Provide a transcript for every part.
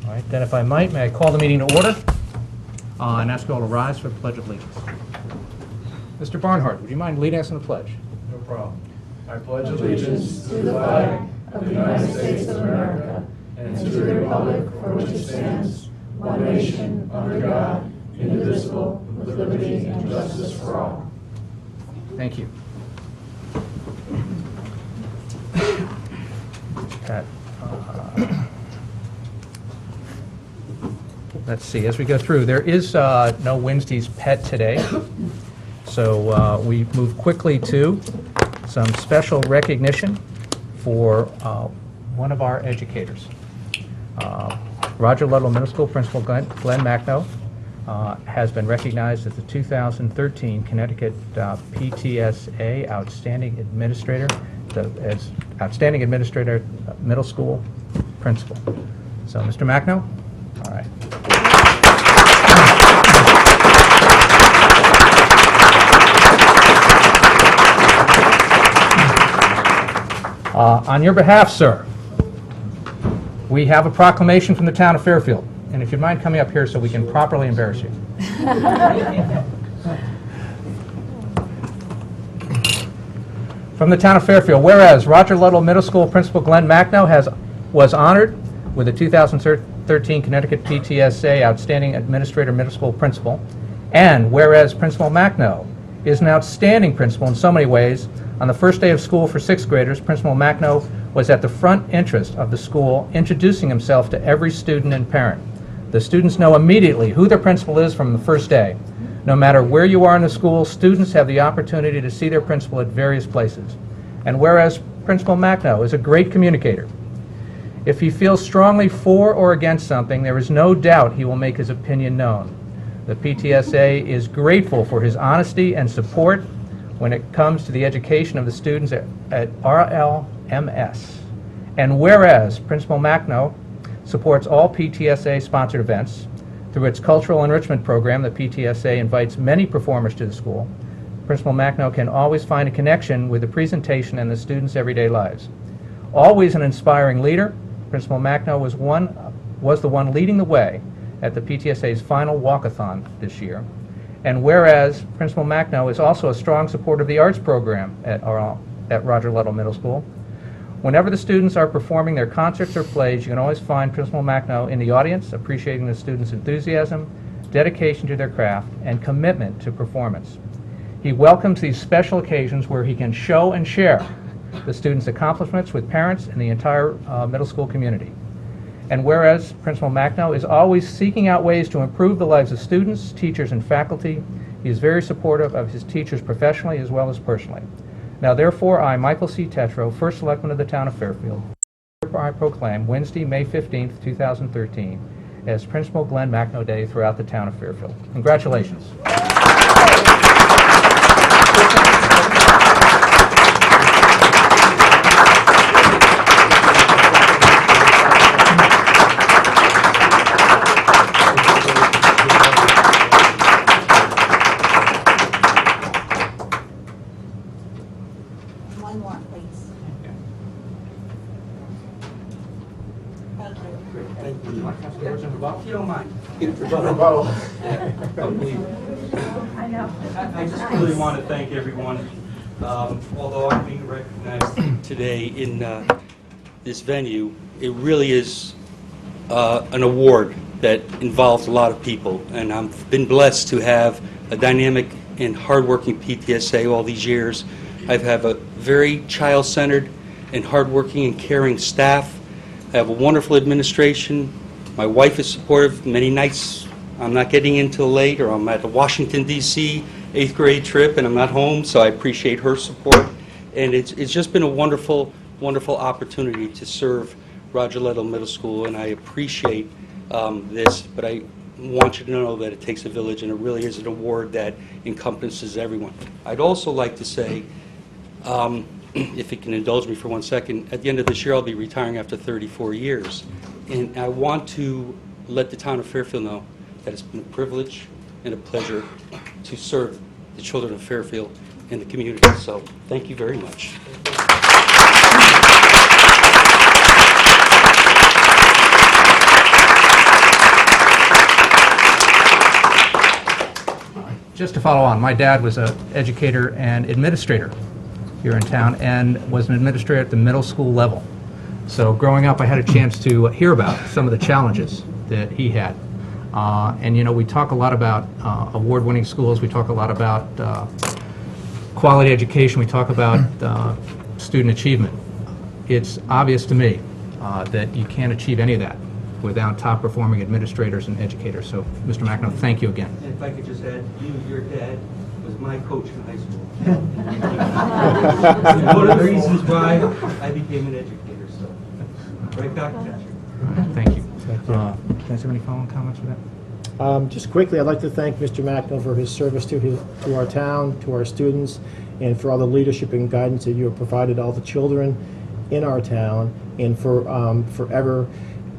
All right, then if I might, may I call the meeting to order and ask you all to rise for the Pledge of Allegiance. Mr. Barnhart, would you mind leading us in the pledge? No problem. I pledge allegiance to the flag of the United States of America and to the republic for which it stands, one nation, under God, indivisible, with liberty and justice for all. Thank you. Pat, let's see, as we go through, there is no Wednesday's Pet today, so we move quickly to some special recognition for one of our educators. Roger Ludlow Middle School Principal Glenn Macno has been recognized as the 2013 Connecticut PTSA Outstanding Administrator, as Outstanding Administrator Middle School Principal. So, Mr. Macno, all right. On your behalf, sir, we have a proclamation from the town of Fairfield. And if you'd mind coming up here so we can properly embarrass you. From the town of Fairfield, whereas Roger Ludlow Middle School Principal Glenn Macno was honored with the 2013 Connecticut PTSA Outstanding Administrator Middle School Principal, and whereas Principal Macno is an outstanding principal in so many ways, on the first day of school for sixth graders, Principal Macno was at the front interest of the school, introducing himself to every student and parent. The students know immediately who their principal is from the first day. No matter where you are in the school, students have the opportunity to see their principal at various places. And whereas Principal Macno is a great communicator, if he feels strongly for or against something, there is no doubt he will make his opinion known. The PTSA is grateful for his honesty and support when it comes to the education of the students at RLMS. And whereas Principal Macno supports all PTSA-sponsored events, through its cultural enrichment program, the PTSA invites many performers to the school. Principal Macno can always find a connection with the presentation and the students' everyday lives. Always an inspiring leader, Principal Macno was the one leading the way at the PTSA's final walkathon this year. And whereas Principal Macno is also a strong supporter of the arts program at Roger Ludlow Middle School, whenever the students are performing their concerts or plays, you can always find Principal Macno in the audience, appreciating the students' enthusiasm, dedication to their craft, and commitment to performance. He welcomes these special occasions where he can show and share the students' accomplishments with parents and the entire middle school community. And whereas Principal Macno is always seeking out ways to improve the lives of students, teachers, and faculty, he is very supportive of his teachers professionally as well as personally. Now, therefore, I, Michael C. Tetro, First Selectman of the Town of Fairfield, I proclaim Wednesday, May 15th, 2013, as Principal Glenn Macno Day throughout the Town of Fairfield. Congratulations. One more, please. Thank you. If you don't mind. I know. I just really want to thank everyone. Although I'm being recognized today in this venue, it really is an award that involves a lot of people. And I've been blessed to have a dynamic and hardworking PTSA all these years. I have a very child-centered and hardworking and caring staff. I have a wonderful administration. My wife is supportive. Many nights I'm not getting in till late, or I'm at the Washington, D.C. 8th grade trip, and I'm not home, so I appreciate her support. And it's just been a wonderful, wonderful opportunity to serve Roger Ludlow Middle School, and I appreciate this, but I want you to know that it takes a village, and it really is an award that encompasses everyone. I'd also like to say, if you can indulge me for 1 second, at the end of this year I'll be retiring after 34 years. And I want to let the town of Fairfield know that it's been a privilege and a pleasure to serve the children of Fairfield and the community. So thank you very much. just to follow on, my dad was an educator and administrator here in town and was an administrator at the middle school level. So growing up, I had a chance to hear about some of the challenges that he had. And, you know, we talk a lot about award-winning schools. We talk a lot about quality education. We talk about student achievement. It's obvious to me that you can't achieve any of that without top-performing administrators and educators. So, Mr. Macno, thank you again. And if I could just add, your dad was my coach in high school. One of the reasons why I became an educator, so right back at you. All right, thank you. Can I have any following comments for that? Just quickly, I'd like to thank Mr. Macno for his service to our town, to our students, and for all the leadership and guidance that you have provided all the children in our town, and for forever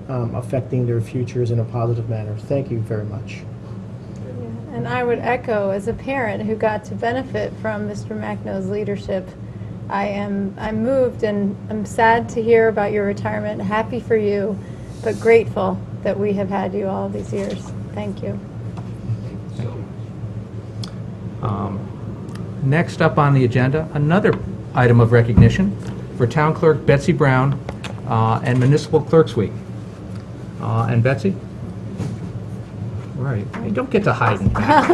affecting their futures in a positive manner. Thank you very much. And I would echo, as a parent who got to benefit from Mr. Macno's leadership, I'm moved and I'm sad to hear about your retirement. Happy for you, but grateful that we have had you all these years. Thank you. Next up on the agenda, another item of recognition for Town Clerk Betsy Brown and Municipal Clerks Week. And Betsy? Right. You don't get to hide in the back.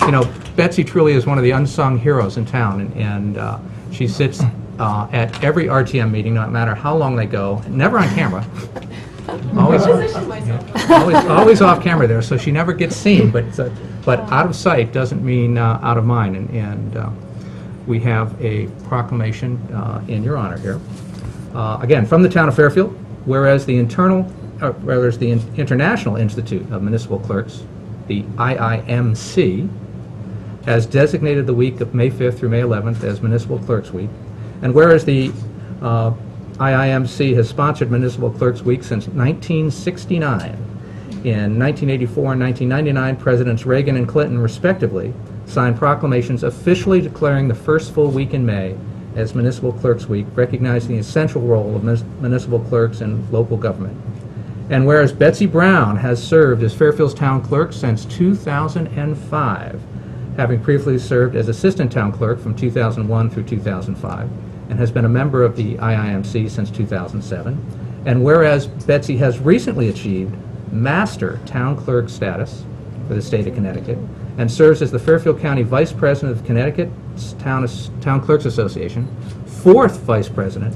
You know, Betsy truly is one of the unsung heroes in town, and she sits at every RTM meeting, no matter how long they go, never on camera. Always off camera there, so she never gets seen, but out of sight doesn't mean out of mind, and we have a proclamation in your honor here. Again, from the town of Fairfield, whereas the International Institute of Municipal Clerks, the IIMC, has designated the week of May 5th through May 11th as Municipal Clerks Week, and whereas the IIMC has sponsored Municipal Clerks Week since 1969. In 1984 and 1999, Presidents Reagan and Clinton, respectively, signed proclamations officially declaring the first full week in May as Municipal Clerks Week, recognizing the essential role of municipal clerks in local government. And whereas Betsy Brown has served as Fairfield's town clerk since 2005, having previously served as assistant town clerk from 2001 through 2005, and has been a member of the IIMC since 2007. And whereas Betsy has recently achieved Master Town Clerk status for the state of Connecticut, and serves as the Fairfield County Vice President of Connecticut's Town Clerks Association, 4th Vice President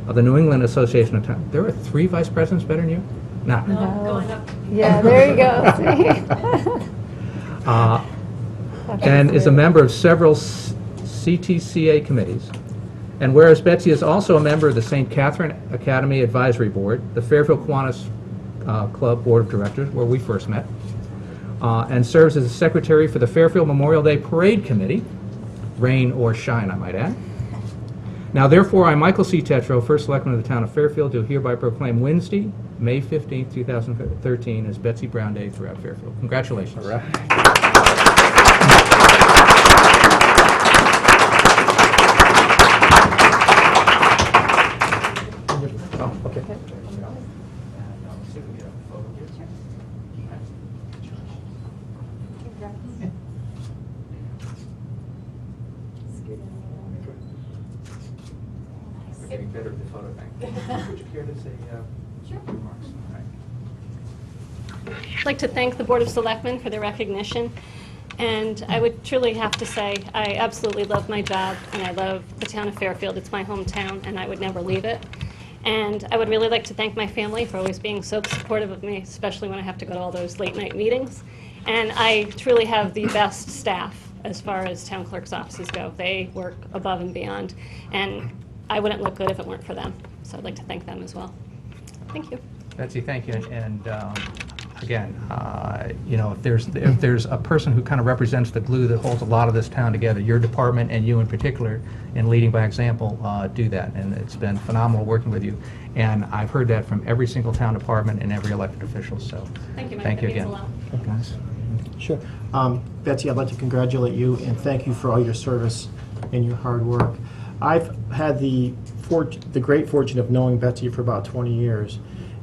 of the New England Association of Town. There are 3 Vice Presidents better than you? No. Yeah, there you go. And is a member of several CTCA committees. And whereas Betsy is also a member of the St. Catherine Academy Advisory Board, the Fairfield Kiwanis Club Board of Directors, where we first met, and serves as the secretary for the Fairfield Memorial Day Parade Committee, rain or shine, I might add. Now, therefore, I, Michael C. Tetro, first selectman of the town of Fairfield, do hereby proclaim Wednesday, May 15th, 2013, as Betsy Brown Day throughout Fairfield. Congratulations. All right. Oh, okay. We're getting better at the photo thing. Would you care to say remarks? All right. I'd like to thank the Board of Selectmen for their recognition, and I would truly have to say I absolutely love my job, and I love the town of Fairfield. It's my hometown, and I would never leave it. And I would really like to thank my family for always being so supportive of me, especially when I have to go to all those late-night meetings. And I truly have the best staff as far as town clerk's offices go. They work above and beyond, and I wouldn't look good if it weren't for them. So I'd like to thank them as well. Thank you. Betsy, thank you. And again, you know, if there's a person who kind of represents the glue that holds a lot of this town together, your department and you in particular, in leading by example, do that. And it's been phenomenal working with you. And I've heard that from every single town department and every elected official. So Thank you, Mike. thank you That means again. a lot. Guys. Sure. Betsy, I'd like to congratulate you and thank you for all your service and your hard work. I've had the great fortune of knowing Betsy for about 20 years,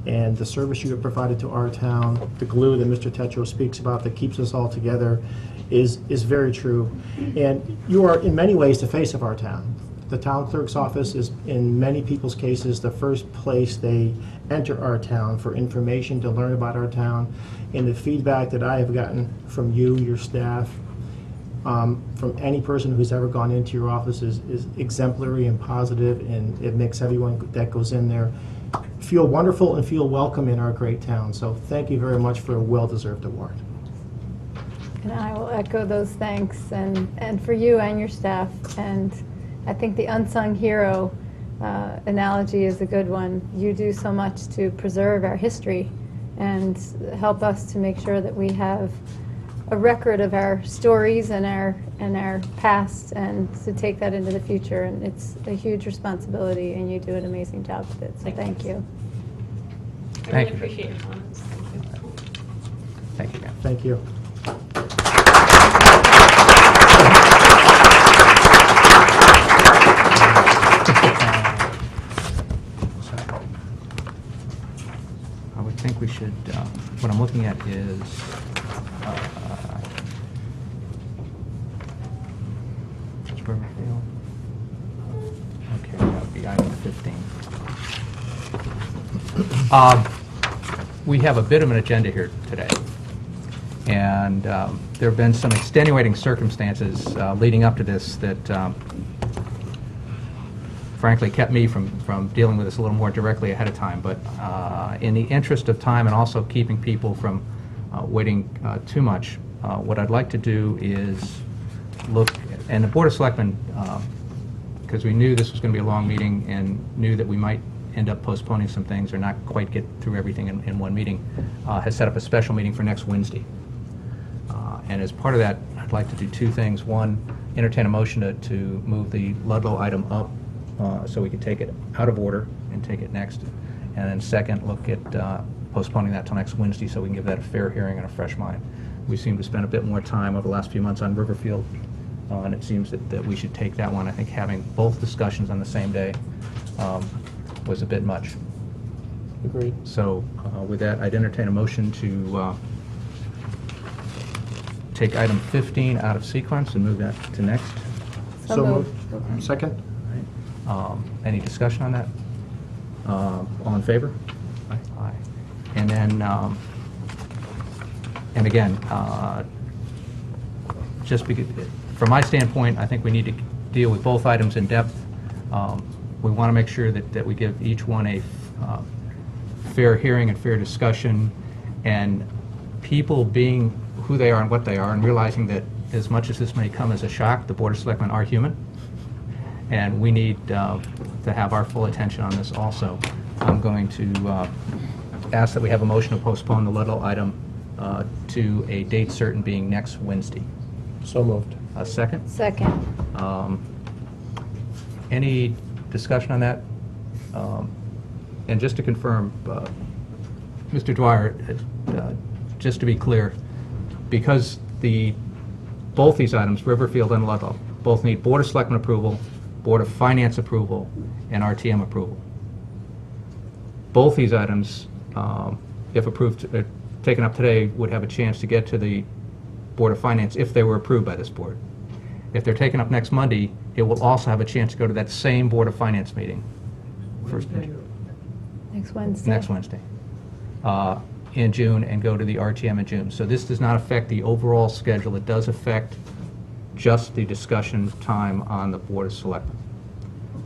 and the service you have provided to our town, the glue that Mr. Tetro speaks about that keeps us all together, is very true. And you are, in many ways, the face of our town. The town clerk's office is, in many people's cases, the first place they enter our town for information, to learn about our town. And the feedback that I have gotten from you, your staff, from any person who's ever gone into your office is exemplary and positive, and it makes everyone that goes in there feel wonderful and feel welcome in our great town. So thank you very much for a well-deserved award. And I will echo those thanks, and for you and your staff. And I think the unsung hero analogy is a good one. You do so much to preserve our history and help us to make sure that we have a record of our stories and our past, and to take that into the future. And it's a huge responsibility, and you do an amazing job with it. So thank you. I Thank really you. appreciate your comments. Thank you. Thank you, ma'am. Thank you. I would think we should, what I'm looking at is, Riverfield. Okay, that would be item 15. We have a bit of an agenda here today, and there have been some extenuating circumstances leading up to this that frankly kept me from dealing with this a little more directly ahead of time. But in the interest of time, and also keeping people from waiting too much, what I'd like to do is look, and the Board of Selectmen, because we knew this was going to be a long meeting and knew that we might end up postponing some things or not quite get through everything in one meeting, has set up a special meeting for next Wednesday. And as part of that, I'd like to do two things. One, entertain a motion to move the Ludlow item up so we can take it out of order and take it next. And then second, look at postponing that till next Wednesday so we can give that a fair hearing and a fresh mind. We seem to spend a bit more time over the last few months on Riverfield, and it seems that we should take that one. I think having both discussions on the same day was a bit much. Agreed. So with that, I'd entertain a motion to take item 15 out of sequence and move that to next. So moved. Second? Any discussion on that? All in favor? Aye. And then, and again, just because, from my standpoint, I think we need to deal with both items in depth. We want to make sure that we give each one a fair hearing and fair discussion, and people being who they are and what they are, and realizing that as much as this may come as a shock, the Board of Selectmen are human, and we need to have our full attention on this also. I'm going to ask that we have a motion to postpone the Ludlow item to a date certain, being next Wednesday. So moved. A second? Second. Any discussion on that? And just to confirm, Mr. Dwyer, just to be clear, because both these items, Riverfield and Ludlow, both need Board of Selectmen approval, Board of Finance approval, and RTM approval. Both these items, if approved, taken up today, would have a chance to get to the Board of Finance if they were approved by this board. If they're taken up next Monday, it will also have a chance to go to that same Board of Finance meeting. Next Wednesday. Next Wednesday. In June, and go to the RTM in June. So this does not affect the overall schedule. It does affect just the discussion time on the Board of Selectmen.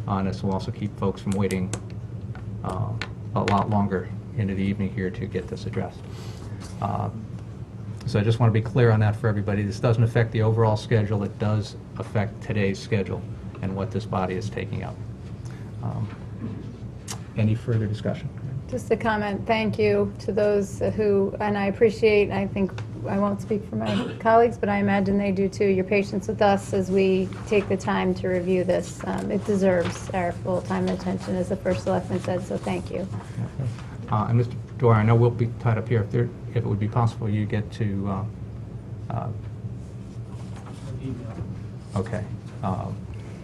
And this will also keep folks from waiting a lot longer into the evening here to get this addressed. So I just want to be clear on that for everybody. This doesn't affect the overall schedule. It does affect today's schedule and what this body is taking up. Any further discussion? Just a comment, thank you to those who, and I appreciate, I think, I won't speak for my colleagues, but I imagine they do too, your patience with us as we take the time to review this. It deserves our full time and attention, as the first selectman said, so thank you. And Mr. Dwyer, I know we'll be tied up here. If it would be possible, you get to... okay.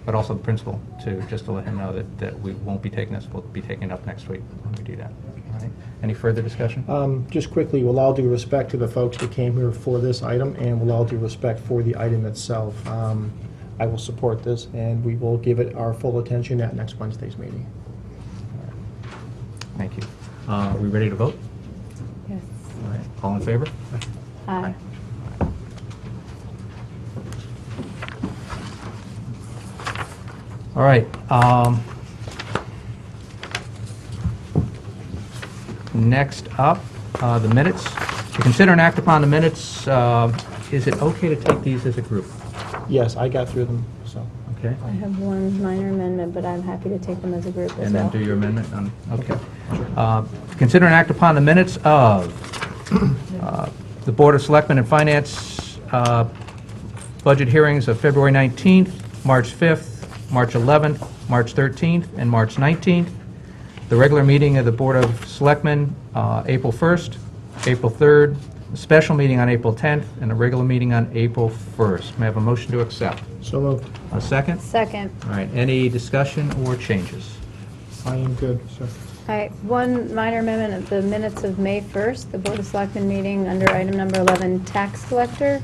but also the principal, too, just to let him know that we won't be taking this, we'll be taking it up next week when we do that. All right. Any further discussion? Just quickly, with all due respect to the folks that came here for this item, and with all due respect for the item itself, I will support this, and we will give it our full attention at next Wednesday's meeting. Thank you. Are we ready to vote? Yes. All right. All in favor? Aye. All right. Next up, the minutes. To consider and act upon the minutes, is it okay to take these as a group? Yes, I got through them, so. Okay? I have one minor amendment, but I'm happy to take them as a group as well. And then do your amendment on, okay. Consider and act upon the minutes of the Board of Selectmen and Finance budget hearings of February 19th, March 5th, March 11th, March 13th, and March 19th. The regular meeting of the Board of Selectmen, April 1st, April 3rd, a special meeting on April 10th, and a regular meeting on April 1st. May I have a motion to accept? So moved. A second? Second. All right, any discussion or changes? I am good, sir. One minor amendment of the minutes of May 1st, the Board of Selectmen meeting under item number 11, tax collector.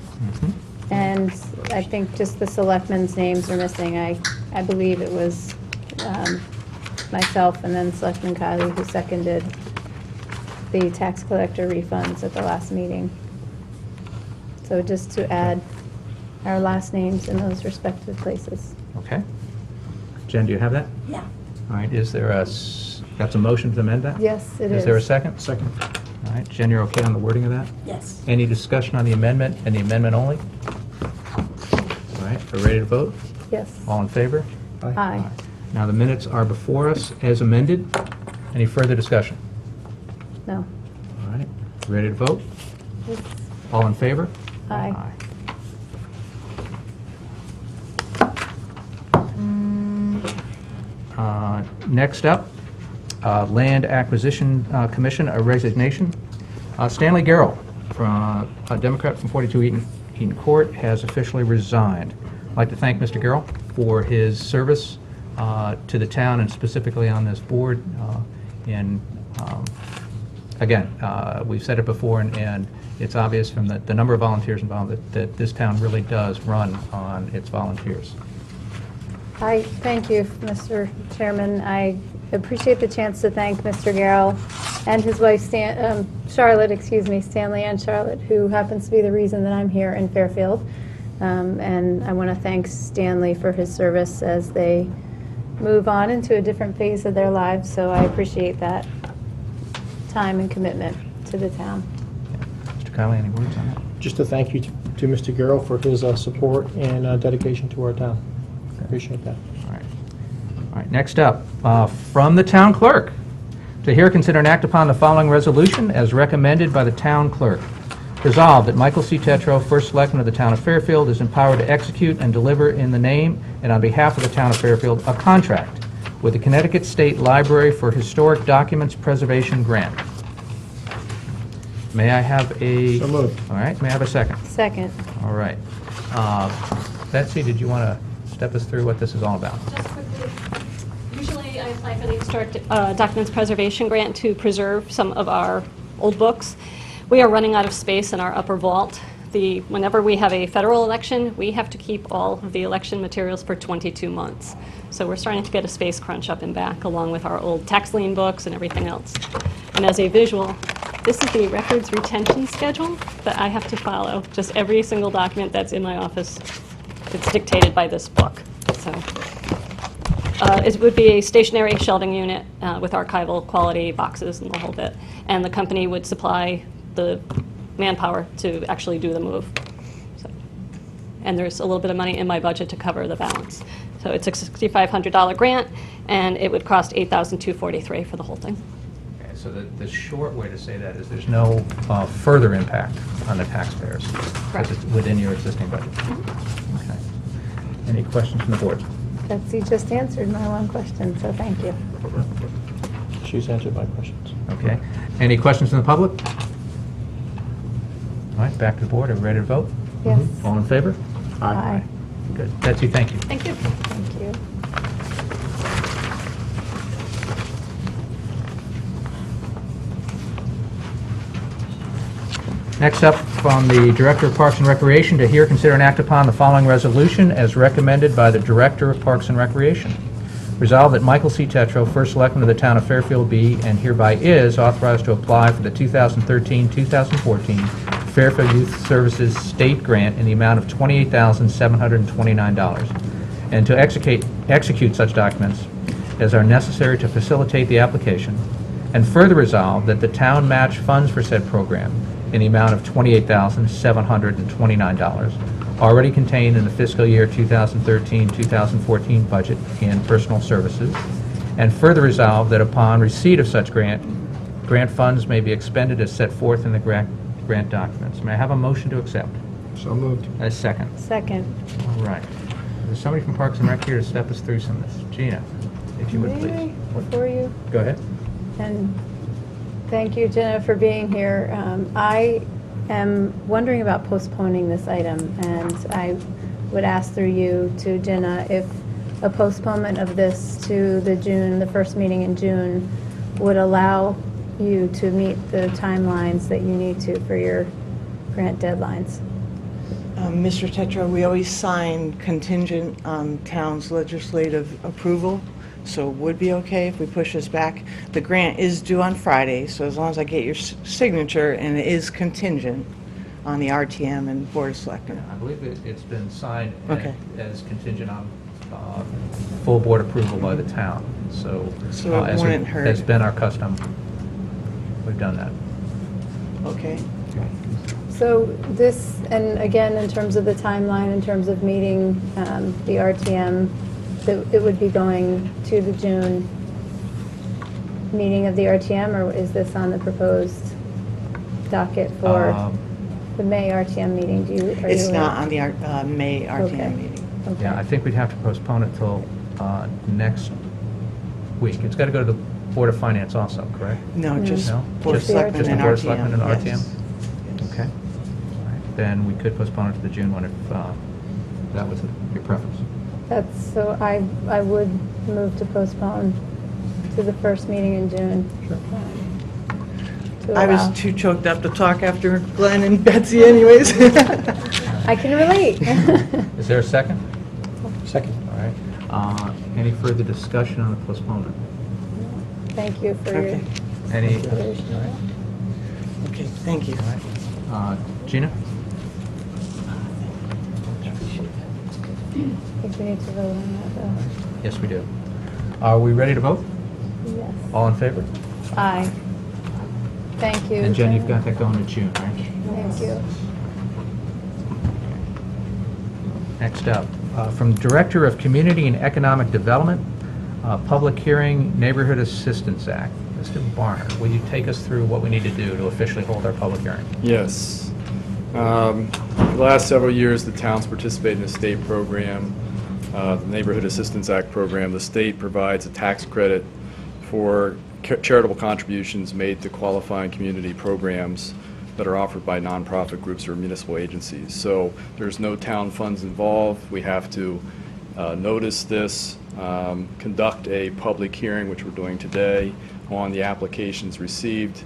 And I think just the selectmen's names are missing. I believe it was myself and then Selectman Kylie who seconded the tax collector refunds at the last meeting. So just to add our last names in those respective places. Okay. Jen, do you have that? Yeah. All right, is there that's a motion to amend that? Yes, it is. Is there a second? Second. All right, Jen, you're okay on the wording of that? Yes. Any discussion on the amendment and the amendment only? All right, we're ready to vote? Yes. All in favor? Aye. Now, the minutes are before us as amended. Any further discussion? No. All right, ready to vote? All in favor? Aye. Next up, Land Acquisition Commission, a resignation. Stanley Garrell, from a Democrat from 42 Eaton Court, has officially resigned. I'd like to thank Mr. Garrell for his service to the town and specifically on this board. Again, we've said it before, and it's obvious from the number of volunteers involved that this town really does run on its volunteers. Thank you, Mr. Chairman. I appreciate the chance to thank Mr. Garrell and his wife, Stanley and Charlotte, who happens to be the reason that I'm here in Fairfield. And I want to thank Stanley for his service as they move on into a different phase of their lives. So I appreciate that time and commitment to the town. Mr. Kiley, any words on that? Just a thank you to Mr. Garrell for his support and dedication to our town. Appreciate that. All right. All right, next up, from the town clerk, to hear, consider, and act upon the following resolution as recommended by the town clerk. Resolved that Michael C. Tetro, First Selectman of the town of Fairfield, is empowered to execute and deliver in the name and on behalf of the town of Fairfield a contract with the Connecticut State Library for Historic Documents Preservation Grant. May I have a... So moved. All right, may I have a second? Second. All right. Betsy, did you want to step us through what this is all about? Just quickly, usually I apply for the Historic Documents Preservation Grant to preserve some of our old books. We are running out of space in our upper vault. Whenever we have a federal election, we have to keep all of the election materials for 22 months. So we're starting to get a space crunch up and back, along with our old tax lien books and everything else. And as a visual, this is the records retention schedule that I have to follow. Just every single document that's in my office, it's dictated by this book. So it would be a stationary shelving unit with archival quality boxes and the whole bit. And the company would supply the manpower to actually do the move. So, and there's a little bit of money in my budget to cover the balance. So it's a $6,500 grant, and it would cost $8,243 for the whole thing. Okay, so the short way to say that is there's no further impact on the taxpayers. Correct. Because it's within your existing budget. Okay. Any questions from the board? Betsy just answered my one question, so thank you. She's answered my questions. Okay. Any questions from the public? All right, back to the board. Are we ready to vote? Yes. All in favor? Aye. Good. Betsy, thank you. Thank you. Thank you. Next up, from the Director of Parks and Recreation, to hear, consider, and act upon the following resolution as recommended by the Director of Parks and Recreation. Resolved that Michael C. Tetro, First Selectman of the Town of Fairfield, be and hereby is authorized to apply for the 2013-2014 Fairfield Youth Services State Grant in the amount of $28,729, and to execute such documents as are necessary to facilitate the application, and further resolve that the town match funds for said program in the amount of $28,729, already contained in the fiscal year 2013-2014 budget in personal services, and further resolve that upon receipt of such grant funds may be expended as set forth in the grant documents. May I have a motion to accept? So moved. A second. Second. All right. Is there somebody from Parks and Rec here to step us through some of this? Gina, if you would, please. Maybe before you, Go ahead. and thank you, Jenna, for being here. I am wondering about postponing this item, and I would ask through you to Jenna if a postponement of this to the first meeting in June would allow you to meet the timelines that you need to for your grant deadlines. Mr. Tetra, we always sign contingent on town's legislative approval, so it would be okay if we push this back. The grant is due on Friday, so as long as I get your signature, and it is contingent on the RTM and Board of Selectmen. I believe it's been signed Okay. as contingent on full board approval by the town. So So it as wouldn't hurt. has been our custom, we've done that. Okay? So this, and again, in terms of the timeline, in terms of meeting the RTM, it would be going to the June meeting of the RTM, or is this on the proposed docket for the May RTM meeting? It's not on the May Okay. RTM meeting. Okay. Yeah, I think we'd have to postpone it till next week. It's got to go to the Board of Finance also, correct? No, just No? Board of Just- Selectmen just the and Board of Selectmen and RTM. RTM? Yes. Okay. All right. Then we could postpone it to the June one if that was your preference. So I would move to postpone to the first meeting in June. To I was allow- too choked up to talk after Glenn and Betsy anyways. I can relate. Is there a second? Second. All right. Any further discussion on the postponement? Thank you for your Okay. Any? consideration. Okay, thank you. All right. Gina? I think we need to vote on that, though. Yes, we do. Are we ready to vote? Yes. All in favor? Aye. Thank you. And Jen, you've Jenna. got that going to June, right? Thank you. Next up, from Director of Community and Economic Development, Public Hearing Neighborhood Assistance Act. Mr. Barnard, will you take us through what we need to do to officially hold our public hearing? Yes. The last several years, the town's participated in a state program, the Neighborhood Assistance Act program. The state provides a tax credit for charitable contributions made to qualifying community programs that are offered by nonprofit groups or municipal agencies. So there's no town funds involved. We have to notice this, conduct a public hearing, which we're doing today, on the applications received.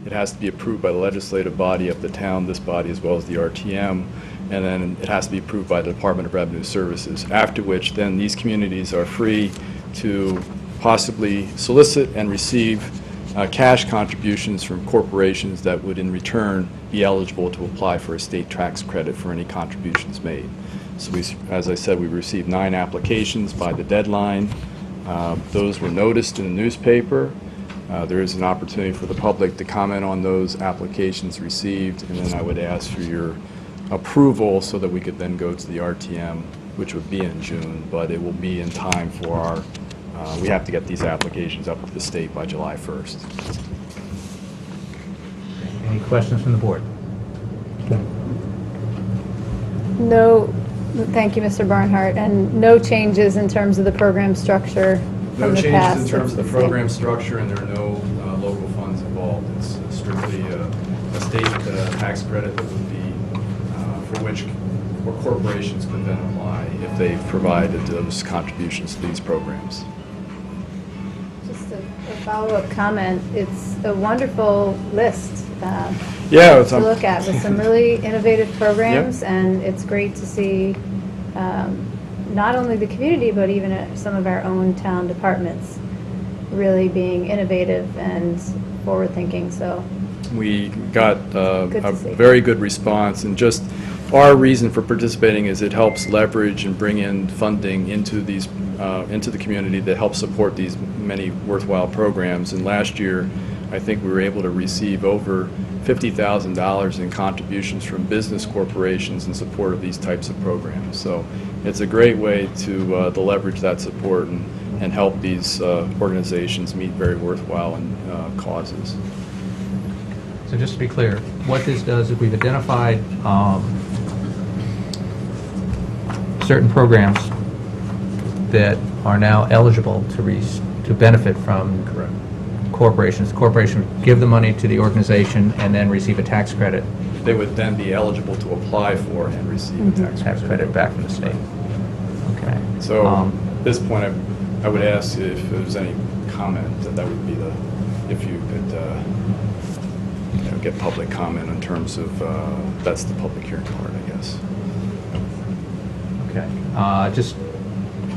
It has to be approved by the legislative body of the town, this body, as well as the RTM, and then it has to be approved by the Department of Revenue Services, after which then these communities are free to possibly solicit and receive cash contributions from corporations that would in return be eligible to apply for a state tax credit for any contributions made. So as I said, we received 9 applications by the deadline. Those were noticed in the newspaper. There is an opportunity for the public to comment on those applications received, and then I would ask for your approval so that we could then go to the RTM, which would be in June, but it will be in time for our, we have to get these applications up to the state by July 1st. Any questions from the board? No, thank you, Mr. Barnhart, and no changes in terms of the program structure No from the changes past. in terms of the It's same. program structure, and there are no local funds involved. It's strictly a state tax credit that would be, for which or corporations could then apply if they provided those contributions to these programs. Just a follow-up comment. It's a wonderful list Yeah, it's to look at with some really innovative programs, Yep. and it's great to see not only the community, but even some of our own town departments really being innovative and forward-thinking, so We got Good a to see. very good response, and just our reason for participating is it helps leverage and bring in funding into these, into the community that helps support these many worthwhile programs. And last year, I think we were able to receive over $50,000 in contributions from business corporations in support of these types of programs. So it's a great way to leverage that support and help these organizations meet very worthwhile causes. So just to be clear, what this does is we've identified certain programs that are now eligible to benefit from Correct. corporations. The corporation would give the money to the organization and then receive a tax credit, They would then be eligible to apply for and receive a tax tax credit. credit back from the state. Okay. So at this point, I would ask if there's any comment, that would be if you could get public comment in terms of, that's the public hearing part, I guess. Okay. Just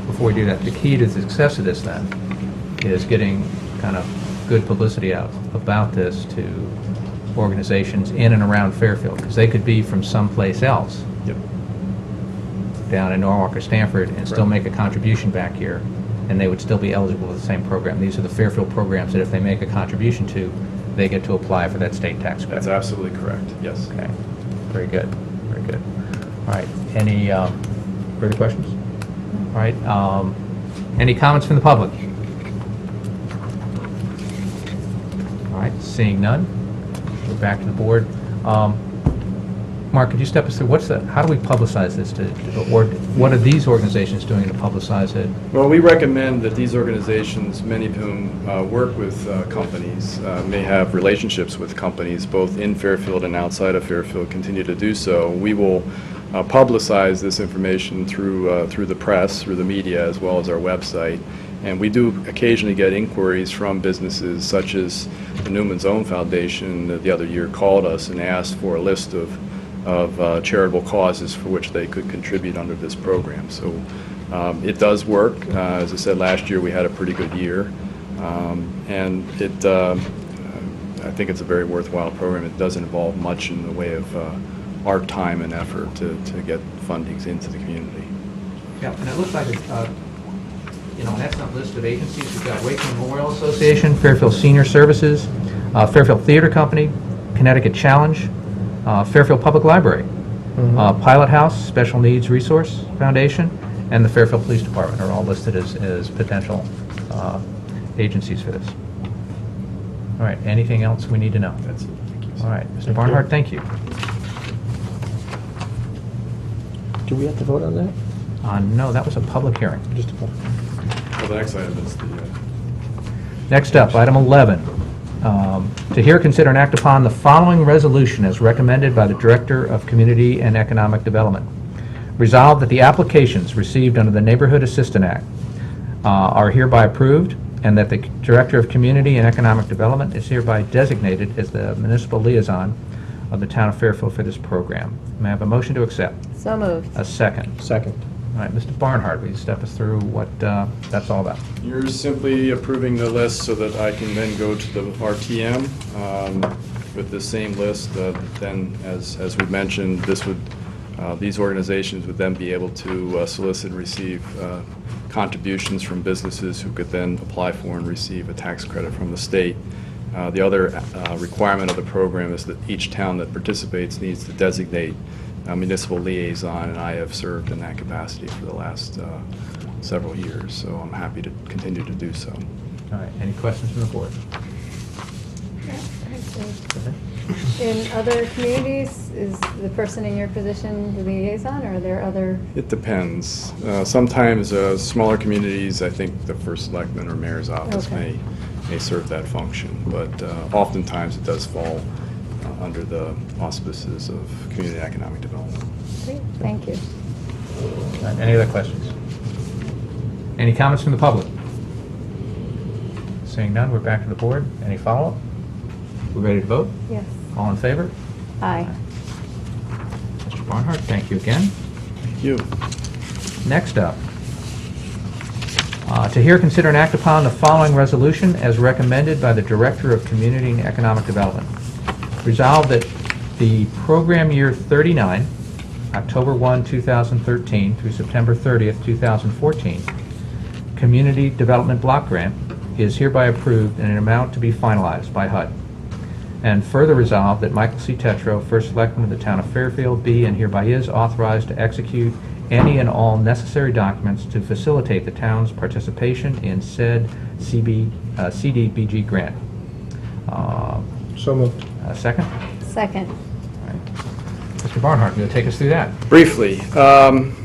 before we do that, the key to the success of this then is getting kind of good publicity out about this to organizations in and around Fairfield, because they could be from someplace else Yep. down in Norwalk or Stanford and still Right. make a contribution back here, and they would still be eligible for the same program. These are the Fairfield programs that if they make a contribution to, they get to apply for that state tax credit. That's absolutely correct, yes. Okay, very good, very good. All right, any further questions? All right, any comments from the public? All right, seeing none, we're back to the board. Mark, could you step us through, how do we publicize this or what are these organizations doing to publicize it? Well, we recommend that these organizations, many of whom work with companies, may have relationships with companies both in Fairfield and outside of Fairfield, continue to do so. We will publicize this information through the press, through the media, as well as our website. And we do occasionally get inquiries from businesses such as the Newman's Own Foundation the other year called us and asked for a list of charitable causes for which they could contribute under this program. So it does work. As I said, last year we had a pretty good year. And I think it's a very worthwhile program. It doesn't involve much in the way of our time and effort to get fundings into the community. Yeah, and it looks like it's, an excellent list of agencies. We've got Wakeman Memorial Association, Fairfield Senior Services, Fairfield Theater Company, Connecticut Challenge, Fairfield Public Library, Pilot House, Special Needs Resource Foundation, and the Fairfield Police Department are all listed as potential agencies for this. All right, anything else we need to know? That's it. Thank you. All right, Mr. Barnhart, thank you. Do we have to vote on that? No, that was a public hearing. Just a vote. Well, the next item is the Next up, item 11. To hear, consider, and act upon the following resolution as recommended by the Director of Community and Economic Development. Resolved that the applications received under the Neighborhood Assistance Act are hereby approved, and that the Director of Community and Economic Development is hereby designated as the municipal liaison of the town of Fairfield for this program. May I have a motion to accept? So moved. A second. Second. All right, Mr. Barnhart, will you step us through what that's all about? You're simply approving the list so that I can then go to the RTM with the same list. Then, as we mentioned, these organizations would then be able to solicit and receive contributions from businesses who could then apply for and receive a tax credit from the state. The other requirement of the program is that each town that participates needs to designate a municipal liaison, and I have served in that capacity for the last several years, so I'm happy to continue to do so. All right, any questions from the board? In other communities, is the person in your position the liaison, or are there other? It depends. Sometimes smaller communities, I think the first selectman or mayor's office Okay. may serve that function, but oftentimes it does fall under the auspices of community economic development. Great, thank you. Any other questions? Any comments from the public? Seeing none, we're back to the board. Any follow-up? We're ready to vote? Yes. All in favor? Aye. Mr. Barnhart, thank you again. Thank you. Next up, to hear, consider, and act upon the following resolution as recommended by the Director of Community and Economic Development. Resolved that the program year 39, October 1, 2013 through September 30th, 2014, Community Development Block Grant is hereby approved in an amount to be finalized by HUD. And further resolved that Michael C. Tetro, First Selectman of the Town of Fairfield, be and hereby is authorized to execute any and all necessary documents to facilitate the town's participation in said CDBG grant. So moved. Second? Second. All right. Mr. Barnhart, will you take us through that? Briefly,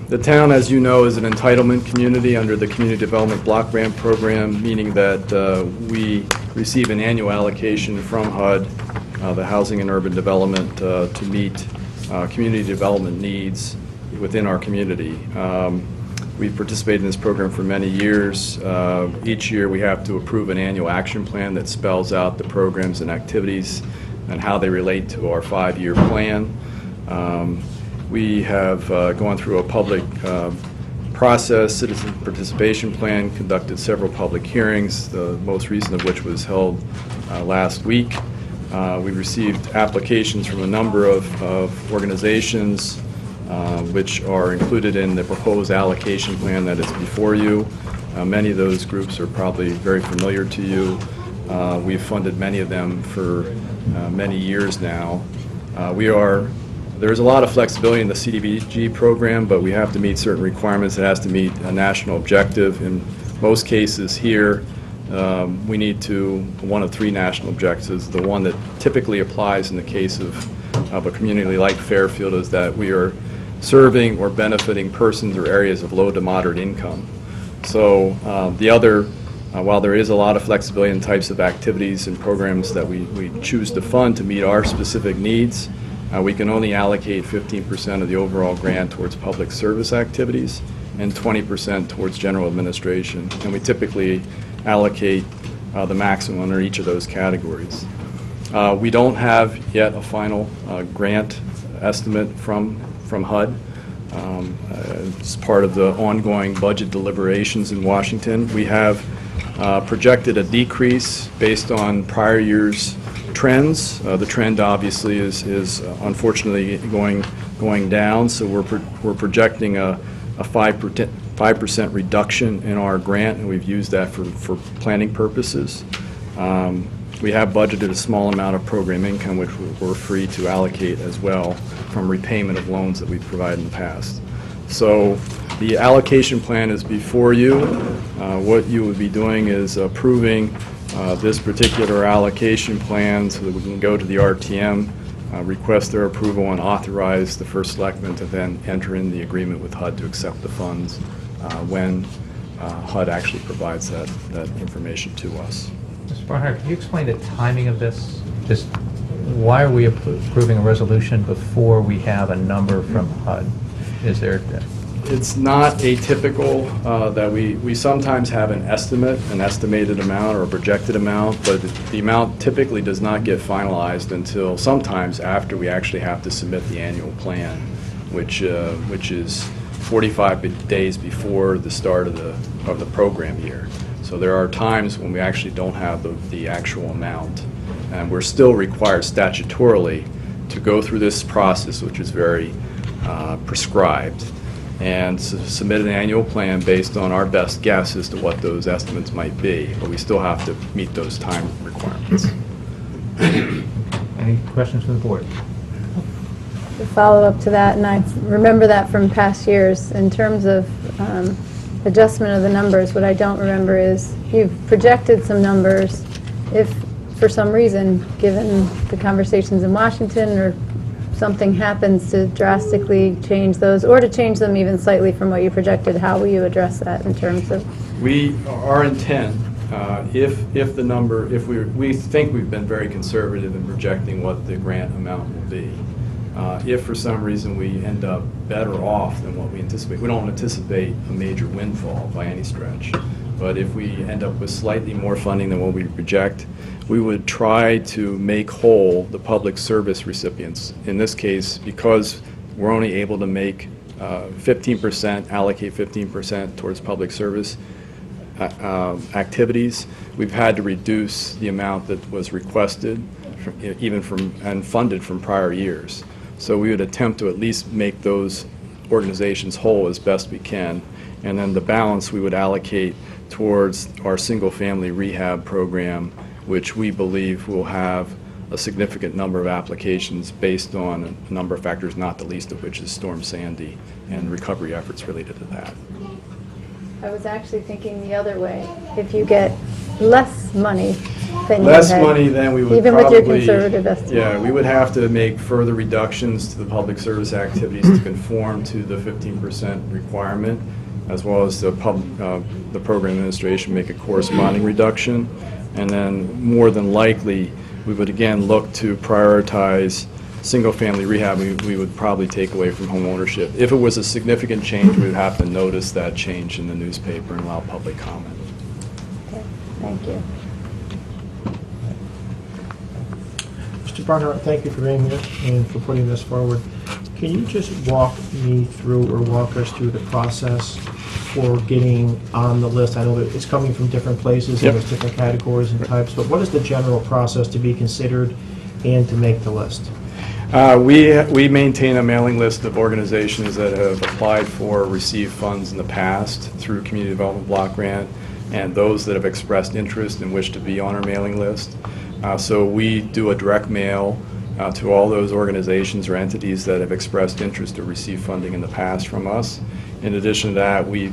the town, as you know, is an entitlement community under the Community Development Block Grant Program, meaning that we receive an annual allocation from HUD, the Housing and Urban Development, to meet community development needs within our community. We've participated in this program for many years. Each year we have to approve an annual action plan that spells out the programs and activities and how they relate to our 5-year plan. We have gone through a public process, citizen participation plan, conducted several public hearings, the most recent of which was held last week. We received applications from a number of organizations which are included in the proposed allocation plan that is before you. Many of those groups are probably very familiar to you. We've funded many of them for many years now. There's a lot of flexibility in the CDBG program, but we have to meet certain requirements. It has to meet a national objective. In most cases here, we need one of 3 national objectives. The one that typically applies in the case of a community like Fairfield is that we are serving or benefiting persons or areas of low to moderate income. So while there is a lot of flexibility in types of activities and programs that we choose to fund to meet our specific needs, we can only allocate 15% of the overall grant towards public service activities and 20% towards general administration. And we typically allocate the maximum under each of those categories. We don't have yet a final grant estimate from HUD. It's part of the ongoing budget deliberations in Washington. We have projected a decrease based on prior year's trends. The trend obviously is unfortunately going down, so we're projecting a 5% reduction in our grant, and we've used that for planning purposes. We have budgeted a small amount of program income, which we're free to allocate as well from repayment of loans that we've provided in the past. So the allocation plan is before you. What you would be doing is approving this particular allocation plan so that we can go to the RTM, request their approval, and authorize the First Selectman to then enter in the agreement with HUD to accept the funds when HUD actually provides that information to us. Mr. Barnhart, could you explain the timing of this? Just why are we approving a resolution before we have a number from HUD? Is there... It's not atypical that we sometimes have an estimate, an estimated amount or a projected amount, but the amount typically does not get finalized until sometimes after we actually have to submit the annual plan, which is 45 days before the start of the program year. So there are times when we actually don't have the actual amount, and we're still required statutorily to go through this process, which is very prescribed, and submit an annual plan based on our best guess as to what those estimates might be, but we still have to meet those time requirements. Any questions from the board? To follow up to that, and I remember that from past years, in terms of adjustment of the numbers, what I don't remember is you've projected some numbers. If for some reason, given the conversations in Washington, or something happens to drastically change those, or to change them even slightly from what you projected, how will you address that in terms of... Our intent If the number, if we think we've been very conservative in projecting what the grant amount will be. If for some reason we end up better off than what we anticipate, we don't anticipate a major windfall by any stretch, but if we end up with slightly more funding than what we project, we would try to make whole the public service recipients. In this case, because we're only able to make 15%, allocate 15% towards public service activities, we've had to reduce the amount that was requested, even from and funded from prior years. So we would attempt to at least make those organizations whole as best we can, and then the balance we would allocate towards our single-family rehab program, which we believe will have a significant number of applications based on a number of factors, not the least of which is Storm Sandy and recovery efforts related to that. I was actually thinking the other way. If you get less money than you Less had, money than we would even probably... with your conservative estimate. Yeah, we would have to make further reductions to the public service activities to conform to the 15% requirement, as well as the program administration make a corresponding reduction. And then, more than likely, we would again look to prioritize single-family rehab. We would probably take away from home ownership. If it was a significant change, we would have to notice that change in the newspaper and allow public comment. Okay, thank you. Mr. Barnhart, thank you for being here and for putting this forward. Can you just walk me through or walk us through the process for getting on the list? I know that it's coming from different places Yep. and there's different categories and types, but what is the general process to be considered and to make the list? We maintain a mailing list of organizations that have applied for or received funds in the past through Community Development Block Grant, and those that have expressed interest and wish to be on our mailing list. So we do a direct mail to all those organizations or entities that have expressed interest or received funding in the past from us. In addition to that, we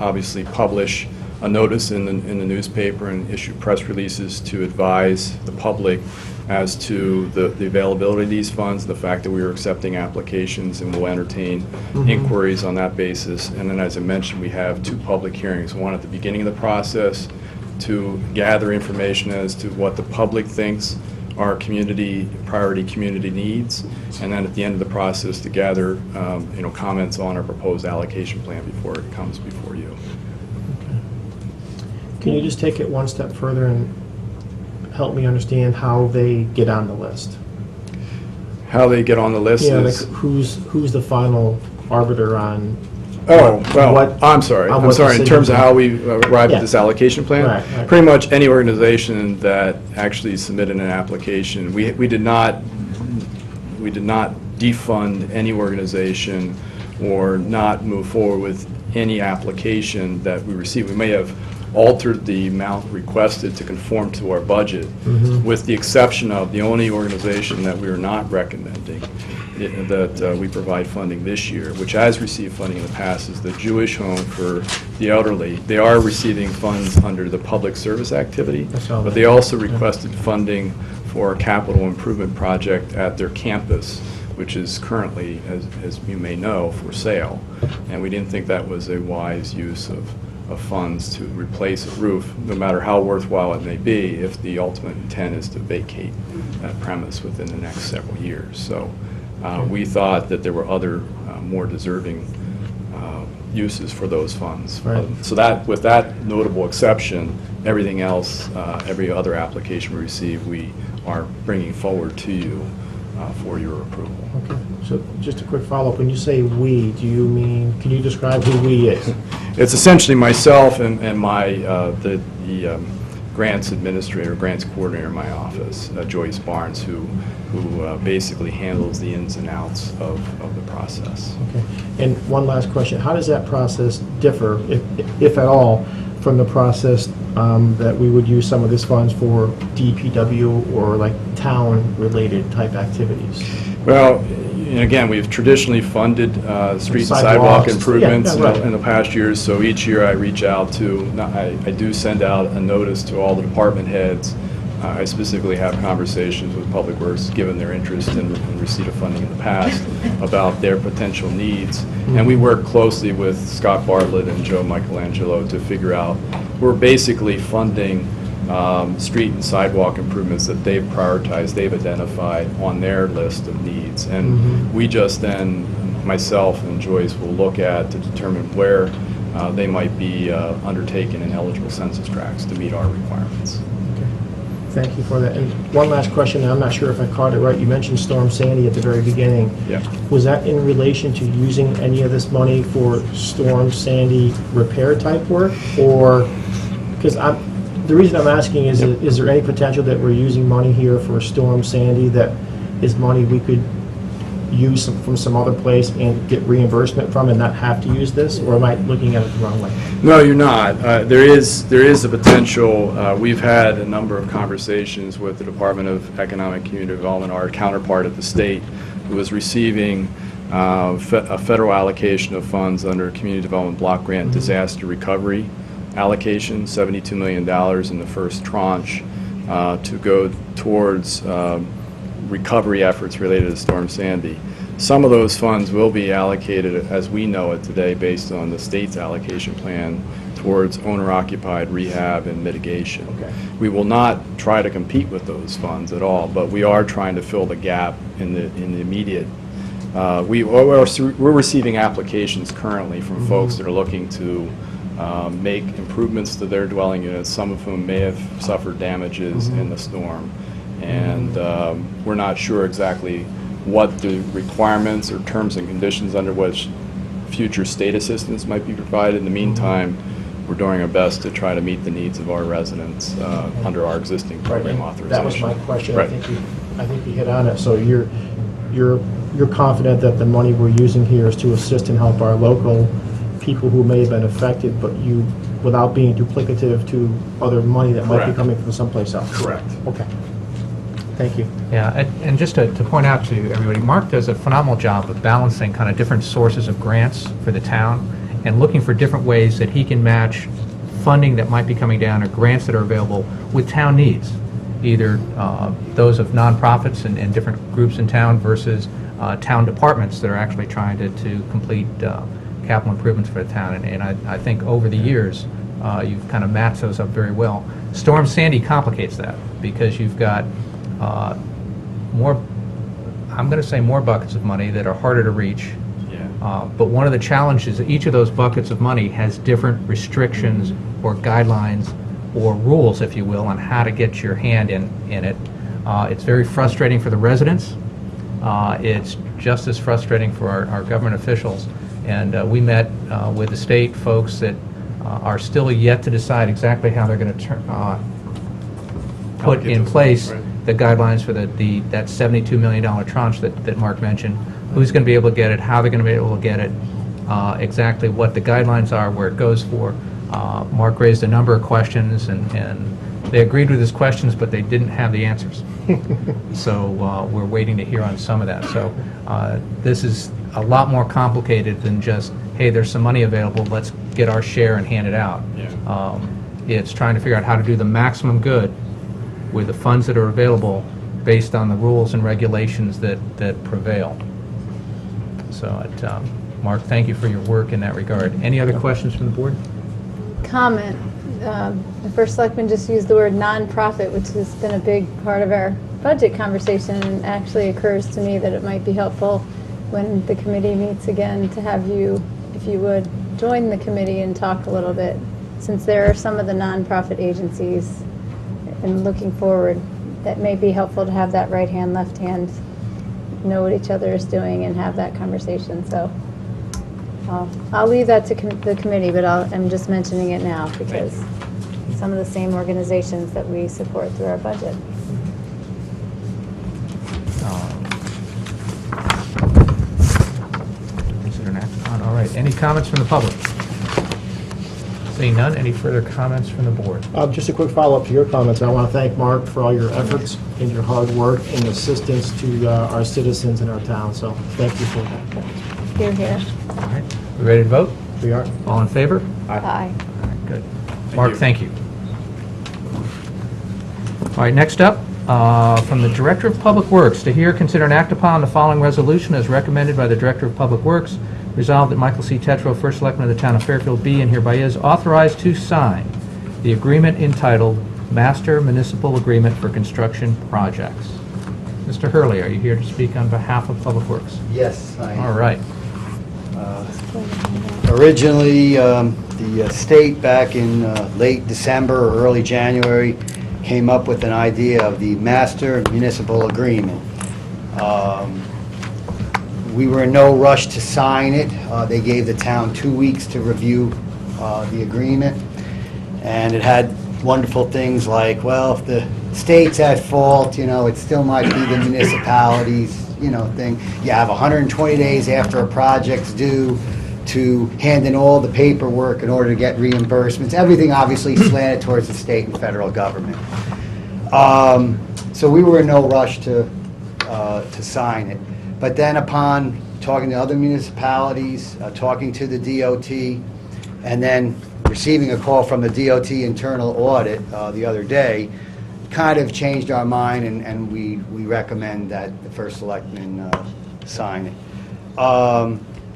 obviously publish a notice in the newspaper and issue press releases to advise the public as to the availability of these funds, the fact that we are accepting applications, and will entertain inquiries on that basis. And then, as I mentioned, we have 2 public hearings, one at the beginning of the process to gather information as to what the public thinks our priority community needs, and then at the end of the process to gather comments on our proposed allocation plan before it comes before you. Can you just take it one step further and help me understand how they get on the list? How they get on the list Yeah, like is... who's the final arbiter on? Oh, well, what- I'm sorry. on I'm what sorry. In terms of decision- how we arrived Yeah. at this allocation plan, Right. pretty much any organization that actually submitted an application, we did not defund any organization or not move forward with any application that we received. We may have altered the amount requested to conform to our budget, with the exception of the only organization that we are not recommending that we provide funding this year, which has received funding in the past, is the Jewish Home for the Elderly. They are receiving funds under the public service activity, I saw but that. they also requested funding for a capital improvement project at their campus, which is currently, as you may know, for sale. And we didn't think that was a wise use of funds to replace a roof, no matter how worthwhile it may be, if the ultimate intent is to vacate that premise within the next several years. So we thought that there were other more deserving uses for those funds. Right. So that, with that notable exception, everything else, every other application we receive, we are bringing forward to you for your approval. Okay, so just a quick follow-up. When you say "we," do you mean, can you describe who "we" is? It's essentially myself and my the grants administrator, grants coordinator in my office, Joyce Barnes, who basically handles the ins and outs of the process. Okay. And one last question. How does that process differ, if at all, from the process that we would use some of these funds for DPW or like town-related type activities? Well, and again, we've traditionally funded street and sidewalk Sidewalks. improvements Yeah, right. in the past years, so each year I reach out to, I do send out a notice to all the department heads I specifically have conversations with Public Works, given their interest in receipt of funding in the past, about their potential needs. And we work closely with Scott Bartlett and Joe Michelangelo to figure out, we're basically funding street and sidewalk improvements that they've prioritized, they've identified on their list of needs. And we just then, myself and Joyce, will look at to determine where they might be undertaken in eligible census tracts to meet our requirements. Thank you for that. And one last question, and I'm not sure if I caught it right. You mentioned Storm Sandy at the very beginning. Yeah. Was that in relation to using any of this money for Storm Sandy repair type work? Or, because the reason I'm asking is there any potential that we're using money here for Storm Sandy that is money we could use from some other place and get reimbursement from and not have to use this? Or am I looking at it the wrong way? No, you're not. There is a potential. We've had a number of conversations with the Department of Economic Community Development, our counterpart at the state, who was receiving a federal allocation of funds under Community Development Block Grant Disaster Recovery allocation, $72 million in the first tranche to go towards recovery efforts related to Storm Sandy. Some of those funds will be allocated, as we know it today, based on the state's allocation plan towards owner-occupied rehab and mitigation. Okay. We will not try to compete with those funds at all, but we are trying to fill the gap in the immediate. We're receiving applications currently from folks that are looking to make improvements to their dwelling units, some of whom may have suffered damages in the storm. And we're not sure exactly what the requirements or terms and conditions under which future state assistance might be provided. In the meantime, we're doing our best to try to meet the needs of our residents under our existing program authorization. That was my question. Right. I think you hit on it. So you're confident that the money we're using here is to assist and help our local people who may have been affected, but without being duplicative to other money that might be Correct. coming from someplace else? Correct. Okay. Thank you. Yeah, and just to point out to everybody, Mark does a phenomenal job of balancing kind of different sources of grants for the town and looking for different ways that he can match funding that might be coming down or grants that are available with town needs, either those of nonprofits and different groups in town versus town departments that are actually trying to complete capital improvements for the town. And I think over the years, you've kind of matched those up very well. Storm Sandy complicates that because you've got more buckets of money that are harder to reach. Yeah. But one of the challenges, each of those buckets of money has different restrictions or guidelines or rules, if you will, on how to get your hand in it. It's very frustrating for the residents. It's just as frustrating for our government officials. And we met with the state folks that are still yet to decide exactly how they're going to put Allocate in those place funds, right. the guidelines for that $72 million tranche that Mark mentioned. Who's going to be able to get it, how they're going to be able to get it, exactly what the guidelines are, where it goes for. Mark raised a number of questions, and they agreed with his questions, but they didn't have the answers. So we're waiting to hear on some of that. So this is a lot more complicated than just, hey, there's some money available, let's get our share and hand it out. Yeah. It's trying to figure out how to do the maximum good with the funds that are available based on the rules and regulations that prevail. So, Mark, thank you for your work in that regard. Any other questions from the board? Comment. The first selectman just used the word nonprofit, which has been a big part of our budget conversation, and actually occurs to me that it might be helpful when the committee meets again to have you, if you would, join the committee and talk a little bit, since there are some of the nonprofit agencies, and looking forward, that may be helpful to have that right hand, left hand, know what each other is doing and have that conversation. So I'll leave that to the committee, but I'm just mentioning it now because some of the same organizations that we support through our budget. Consider an action on. All right. Any comments from the public? Seeing none, any further comments from the board? Just a quick follow-up to your comments. I want to thank Mark for all your efforts and your hard work and assistance to our citizens in our town. So thank you for that. Here, here. All right. We ready to vote? We are. All in favor? Aye. All right, good. Mark, you. thank you. All right, next up, from the Director of Public Works, to hear, consider, and act upon the following resolution as recommended by the Director of Public Works. Resolved that Michael C. Tetro, First Selectman of the Town of Fairfield, be and hereby is authorized to sign the agreement entitled Master Municipal Agreement for Construction Projects. Mr. Hurley, are you here to speak on behalf of Public Works? Yes, I All am. right. Originally, the state back in late December or early January came up with an idea of the Master Municipal Agreement. We were in no rush to sign it. They gave the town 2 weeks to review the agreement, and it had wonderful things like, well, if the state's at fault, it still might be the municipalities, thing. You have 120 days after a project's due to hand in all the paperwork in order to get reimbursements. Everything obviously slanted towards the state and federal government. So we were in no rush to sign it. But then upon talking to other municipalities, talking to the DOT, and then receiving a call from the DOT internal audit the other day, kind of changed our mind, and we recommend that the First Selectman sign it.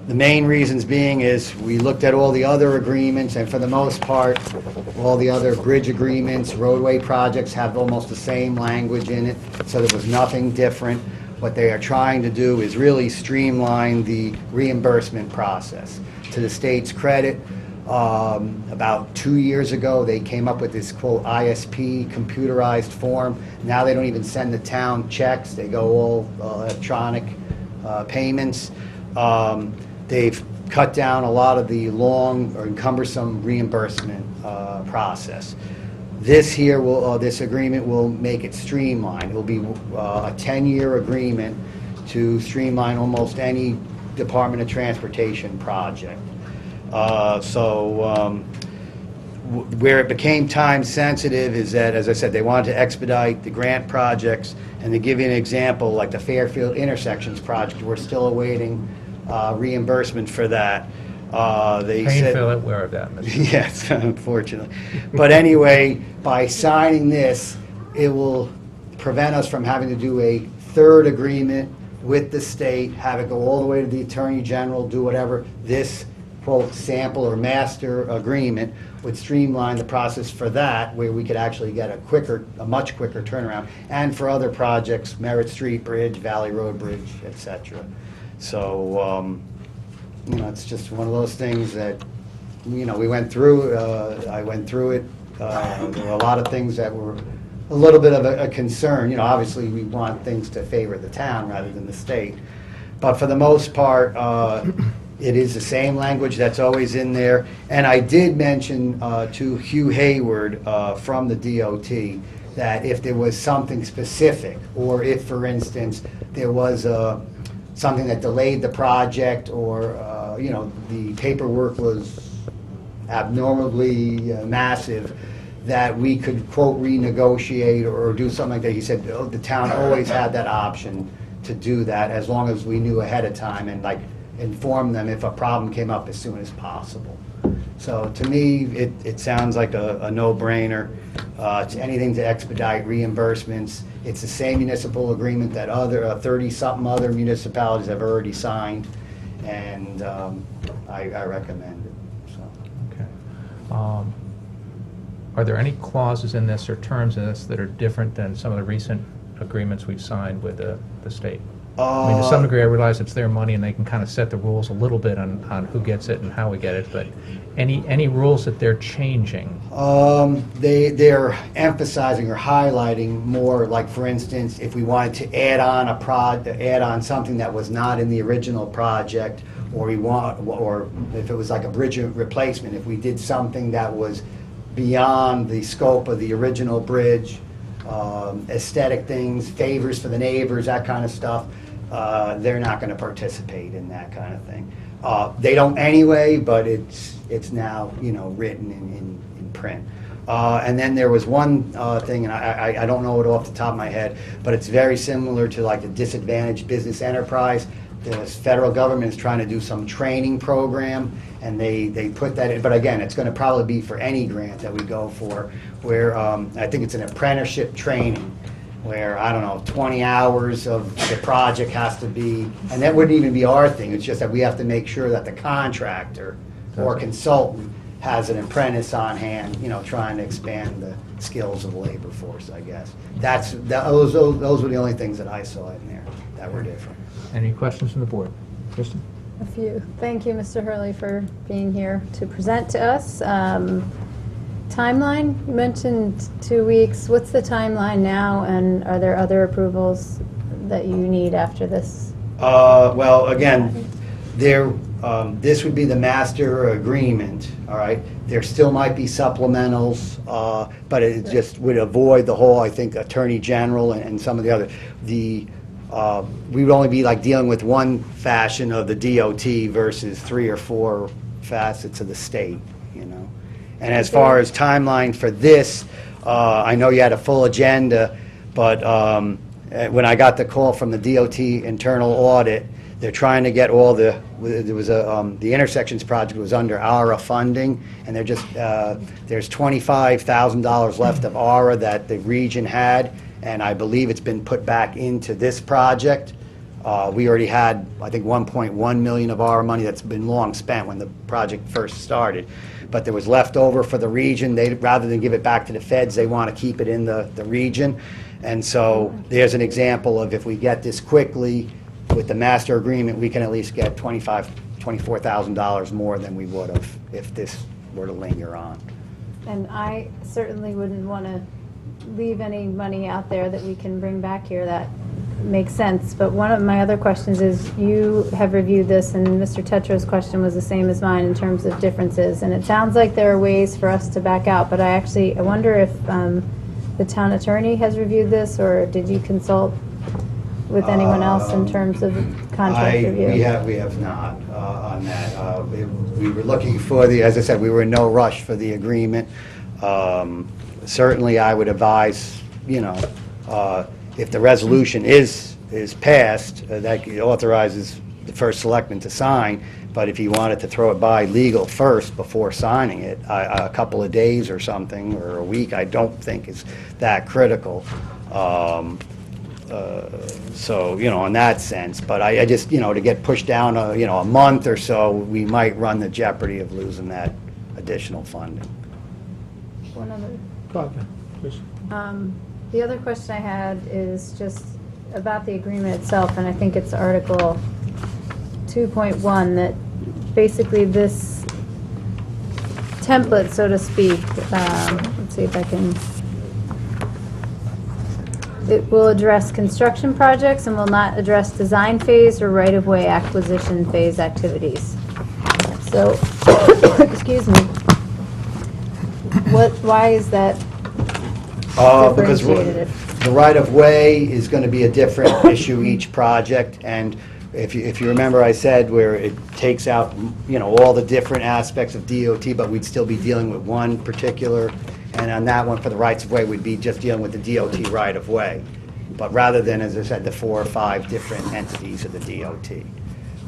The main reasons being is we looked at all the other agreements, and for the most part, all the other bridge agreements, roadway projects have almost the same language in it, so there was nothing different. What they are trying to do is really streamline the reimbursement process. To the state's credit, about 2 years ago, they came up with this, quote, ISP, computerized form. Now they don't even send the town checks. They go all electronic payments. They've cut down a lot of the long or cumbersome reimbursement process. This agreement will make it streamlined. It will be a 10-year agreement to streamline almost any Department of Transportation project. Where it became time sensitive is that, as I said, they wanted to expedite the grant projects. And to give you an example, like the Fairfield Intersections project, we're still awaiting reimbursement for that. They said, Painfully aware of that, Mr. yes, unfortunately. But anyway, by signing this, it will prevent us from having to do a third agreement with the state, have it go all the way to the Attorney General, do whatever. This, quote, sample or master agreement would streamline the process for that, where we could actually get a much quicker turnaround. And for other projects, Merritt Street Bridge, Valley Road Bridge, etc. So, it's just one of those things that, we went through. I went through it. There were a lot of things that were a little bit of a concern. Obviously, we want things to favor the town rather than the state. But for the most part, it is the same language that's always in there. And I did mention to Hugh Hayward from the DOT that if there was something specific, or if, for instance, there was something that delayed the project, or the paperwork was abnormally massive, that we could, quote, renegotiate or do something like that. He said, the town always had that option to do that, as long as we knew ahead of time and inform them if a problem came up as soon as possible. So to me, it sounds like a no-brainer. It's anything to expedite reimbursements. It's the same municipal agreement that other 30-something other municipalities have already signed, and I recommend it. So. Okay. Are there any clauses in this or terms in this that are different than some of the recent agreements we've signed with the state? I mean, to some degree, I realize it's their money and they can kind of set the rules a little bit on who gets it and how we get it, but any rules that they're changing? They're emphasizing or highlighting more, like, for instance, if we wanted to add on something that was not in the original project, or if it was like a bridge replacement, if we did something that was beyond the scope of the original bridge, aesthetic things, favors for the neighbors, that kind of stuff, they're not going to participate in that kind of thing. They don't anyway, but it's now written in print. And then there was one thing, and I don't know it off the top of my head, but it's very similar to like the disadvantaged business enterprise. the federal government is trying to do some training program, and they put that in, but again, it's gonna probably be for any grant that we go for, where, I think it's an apprenticeship training, where, I don't know, 20 hours of the project has to be, and that wouldn't even be our thing, it's just that we have to make sure that the contractor or consultant has an apprentice on hand, you know, trying to expand the skills of the labor force, I guess. Those were the only things that I saw in there that were different. Any questions from the board? Kristen? A few. Thank you, Mr. Hurley, for being here to present to us. Timeline, you mentioned 2 weeks. What's the timeline now, and are there other approvals that you need after this? Well, again, this would be the master agreement, all right? There still might be supplementals, but it just would avoid the whole, I think, Attorney General and some of the other. We would only be like dealing with one fashion of the DOT versus 3 or 4 facets of the state, you know? And as far as timeline for this, I know you had a full agenda, but when I got the call from the DOT internal audit, they're trying to get all the intersections project was under ARA funding, and they're just, there's $25,000 left of ARA that the region had, and I believe it's been put back into this project. We already had, I think, 1.1 million of ARA money that's been long spent when the project first started. But there was left over for the region. They, rather than give it back to the feds, they want to keep it in the region. And so there's an example of if we get this quickly with the master agreement, we can at least get $24,000 more than we would have if this were to linger on. And I certainly wouldn't want to leave any money out there that we can bring back here. That makes sense. But one of my other questions is, you have reviewed this, and Mr. Tetro's question was the same as mine in terms of differences. And it sounds like there are ways for us to back out, but I wonder if the town attorney has reviewed this, or did you consult with anyone else in terms of contract review? We have not on that. We were looking for as I said, we were in no rush for the agreement. Certainly, I would advise, you know, if the resolution is passed, that authorizes the first selectman to sign, but if he wanted to throw it by legal first before signing it, a couple of days or something, or a week, I don't think is that critical. So, you know, in that sense, but I just, you know, to get pushed down, you know, a month or so, we might run the jeopardy of losing that additional funding. One other. Go ahead, please. The other question I had is just about the agreement itself, and I think it's Article 2.1, that basically this template, so to speak, let's see if I can, it will address construction projects and will not address design phase or right-of-way acquisition phase activities. So, excuse me, why is that Because differentiated? the right-of-way is going to be a different issue each project, and if you remember, I said where it takes out, you know, all the different aspects of DOT, but we'd still be dealing with one particular, and on that one for the rights-of-way, we'd be just dealing with the DOT right-of-way. But rather than, as I said, the 4 or 5 different entities of the DOT.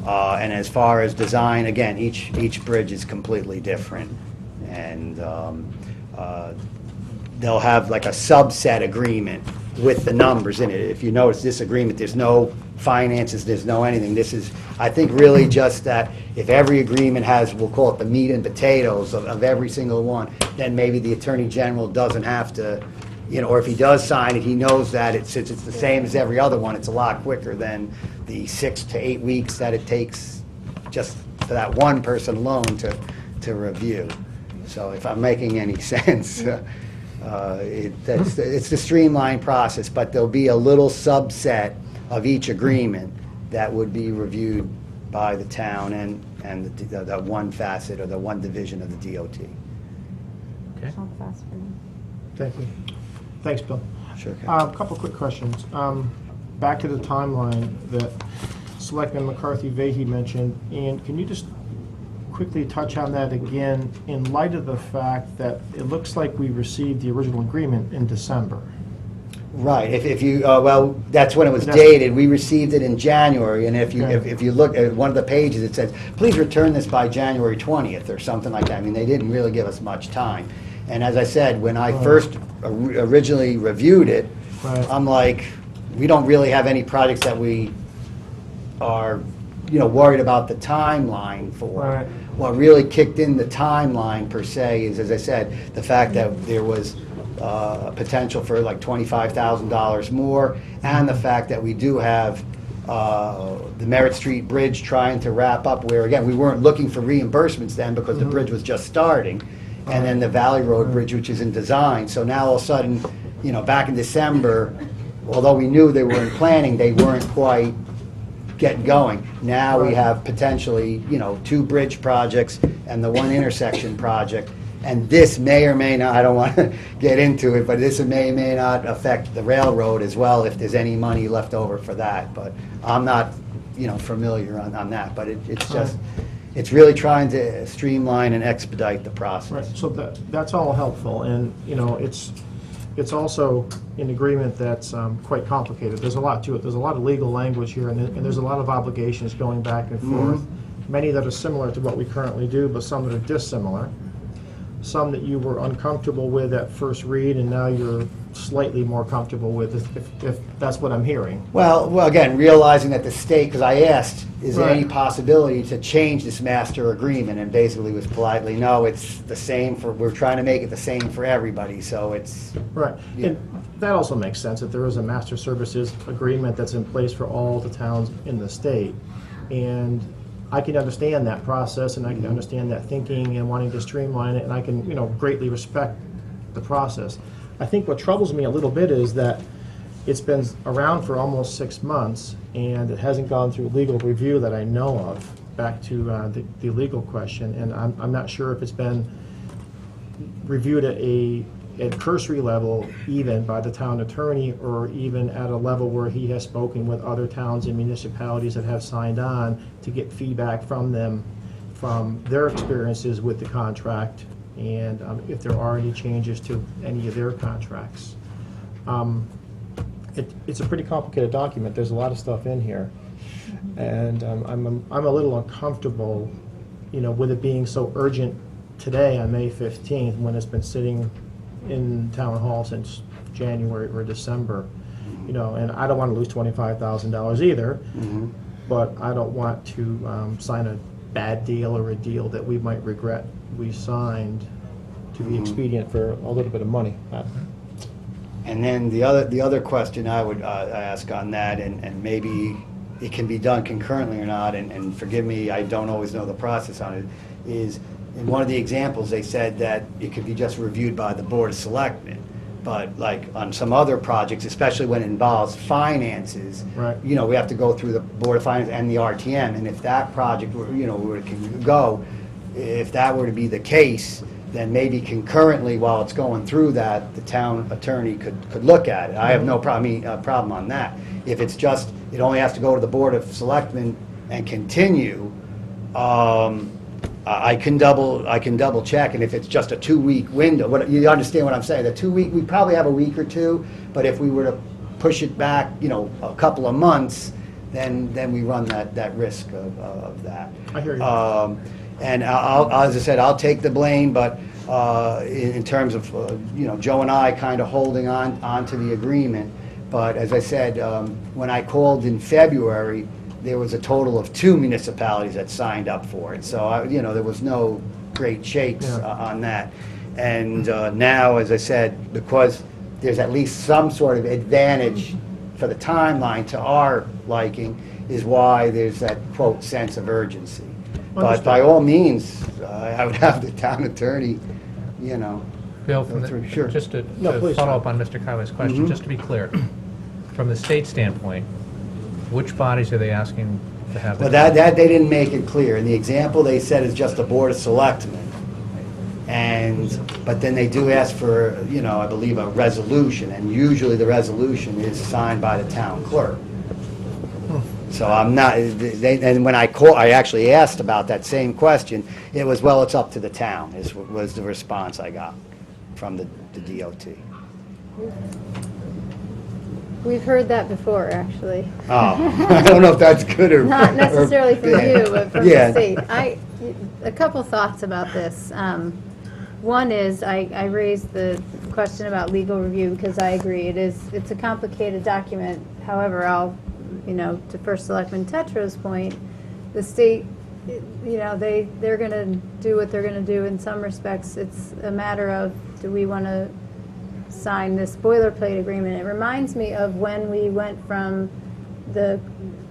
And as far as design, again, each bridge is completely different, and they'll have like a subset agreement with the numbers in it. If you notice this agreement, there's no finances, there's no anything. This is, I think, really just that if every agreement has, we'll call it the meat and potatoes of every single one, then maybe the Attorney General doesn't have to, you know, or if he does sign it, he knows that since it's the same as every other one, it's a lot quicker than the 6 to 8 weeks that it takes just for that one person alone to review. So if I'm making any sense, it's the streamlined process, but there'll be a little subset of each agreement that would be reviewed by the town and the one facet or the one division of the DOT. Okay. I'll pass for now. Thank you. Thanks, Bill. Sure. A couple quick questions. Back to the timeline that Selectman McCarthy-Vahey mentioned, and can you just quickly touch on that again in light of the fact that it looks like we received the original agreement in December? Right, if you, well, that's when it was That's- dated, we received it in January, and if you, Okay. if you look at one of the pages, it says, please return this by January 20th, or something like that. I mean, they didn't really give us much time. And as I said, when I first originally reviewed it, Right. I'm like, we don't really have any projects that we are, worried about the timeline for. Right. What really kicked in the timeline per se is, as I said, the fact that there was potential for like $25,000 more, and the fact that we do have the Merritt Street Bridge trying to wrap up, where again, we weren't looking for reimbursements then because the bridge was just starting, and then the Valley Road Bridge, which is in design. So now all of a sudden, back in December, although we knew they were in planning, they weren't quite getting going. Now we have potentially, 2 bridge projects and the 1 intersection project. And this may or may not, I don't want to get into it, but this may or may not affect the railroad as well, if there's any money left over for that. But I'm not, familiar on that. But it's just, it's really trying to streamline and expedite the Right, process. so that's all helpful, and, it's also an agreement that's quite complicated. There's a lot to it. There's a lot of legal language here, and there's a lot of obligations going back and forth. Many that are similar to what we currently do, but some that are dissimilar. Some that you were uncomfortable with at first read, and now you're slightly more comfortable with, if that's what I'm hearing. Well, again, realizing that the state, because I asked, is there any Right. possibility to change this master agreement? And basically was politely, no, it's the same we're trying to make it the same for everybody, so it's, Right, Yeah. and that also makes sense, that there is a master services agreement that's in place for all the towns in the state. And I can understand that process, and I can understand that thinking and wanting to streamline it, and I can, greatly respect the process. I think what troubles me a little bit is that it's been around for almost 6 months, and it hasn't gone through legal review that I know of, back to the legal question, and I'm not sure if it's been reviewed at cursory level, even by the town attorney, or even at a level where he has spoken with other towns and municipalities that have signed on to get feedback from them, from their experiences with the contract, and if there are any changes to any of their contracts. It's a pretty complicated document. There's a lot of stuff in here, and I'm a little uncomfortable, with it being so urgent today on May 15th, when it's been sitting in town hall since January or December, and I don't want to lose $25,000 either, but I don't want to sign a bad deal or a deal that we might regret we signed to be expedient for a little bit of money. and then the other question I would ask on that, and maybe it can be done concurrently or not, and forgive me, I don't always know the process on it, is in one of the examples, they said that it could be just reviewed by the Board of Selectmen. But like on some other projects, especially when it involves finances, Right. we have to go through the Board of Finance and the RTM. And if that project were, were to go, if that were to be the case, then maybe concurrently while it's going through that, the town attorney could look at it. I have no problem on that. If it's just, it only has to go to the Board of Selectmen and continue, I can double check, and if it's just a 2-week window, you understand what I'm saying? The 2 week, we probably have a week or two, but if we were to push it back, a couple of months, then we run that risk of that. I hear you. And as I said, I'll take the blame, but in terms of, Joe and I kind of holding on to the agreement. But as I said, when I called in February, there was a total of 2 municipalities that signed up for it. So, there was no great shakes Yeah. on that. And now, as I said, because there's at least some sort of advantage for the timeline to our liking, is why there's that, quote, sense of urgency. But Understood. by all means, I would have the town attorney, Bill, Go through, sure. just to No, please, follow Tom. up on Mr. Kiley's question, just to be clear, from the state standpoint, which bodies are they asking to have? Well, that they didn't make it clear. In the example, they said it's just a Board of Selectmen. But then they do ask for, I believe, a resolution, and usually the resolution is signed by the town clerk. So I'm not, and when I actually asked about that same question, it was, well, it's up to the town, was the response I got from the DOT. We've heard that before, actually. Oh, I don't know if that's good or... Not necessarily from or- you, but from Yeah. the state. A couple thoughts about this. One is, I raised the question about legal review because I agree, it's a complicated document. However, to First Selectman Tetra's point, the state, they're going to do what they're going to do in some respects. It's a matter of, do we want to sign this boilerplate agreement? It reminds me of when we went from the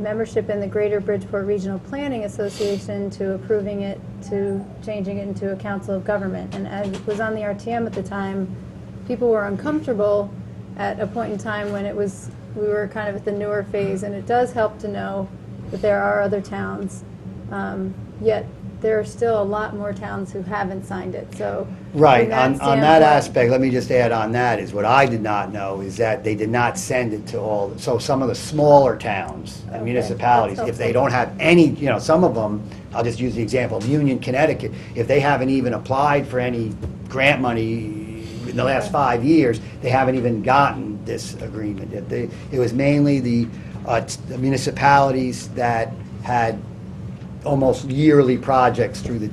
membership in the Greater Bridgeport Regional Planning Association to approving it, to changing it into a council of government. And as it was on the RTM at the time, people were uncomfortable at a point in time when we were kind of at the newer phase, and it does help to know that there are other towns, yet there are still a lot more towns who haven't signed it, so. Right, from that on that standpoint- aspect, let me just add on that, is what I did not know is that they did not send it to all, so some of the smaller towns and Okay, municipalities, that's if they helpful. don't have any, some of them, I'll just use the example of Union, Connecticut, if they haven't even applied for any grant money in the last 5 years, they haven't even gotten this agreement. It was mainly the municipalities that had almost yearly projects through the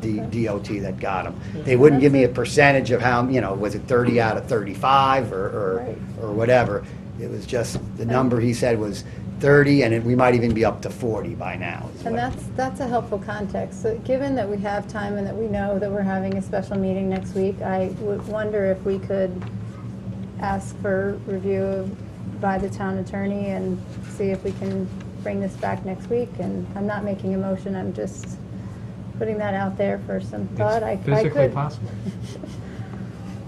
DOT that got them. They wouldn't give me a percentage of how, was it 30 out of 35 Right. or whatever. It was just, the number he said was 30, and we might even be up to 40 by now. is And what- that's a helpful context. So given that we have time and that we know that we're having a special meeting next week, I would wonder if we could ask for review by the town attorney and see if we can bring this back next week. And I'm not making a motion, I'm just putting that out there for some thought. I It's physically could- possible.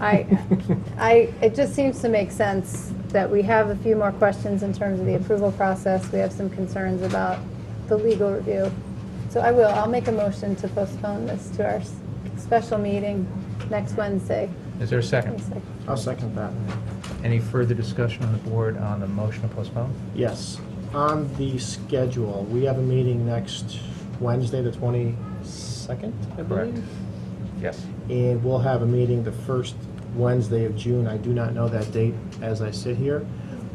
It just seems to make sense that we have a few more questions in terms of the approval process. We have some concerns about the legal review. So I'll make a motion to postpone this to our special meeting next Wednesday. Is there a second? 22nd. I'll second that. Any further discussion on the board on the motion to postpone? Yes. On the schedule, we have a meeting next Wednesday, the 22nd, I Correct. believe? Yes. And we'll have a meeting the first Wednesday of June. I do not know that date as I sit here.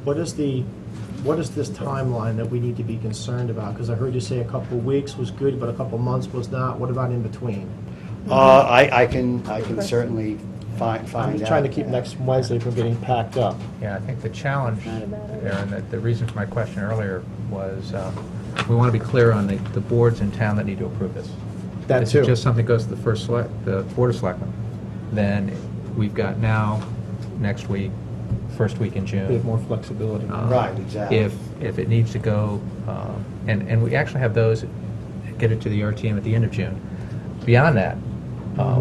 What is this timeline that we need to be concerned about? Because I heard you say a couple of weeks was good, but a couple of months was not. What about in between? I can certainly find I'm out. just trying to keep next Wednesday from getting packed up. Yeah, I think the challenge Not a bad idea. there, and the reason for my question earlier was, we want to be clear on the boards in town that need to approve this. That If too. it's just something goes to the Board of Selectmen, then we've got now, next week, first week in We have June. more flexibility. Right, exactly. If it needs to go, and we actually have those, that get it to the RTM at the end of June. Beyond that,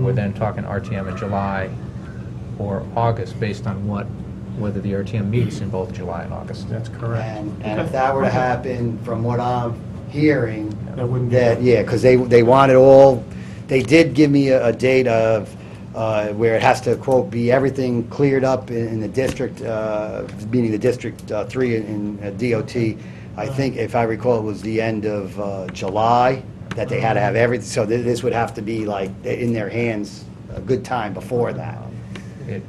we're then talking RTM in July or August, based on whether the RTM meets in both July and August. That's correct. And if that were to happen, from what I'm hearing, That wouldn't be that, good. yeah, because they wanted all, they did give me a date of where it has to, quote, be everything cleared up in the district, meaning the District 3 in DOT. I think, if I recall, it was the end of July, that they had to have everything, so this would have to be like in their hands a good time before that.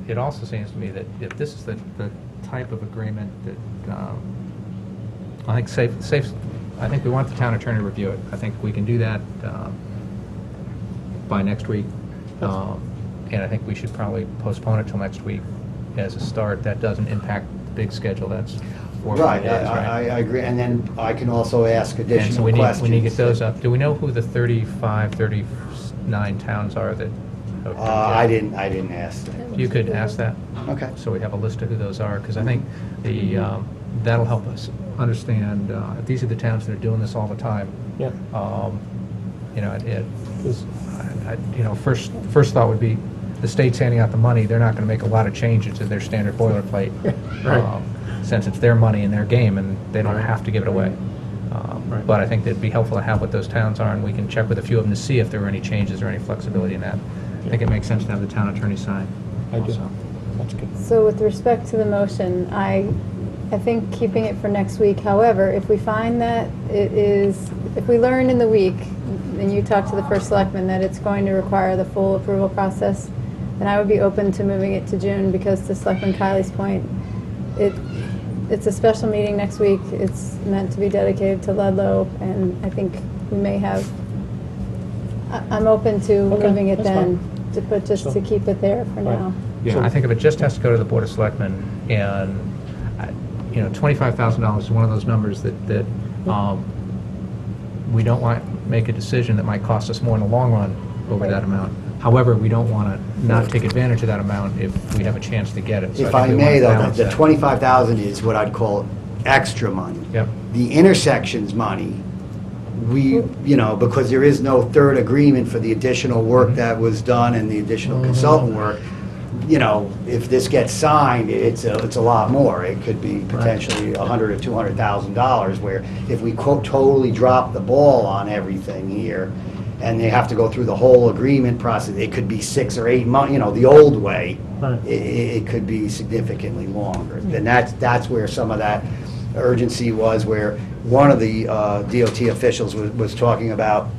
It also seems to me that if this is the type of agreement that, I think I think we want the town attorney to review it. I think we can do that by next week. And I think we should probably postpone it till next week as a start. That doesn't impact the big schedule, that's 4 or 5 Right, days, I right? agree, and then I can also ask And so additional we questions. need to get those up. Do we know who the 35, 39 towns are that? I didn't ask that. You could ask that? Okay. So we have a list of who those are, because I think that'll help us understand, if these are the towns that are doing this all the time. Yeah. First thought would be, the state's handing out the money, they're not going to make a lot of changes to their standard boilerplate. Right. Since it's their money and their game, and they don't have to give it away. Right. But I think it'd be helpful to have what those towns are, and we can check with a few of them to see if there are any changes or any flexibility in that. I think it makes sense to have the town attorney sign. I do. also. That's good. So with respect to the motion, I think keeping it for next week. However, if we find that if we learn in the week, and you talk to the first selectman, that it's going to require the full approval process, then I would be open to moving it to June, because to Selectman Kiley's point, it's a special meeting next week. It's meant to be dedicated to Ludlow, and I think we may have, I'm open to Okay, moving it that's then, fine. but just to keep it there for Right. now. Yeah, I think if it just has to go to the Board of Selectmen, and, $25,000 is one of those numbers that we don't want to make a decision that might cost us more in the long run over that amount. However, we don't want to not take advantage of that amount if we have a chance to get it. So If think I we wanna may, though, balance the that. 25,000 is what I'd call extra money. Yep. The intersections money, because there is no third agreement for the additional work that was done and the additional consultant work, if this gets signed, it's a lot more. It could be potentially $100,000 or $200,000, where if we totally drop the ball on everything here, and they have to go through the whole agreement process, it could be 6 or 8 months, the old way. Right. It could be significantly longer. And that's where some of that urgency was, where one of the DOT officials was talking about,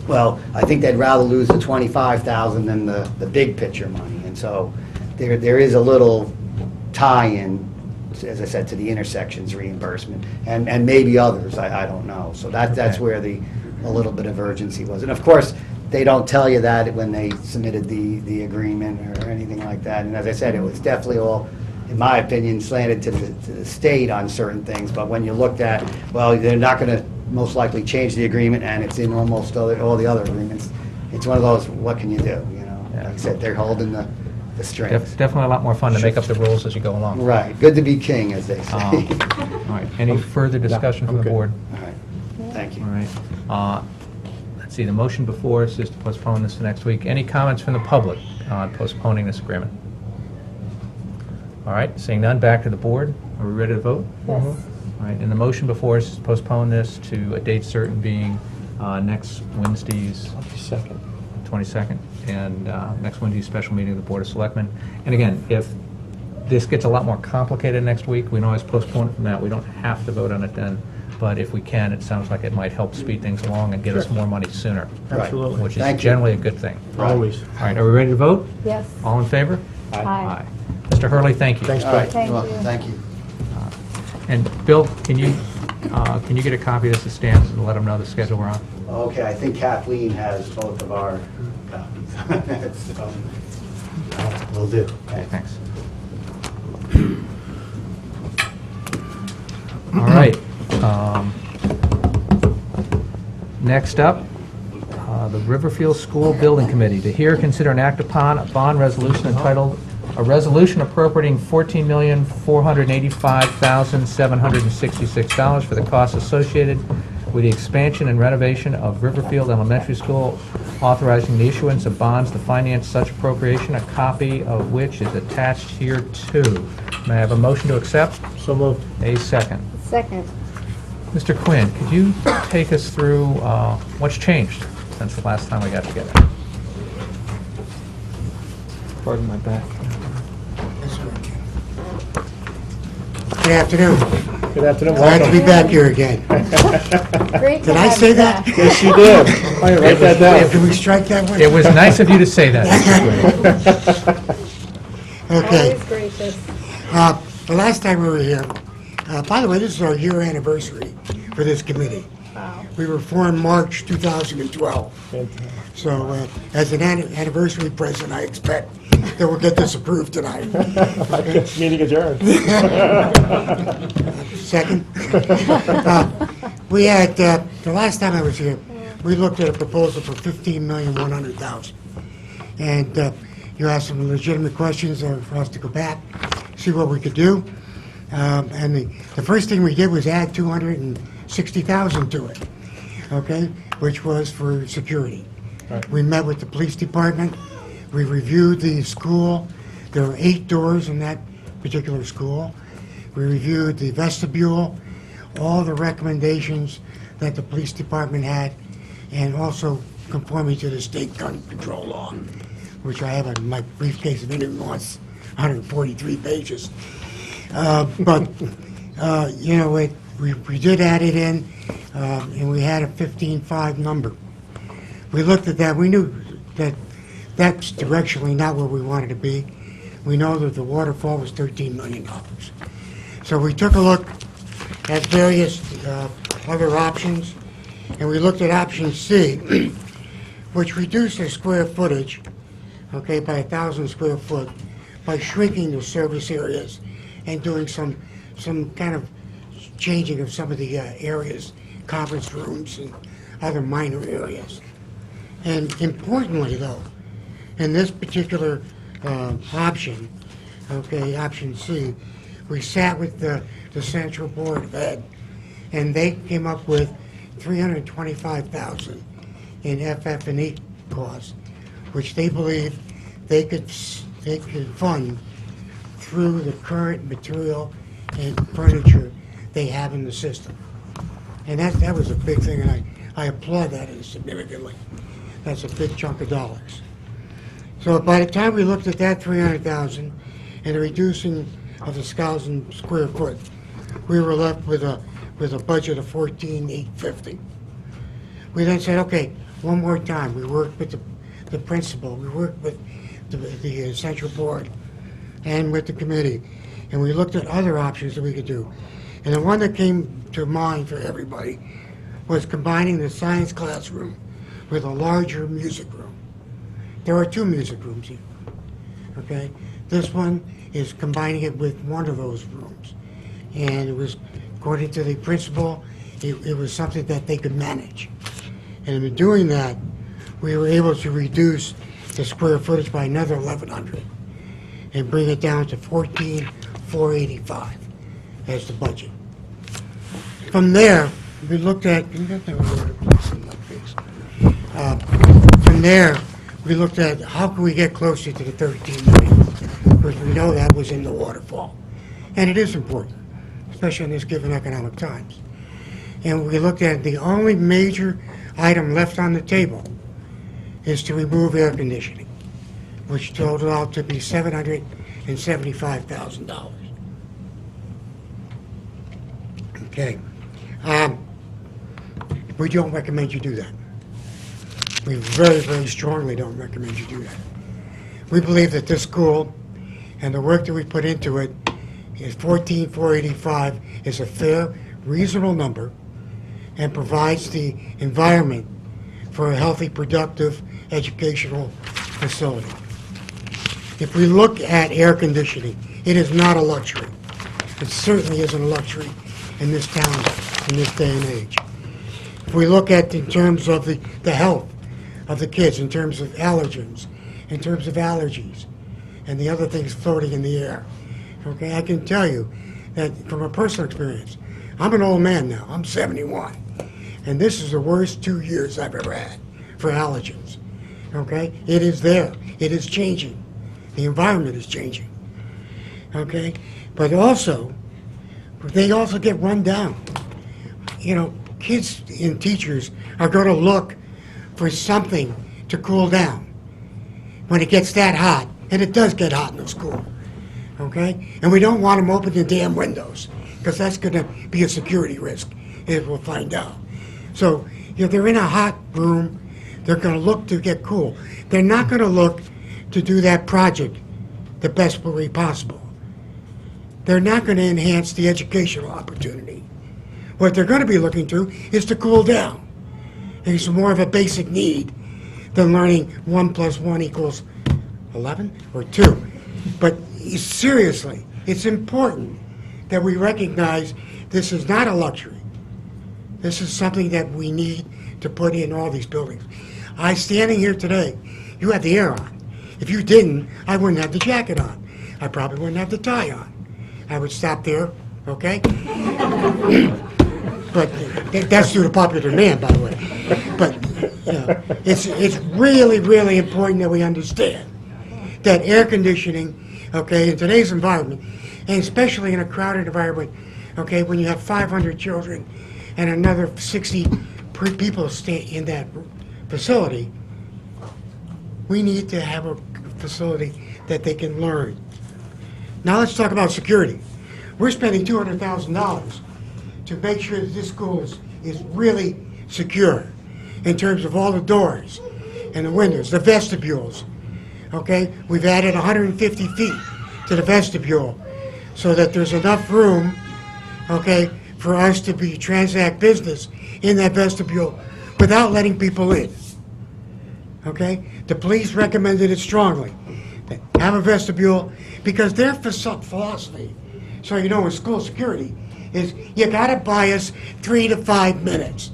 well, I think they'd rather lose the 25,000 than the big picture money. And so there is a little tie-in, as I said, to the intersections reimbursement, and maybe others, I don't know. So that's Okay. where a little bit of urgency was. And of course, they don't tell you that when they submitted the agreement or anything like that. And as I said, it was definitely all, in my opinion, slanted to the state on certain things. But when you looked at, well, they're not going to most likely change the agreement, and it's in almost all the other agreements, it's one of those, what can you do, Yeah. Like I said, they're holding the strings. Definitely a lot more fun to make up the rules as you go along. Right, good to be king, as they say. All right, any further discussion from the okay. board? All right, thank you. All right. Let's see, the motion before us is to postpone this to next week. Any comments from the public on postponing this agreement? All right, seeing none, back to the board. Are we ready to vote? Yes. All right, and the motion before us is to postpone this to a date certain being next Wednesday's Second. 22nd, and next Wednesday's special meeting of the Board of Selectmen. And again, if this gets a lot more complicated next week, we can always postpone it from that. We don't have to vote on it then, but if we can, it sounds like it might help speed things along and get us Sure. more money sooner, Right. Absolutely. which is Thank you. generally a good thing. Always. All right, are we ready to vote? Yes. All in favor? Aye. Mr. Hurley, thank you. Thanks, All right, Thank you're welcome. you. Thank you. And Bill, can you get a copy of this to Stan and let him know the schedule we're on? Okay, I think Kathleen has both of our copies. So, will do. Okay, thanks. All right. Next up, the Riverfield School Building Committee, to hear, consider, and act upon a bond resolution entitled, "A Resolution Appropriating $14,485,766 for the costs associated with the expansion and renovation of Riverfield Elementary School, authorizing the issuance of bonds to finance such appropriation, a copy of which is attached here too." May I have a motion to accept? So moved. A second. Second. Mr. Quinn, could you take us through what's changed since the last time we got together? Pardon my back. Good afternoon. Good afternoon. Glad to be back here again. Great to Did I have say you that? back. Yes, you did. Oh, write that down. Can we strike that one? It was nice of you to say that, Mr. Quinn. Okay. Always gracious. The last time we were here, by the way, this is our year anniversary for this committee. Wow. We were formed March 2012. Fantastic. So as an anniversary present, I expect that we'll get this approved tonight. Meeting adjourned. Second. We had, the last time I was here, we looked at a proposal for $15,100,000. And you asked some legitimate questions for us to go back, see what we could do. And the first thing we did was add $260,000 to it, okay, which was for security. Right. We met with the police department, we reviewed the school. There are 8 doors in that particular school. We reviewed the vestibule, all the recommendations that the police department had, and also conforming to the state gun control law, which I have in my briefcase of interview wants 143 pages. But, you know, we did add it in, and we had a 15.5 number. We looked at that, we knew that that's directionally not where we wanted to be. We know that the waterfall was $13 million. So we took a look at various other options, and we looked at option C, which reduced the square footage, okay, by 1,000 square foot by shrinking the service areas and doing some kind of changing of some of the areas, conference rooms and other minor areas. And importantly, though, in this particular option, okay, option C, we sat with the Central Board of Ed, and they came up with $325,000 in FF&E costs, which they believe they could fund through the current material and furniture they have in the system. And that was a big thing, and I applaud that significantly. That's a big chunk of dollars. So by the time we looked at that 300,000 and the reducing of the 1,000 square foot, we were left with a budget of 14,850. We then said, okay, one more time. We worked with the principal, we worked with the central board and with the committee, and we looked at other options that we could do. And the one that came to mind for everybody was combining the science classroom with a larger music room. There are 2 music rooms here, okay? This one is combining it with one of those rooms. And it was, according to the principal, it was something that they could manage. And in doing that, we were able to reduce the square footage by another 1,100 and bring it down to 14,485 as the budget. From there, we looked at, from there, we looked at how can we get closer to the 13 million, because we know that was in the waterfall. And it is important, especially in this given economic times. And we looked at the only major item left on the table is to remove air conditioning, which totaled out to be $775,000. Okay. We don't recommend you do that. We very, very strongly don't recommend you do that. We believe that this school and the work that we put into it is 14,485 is a fair, reasonable number and provides the environment for a healthy, productive educational facility. If we look at air conditioning, it is not a luxury. It certainly isn't a luxury in this town, in this day and age. If we look at in terms of the health of the kids, in terms of allergens, in terms of allergies, and the other things floating in the air, okay, I can tell you that from a personal experience, I'm an old man now, I'm 71, and this is the worst 2 years I've ever had for allergens, okay? It is there, it is changing, the environment is changing, okay? But also, they also get run down. You know, kids and teachers are going to look for something to cool down when it gets that hot, and it does get hot in the school, okay? And we don't want them open the damn windows, because that's going to be a security risk, as we'll find out. So if they're in a hot room, they're going to look to get cool. They're not going to look to do that project the best way possible. They're not going to enhance the educational opportunity. What they're going to be looking to is to cool down. It's more of a basic need than learning 1 + 1 = 11 or 2. But seriously, it's important that we recognize this is not a luxury. This is something that we need to put in all these buildings. I standing here today, you had the air on. If you didn't, I wouldn't have the jacket on. I probably wouldn't have the tie on. I would stop there, okay? But that's due to popular demand, by the way. But you know, it's really, really important that we understand that air conditioning, okay, in today's environment, and especially in a crowded environment, okay, when you have 500 children and another 60 people stay in that facility, we need to have a facility that they can learn. Now let's talk about security. We're spending $200,000 to make sure that this school is really secure in terms of all the doors and the windows, the vestibules. Okay, we've added 150 feet to the vestibule so that there's enough room, okay, for us to transact business in that vestibule without letting people in. Okay? The police recommended it strongly. Have a vestibule, because their philosophy, so you know, in school security, is you gotta buy us 3 to 5 minutes.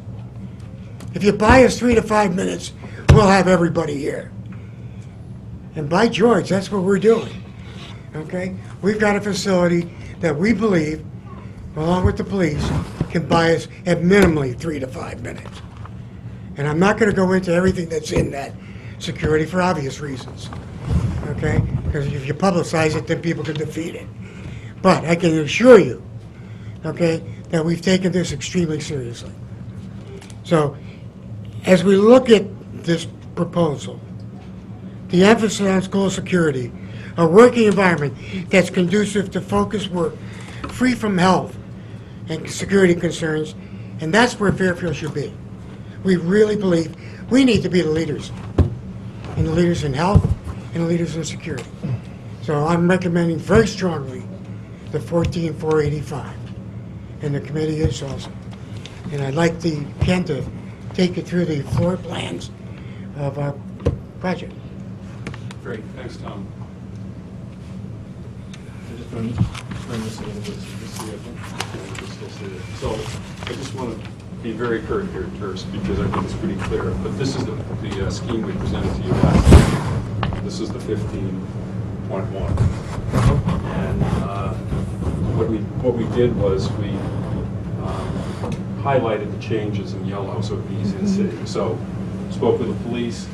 If you buy us 3 to 5 minutes, we'll have everybody here. And by George, that's what we're doing. Okay? We've got a facility that we believe, along with the police, can buy us at minimally 3 to 5 minutes. And I'm not going to go into everything that's in that security for obvious reasons. Okay? Because if you publicize it, then people can defeat it. But I can assure you, okay, that we've taken this extremely seriously. So, as we look at this proposal, the emphasis on school security, a working environment that's conducive to focused work, free from health and security concerns, and that's where Fairfield should be. We really believe we need to be the leaders, and the leaders in health and the leaders in security. So I'm recommending very strongly the 14485, and the committee is also. And I'd like Ken to take you through the floor plans of our project. Great, thanks, Tom. I just bring this in So I just want to be very curt here first, because I think it's pretty clear. But this is the scheme we presented to you last time. This is the 15.1. And what we did was we highlighted the changes in yellow so it'd be easy to see. So spoke with the police.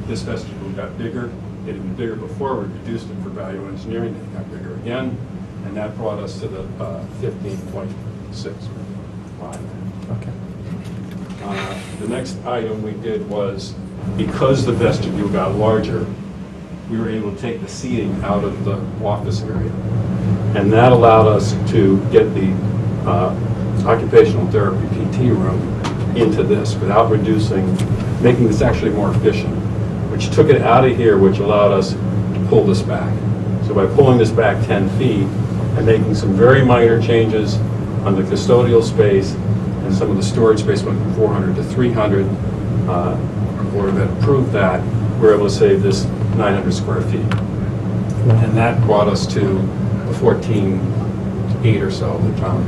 This vestibule got bigger. It had been bigger before. We reduced it for value engineering. It got bigger again. And that brought us to the 15.65. Okay. The next item we did was, because the vestibule got larger, we were able to take the seating out of the office area. And that allowed us to get the occupational therapy PT room into this without making this actually more efficient, which took it out of here, which allowed us to pull this back. So by pulling this back 10 feet and making some very minor changes on the custodial space, and some of the storage space went from 400 to 300, our board had approved that, we were able to save this 900 square feet. And that brought us to the 14.8 or so that Tom.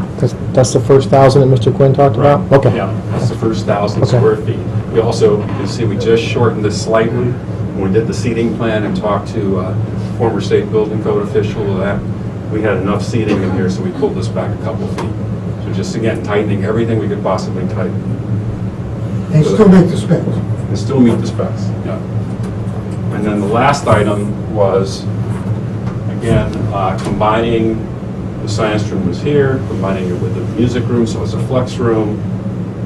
That's the first 1,000 that Mr. Quinn talked about? Okay. Yeah, that's the first 1,000 Okay. square feet. We also, you see, we just shortened this slightly. When we did the seating plan and talked to former state building code official, that we had enough seating in here, so we pulled this back a couple feet. So just, again, tightening everything we could possibly tighten. And still make the specs. And still meet the specs, yeah. And then the last item was, again, combining the science room was here, combining it with the music room, so it's a flex room.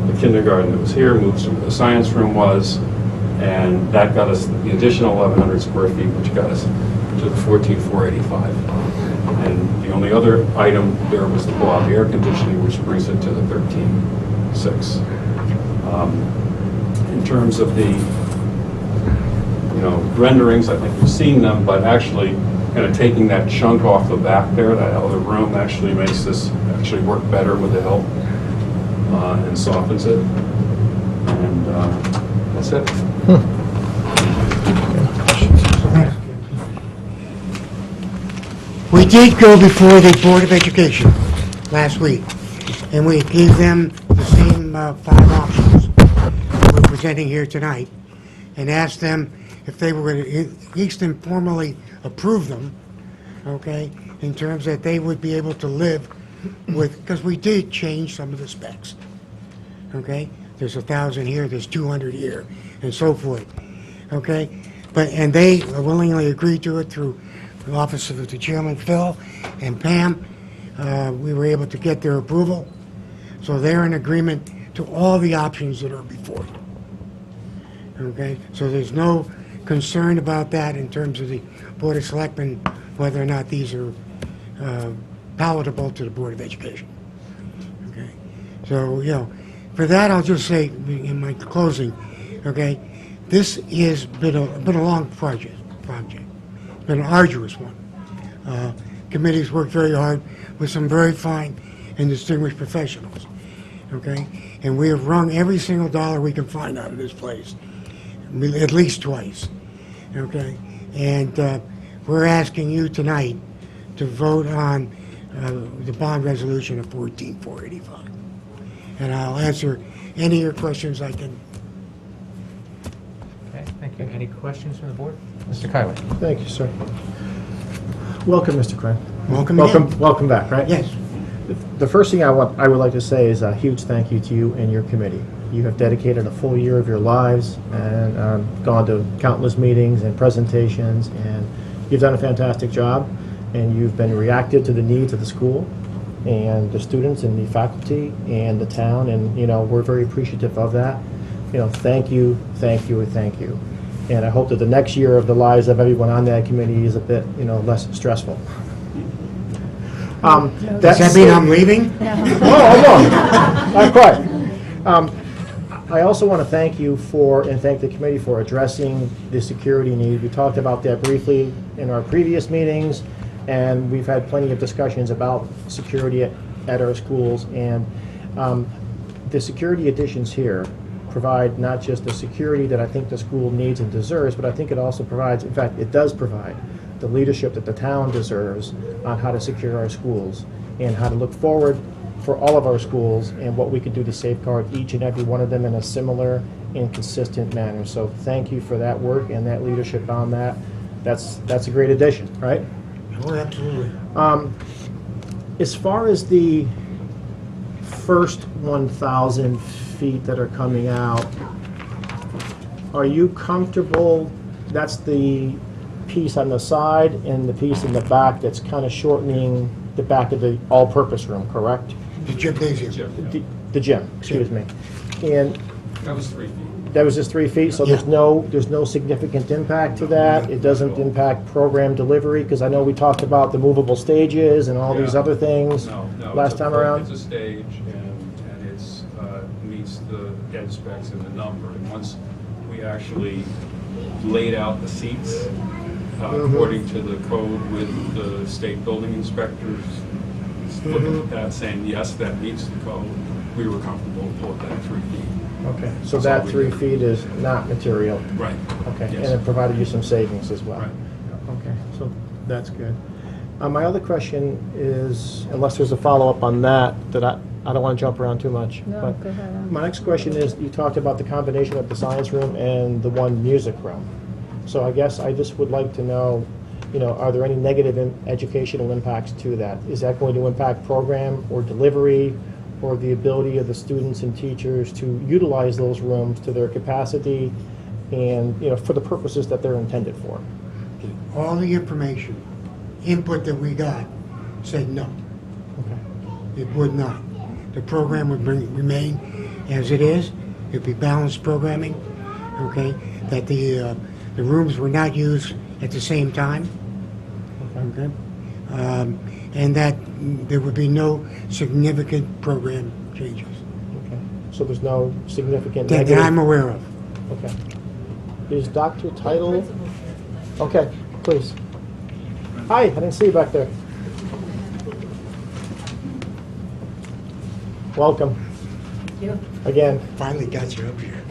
The kindergarten that was here moves to where the science room was, and that got us the additional 1,100 square feet, which got us to the 14,485. And the only other item there was the blow-out air conditioning, which brings it to the 13,600. In terms of the renderings, I think we've seen them, but actually kind of taking that chunk off the back there, that other room, actually makes this actually work better with the help and softens it. And that's it. We did go before the Board of Education last week, and we gave them the same 5 options we're presenting here tonight, and asked them if they were going to at least informally approve them, okay, in terms that they would be able to live with, because we did change some of the specs, okay? There's 1,000 here, there's 200 here, and so forth, okay? And they willingly agreed to it through the office of the chairman, Phil, and Pam. We were able to get their approval, so they're in agreement to all the options that are before you. Okay, so there's no concern about that in terms of the Board of Selectmen, whether or not these are palatable to the Board of Education. Okay, so, for that, I'll just say in my closing, okay, this has been a long project. It's been an arduous one. committee's worked very hard with some very fine and distinguished professionals, okay? And we have wrung every single dollar we can find out of this place, at least twice, okay? And we're asking you tonight to vote on the bond resolution of 14,485. And I'll answer any of your questions I can. Okay, thank you. Any questions from the board? Mr. Kiley? Thank you, sir. Welcome, Mr. Crane. Welcome again. Welcome back, right? Yes. The first thing I would like to say is a huge thank you to you and your committee. You have dedicated a full year of your lives and gone to countless meetings and presentations, and you've done a fantastic job, and you've been reactive to the needs of the school and the students and the faculty and the town, and we're very appreciative of that. Thank you, thank you, and thank you. And I hope that the next year of the lives of everyone on that committee is a bit, less stressful. Does that mean I'm leaving? Oh, not quite. I also want to thank you and thank the committee for addressing the security need. We talked about that briefly in our previous meetings, and we've had plenty of discussions about security at our schools. And the security additions here provide not just the security that I think the school needs and deserves, but I think it also provides, in fact, it does provide the leadership that the town deserves on how to secure our schools and how to look forward for all of our schools and what we can do to safeguard each and every one of them in a similar and consistent manner. So thank you for that work and that leadership on that. That's a great addition, right? Oh, absolutely. As far as the first 1,000 feet that are coming out, are you comfortable? That's the piece on the side and the piece in the back that's kind of shortening the back of the all-purpose room, correct? The gymnasium. The gym, excuse me. And That was 3 feet. that was just 3 feet, so Yeah. there's no significant impact to that? It doesn't impact program delivery? Because I know we talked about the movable stages and all these Yeah. other things No. last time around. It's a stage, and it's, meets the ed specs and the number. And once we actually laid out the seats, according to the code with the state building inspectors, looking at that, saying, yes, that meets the code, we were comfortable with that 3 feet. Okay, so That's that all we 3 did. feet is not material? Right. Okay, and Yes. it provided you some savings as well? Right. Okay, so that's good. My other question is, unless there's a follow-up on that I don't want to jump around too much. No, but go ahead. My next question is, you talked about the combination of the science room and the one music room. So I guess I just would like to know, are there any negative educational impacts to that? Is that going to impact program or delivery or the ability of the students and teachers to utilize those rooms to their capacity and, for the purposes that they're intended for? All the information, input that we got said no. Okay. It would not. The program would remain as it is. It'd be balanced programming, okay? That the rooms were not used at the same time, okay? And that there would be no significant program changes Okay. So there's no significant that negative? I'm aware of. Okay. Is Dr. Title? Okay, please. Hi, I didn't see you back there. Welcome. Again. Finally got you up here.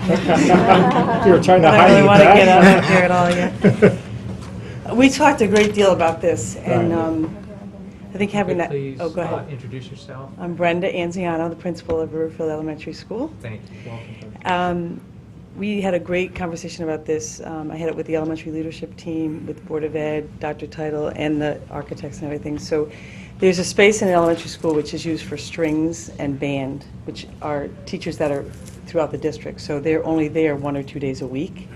You were trying to I hide don't really me want to back. get out of here at all yet. We talked a great deal about this, and I think having that. Please Oh, go ahead. introduce yourself. I'm Brenda Anziano, the principal of Riverfield Elementary School. Thank you. Welcome. We had a great conversation about this. I had it with the elementary leadership team, with Board of Ed, Dr. Title, and the architects and everything. So there's a space in the elementary school which is used for strings and band, which are teachers that are throughout the district. So they're only there 1 or 2 days a week.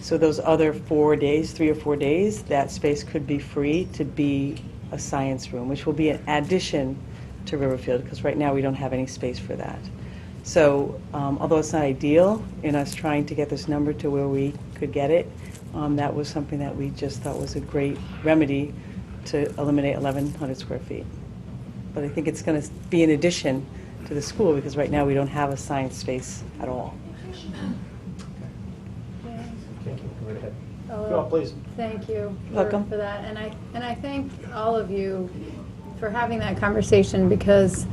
So those other 4 days, 3 or 4 days, that space could be free to be a science room, which will be an addition to Riverfield, because right now we don't have any space for that. So although it's not ideal in us trying to get this number to where we could get it, that was something that we just thought was a great remedy to eliminate 1,100 square feet. But I think it's going to be an addition to the school, because right now we don't have a science space at all. Thank you. Go right ahead. Oh, please. Thank you Welcome. for that. And I thank all of you for having that conversation, because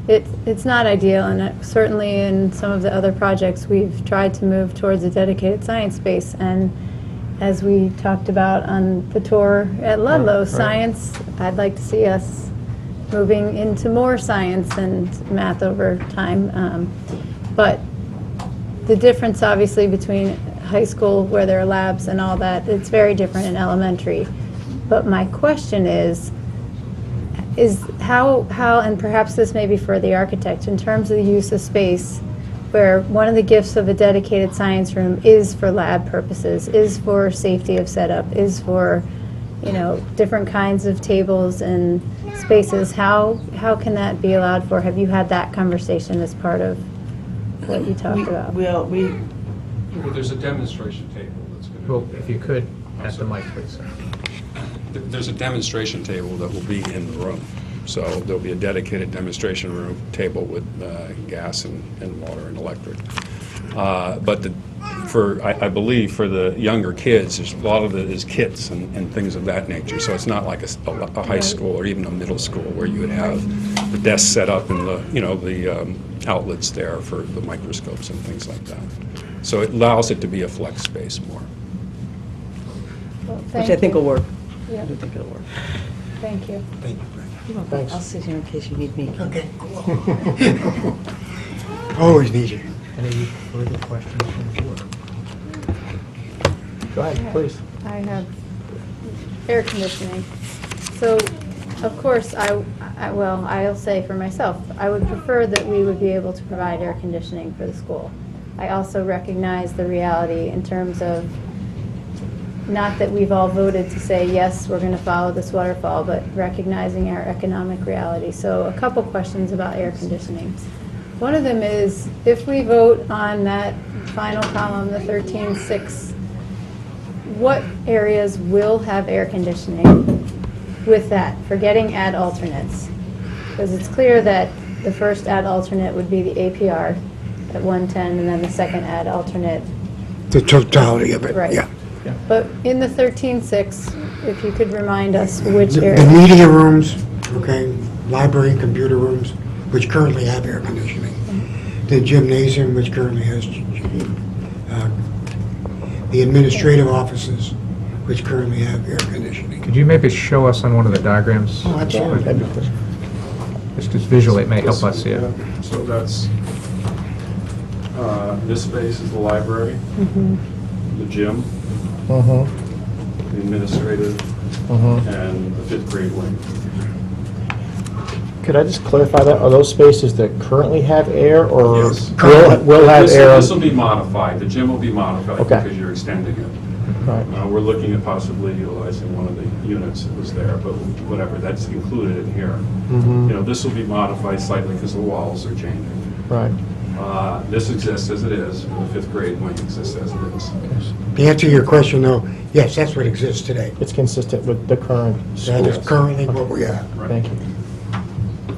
it's not ideal, and certainly in some of the other projects, we've tried to move towards a dedicated science space. And as we talked about on the tour at Ludlow, science, I'd like to see us moving into more science and math over time. But the difference, obviously, between high school, where there are labs and all that, it's very different in elementary. But my question is how, and perhaps this may be for the architect, in terms of the use of space, where one of the gifts of a dedicated science room is for lab purposes, is for safety of setup, is for, different kinds of tables and spaces. How can that be allowed for? Have you had that conversation as part of what you talked about? Well, there's a demonstration table that's going to... Well, if you could, at the mic, please. There's a demonstration table that will be in the room. So there'll be a dedicated demonstration room table with gas and water and electric. But I believe for the younger kids, there's a lot of it is kits and things of that nature. So it's not like a high school or even a middle school where you would have the desks set up and the outlets there for the microscopes and things like that. So it allows it to be a flex space more. Well, Which thank I think you. will work. Yeah. I do think it'll work. Thank you. Thanks. I'll sit here in case you need me. Okay, cool. Always need you. Any further questions from the board? Go ahead, please. I have air conditioning. So, of course, I'll say for myself, I would prefer that we would be able to provide air conditioning for the school. I also recognize the reality in terms of, not that we've all voted to say, yes, we're going to follow this waterfall, but recognizing our economic reality. So a couple questions about air conditioning. One of them is, if we vote on that final column, the 13.6, what areas will have air conditioning with that, forgetting add alternates? Because it's clear that the first add alternate would be the APR at 110, and then the second add alternate. The totality of it, Right. yeah. But in the 13.6, if you could remind us which The areas. media rooms, okay, library and computer rooms, which currently have air conditioning. The gymnasium, which currently has, the administrative offices, which currently have air conditioning. Could you maybe show us on one of the diagrams? Oh, absolutely. Just visually, it may help us see it. So that's, this space is the library, the gym, the administrative, and the fifth grade wing. Could I just clarify that? Are those spaces that currently have air, or Yes. will have air? This will be modified, the gym will be modified Okay. because you're extending it. Right. We're looking at possibly utilizing one of the units that was there, but whatever, that's included in here. This will be modified slightly because the walls are changing. Right. This exists as it is, and the fifth grade wing exists as it is. To answer your question, though, yes, that's what exists today. It's consistent with the current school. That is currently what we have. Thank you.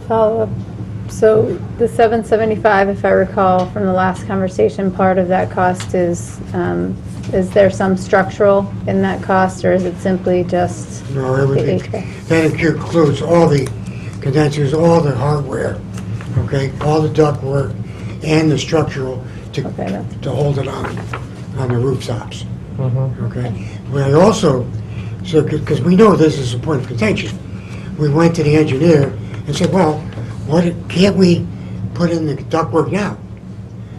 Follow-up. So the 775, if I recall from the last conversation, part of that cost is there some structural in that cost, or is it simply just No, it would the be, HVAC? that includes all the condensers, all the hardware, okay, all the ductwork, and the structural Okay, that's- to hold it on the rooftops. Okay? But I also, so, because we know this is a point of contention, we went to the engineer and said, well, can't we put in the ductwork now?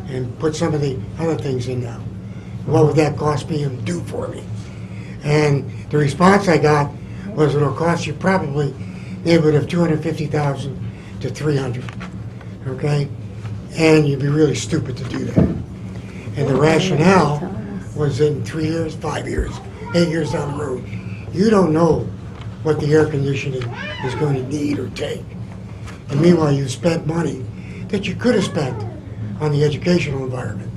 And put some of the other things in now? What would that cost me and do for me? And the response I got was it'll cost you probably neighborhood of $250,000 to $300,000, okay? And you'd be really stupid to do that. And the rationale was in 3 years, 5 years, 8 years down the road, you don't know what the air conditioning is going to need or take. And meanwhile, you spent money that you could have spent on the educational environment,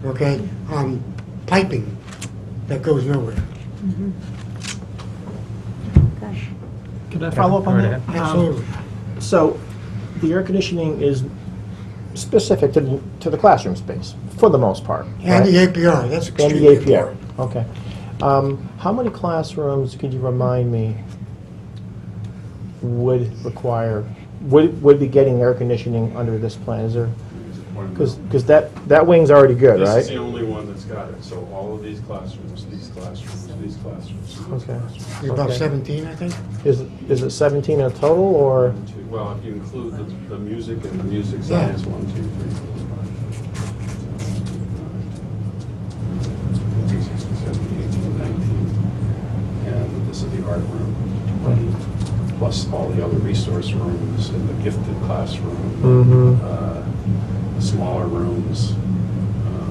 okay, on piping that goes nowhere. Okay. Can I follow up on Go that? right Absolutely. So, the air conditioning is specific to the classroom space, for the most part. And right? the APR, that's And the extremely APR. important. Okay. How many classrooms, could you remind me, would be getting air conditioning under this plan? Is there, because that wing's already good, This is right? the only one that's got it, so all of these classrooms, these classrooms, these classrooms. Okay. You're about Okay. 17, I think? Is it 17 in total, or? Well, if you include the music and the music Yeah. side is 1, 2, 3, 4, 5, 6, 7, 8, 19. And this is the art room, 20, plus all the other resource rooms and the gifted classroom, smaller rooms.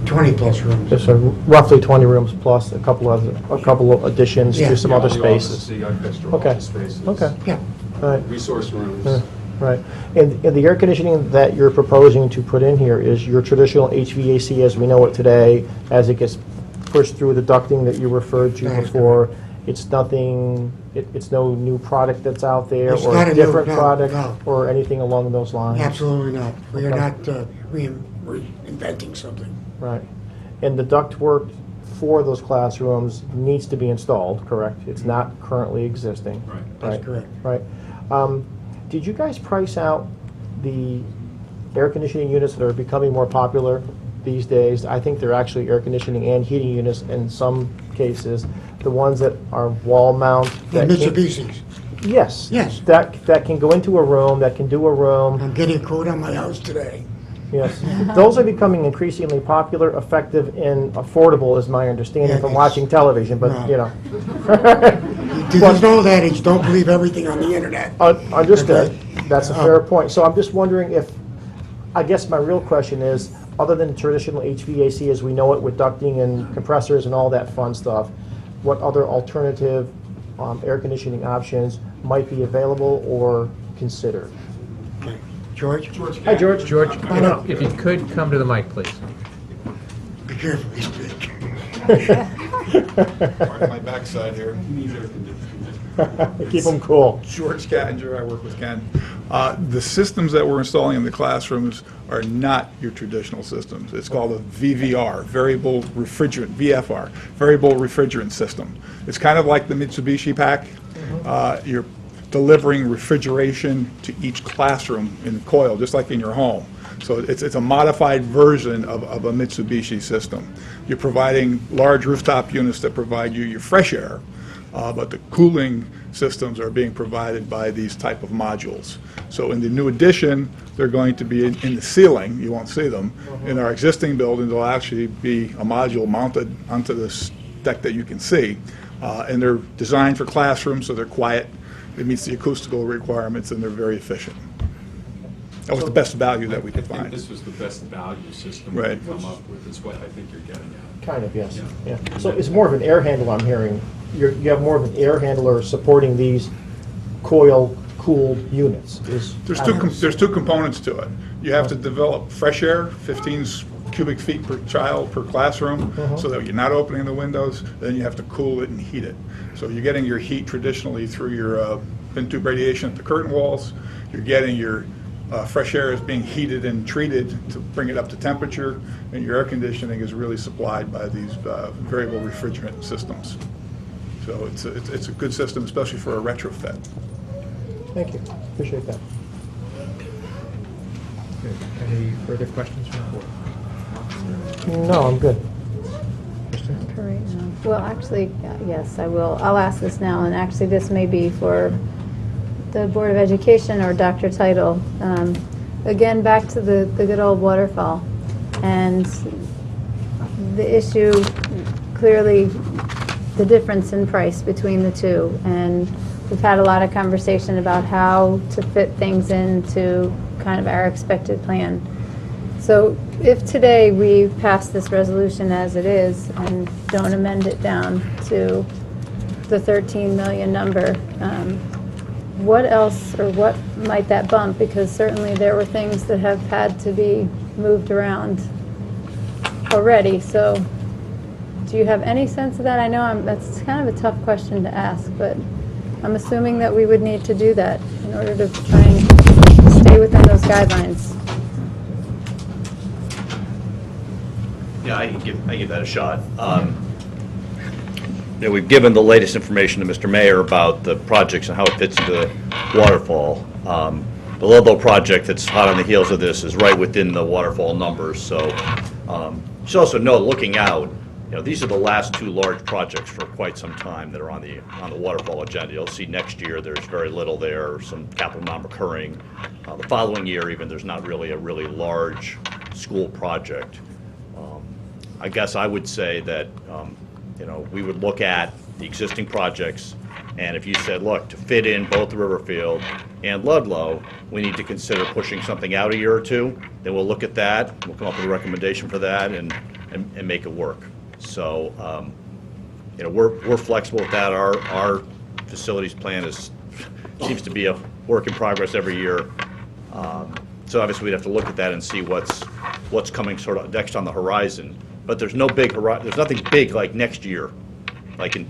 20-plus rooms. So roughly 20 rooms plus a couple of additions Yeah. to some Yeah, other all the offices, spaces. so you got extra Okay. office spaces. Okay. Yeah. All right. Resource rooms. Right. And the air conditioning that you're proposing to put in here is your traditional HVAC as we know it today, as it gets pushed through the ducting that you referred to That is before. It's nothing, it's no new product that's out there, It's or not a a new- different no, product, no. or anything along those lines? Absolutely not. We are Okay. not reinventing something. Right. And the ductwork for those classrooms needs to be installed, correct? It's not currently existing. Right. That's correct. Right. Did you guys price out the air conditioning units that are becoming more popular these days? I think they're actually air conditioning and heating units in some cases. The ones that are wall mount. The that can- Mitsubishis. Yes. Yes. That can go into a room, that can do a room. I'm getting a quote on my house today. Yes. Those are becoming increasingly popular, effective, and affordable, is my understanding Yeah, from it's- watching television, but, No. you know. There's no that age, don't believe everything on the internet. Understood. Okay. That's a fair point. So I'm just wondering if, I guess my real question is, other than traditional HVAC as we know it with ducting and compressors and all that fun stuff, what other alternative air conditioning options might be available or considered? Okay. George? Hi, George. George, if you could come to the mic, please. Be careful, he's big. Pardon my backside here. Keep them cool. George Cattinger, I work with Ken. The systems that we're installing in the classrooms are not your traditional systems. It's called a VVR, Variable Refrigerant, VFR, Variable Refrigerant System. It's kind of like the Mitsubishi pack. You're delivering refrigeration to each classroom in coil, just like in your home. So it's a modified version of a Mitsubishi system. You're providing large rooftop units that provide you your fresh air, but the cooling systems are being provided by these type of modules. So in the new addition, they're going to be in the ceiling, you won't see them. In our existing building, there'll actually be a module mounted onto this deck that you can see. And they're designed for classrooms, so they're quiet, it meets the acoustical requirements, and they're very efficient. That was the best value that we could I think find. this was the best value system Right. we've come up with, is what I think you're getting at. Kind of, yes. Yeah. So it's more of an air handler I'm hearing. You have more of an air handler supporting these coil-cooled units. There's two components to it. You have to develop fresh air, 15 cubic feet per child per classroom, so that you're not opening the windows. Then you have to cool it and heat it. So you're getting your heat traditionally through your vent tube radiation at the curtain walls. You're getting your fresh air is being heated and treated to bring it up to temperature, and your air conditioning is really supplied by these variable refrigerant systems. So it's a good system, especially for a retrofit. Thank you. Appreciate that. Good. Any further questions from the board? No, I'm good. For right now. Well, actually, yes, I will. I'll ask this now, and actually, this may be for the Board of Education or Dr. Title. Again, back to the good old waterfall. And the issue, clearly, the difference in price between the two. And we've had a lot of conversation about how to fit things into kind of our expected plan. So if today we pass this resolution as it is and don't amend it down to the 13 million number, what else or what might that bump? Because certainly there were things that have had to be moved around already. So do you have any sense of that? I know that's kind of a tough question to ask, but I'm assuming that we would need to do that in order to try and stay within those guidelines. Yeah, I give that a shot. we've given the latest information to Mr. Mayor about the projects and how it fits into the waterfall. The Ludlow project that's hot on the heels of this is right within the waterfall numbers, so you should also know, looking out, these are the last two large projects for quite some time that are on the waterfall agenda. You'll see next year there's very little there, some capital non-recurring. The following year even, there's not really a really large school project. I guess I would say that we would look at the existing projects, and if you said, look, to fit in both Riverfield and Ludlow, we need to consider pushing something out a year or two, then we'll look at that, we'll come up with a recommendation for that and make it work. So, we're flexible with that. Our facilities plan seems to be a work in progress every year. So obviously we'd have to look at that and see what's coming sort of next on the horizon. But there's there's nothing big like next year, like if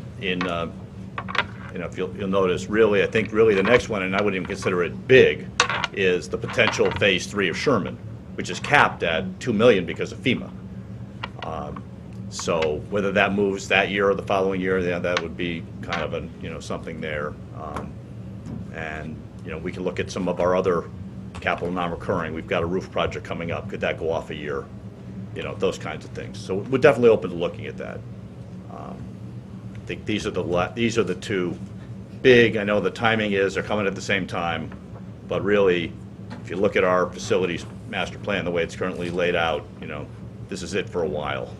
you'll notice, really, I think really the next one, and I wouldn't even consider it big, is the potential Phase 3 of Sherman, which is capped at $2 million because of FEMA. So whether that moves that year or the following year, that would be kind of something there. And we can look at some of our other capital non-recurring. We've got a roof project coming up. Could that go off a year? Those kinds of things. So we're definitely open to looking at that. I think these are the two big. I know the timing they're coming at the same time, but really, if you look at our facilities master plan, the way it's currently laid out, this is it for a while.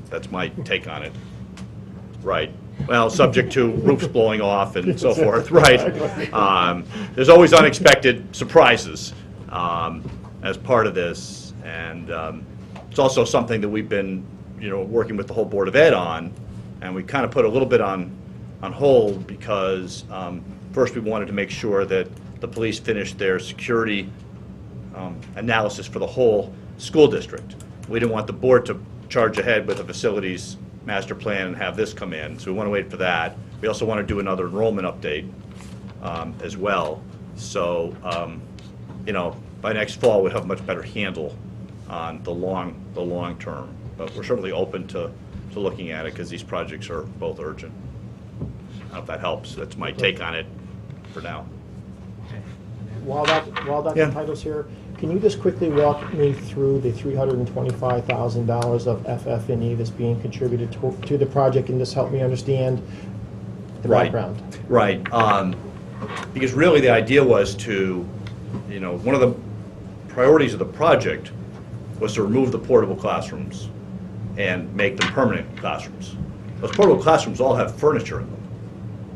That's my take on it. Right. Well, subject to roofs blowing off and so forth, right? There's always unexpected surprises as part of this, and it's also something that we've been, working with the whole Board of Ed on, and we kind of put a little bit on hold because first we wanted to make sure that the police finished their security analysis for the whole school district. We didn't want the board to charge ahead with a facilities master plan and have this come in, so we want to wait for that. We also want to do another enrollment update as well. So, by next fall we'll have a much better handle on the long term. But we're certainly open to looking at it because these projects are both urgent. I don't know if that helps. That's my take on it for now. While Dr. Yeah. Title's here, can you just quickly walk me through the $325,000 of FF&E that's being contributed to the project and just help me understand the background? Right. Because really the idea was to, one of the priorities of the project was to remove the portable classrooms and make them permanent classrooms. Those portable classrooms all have furniture in them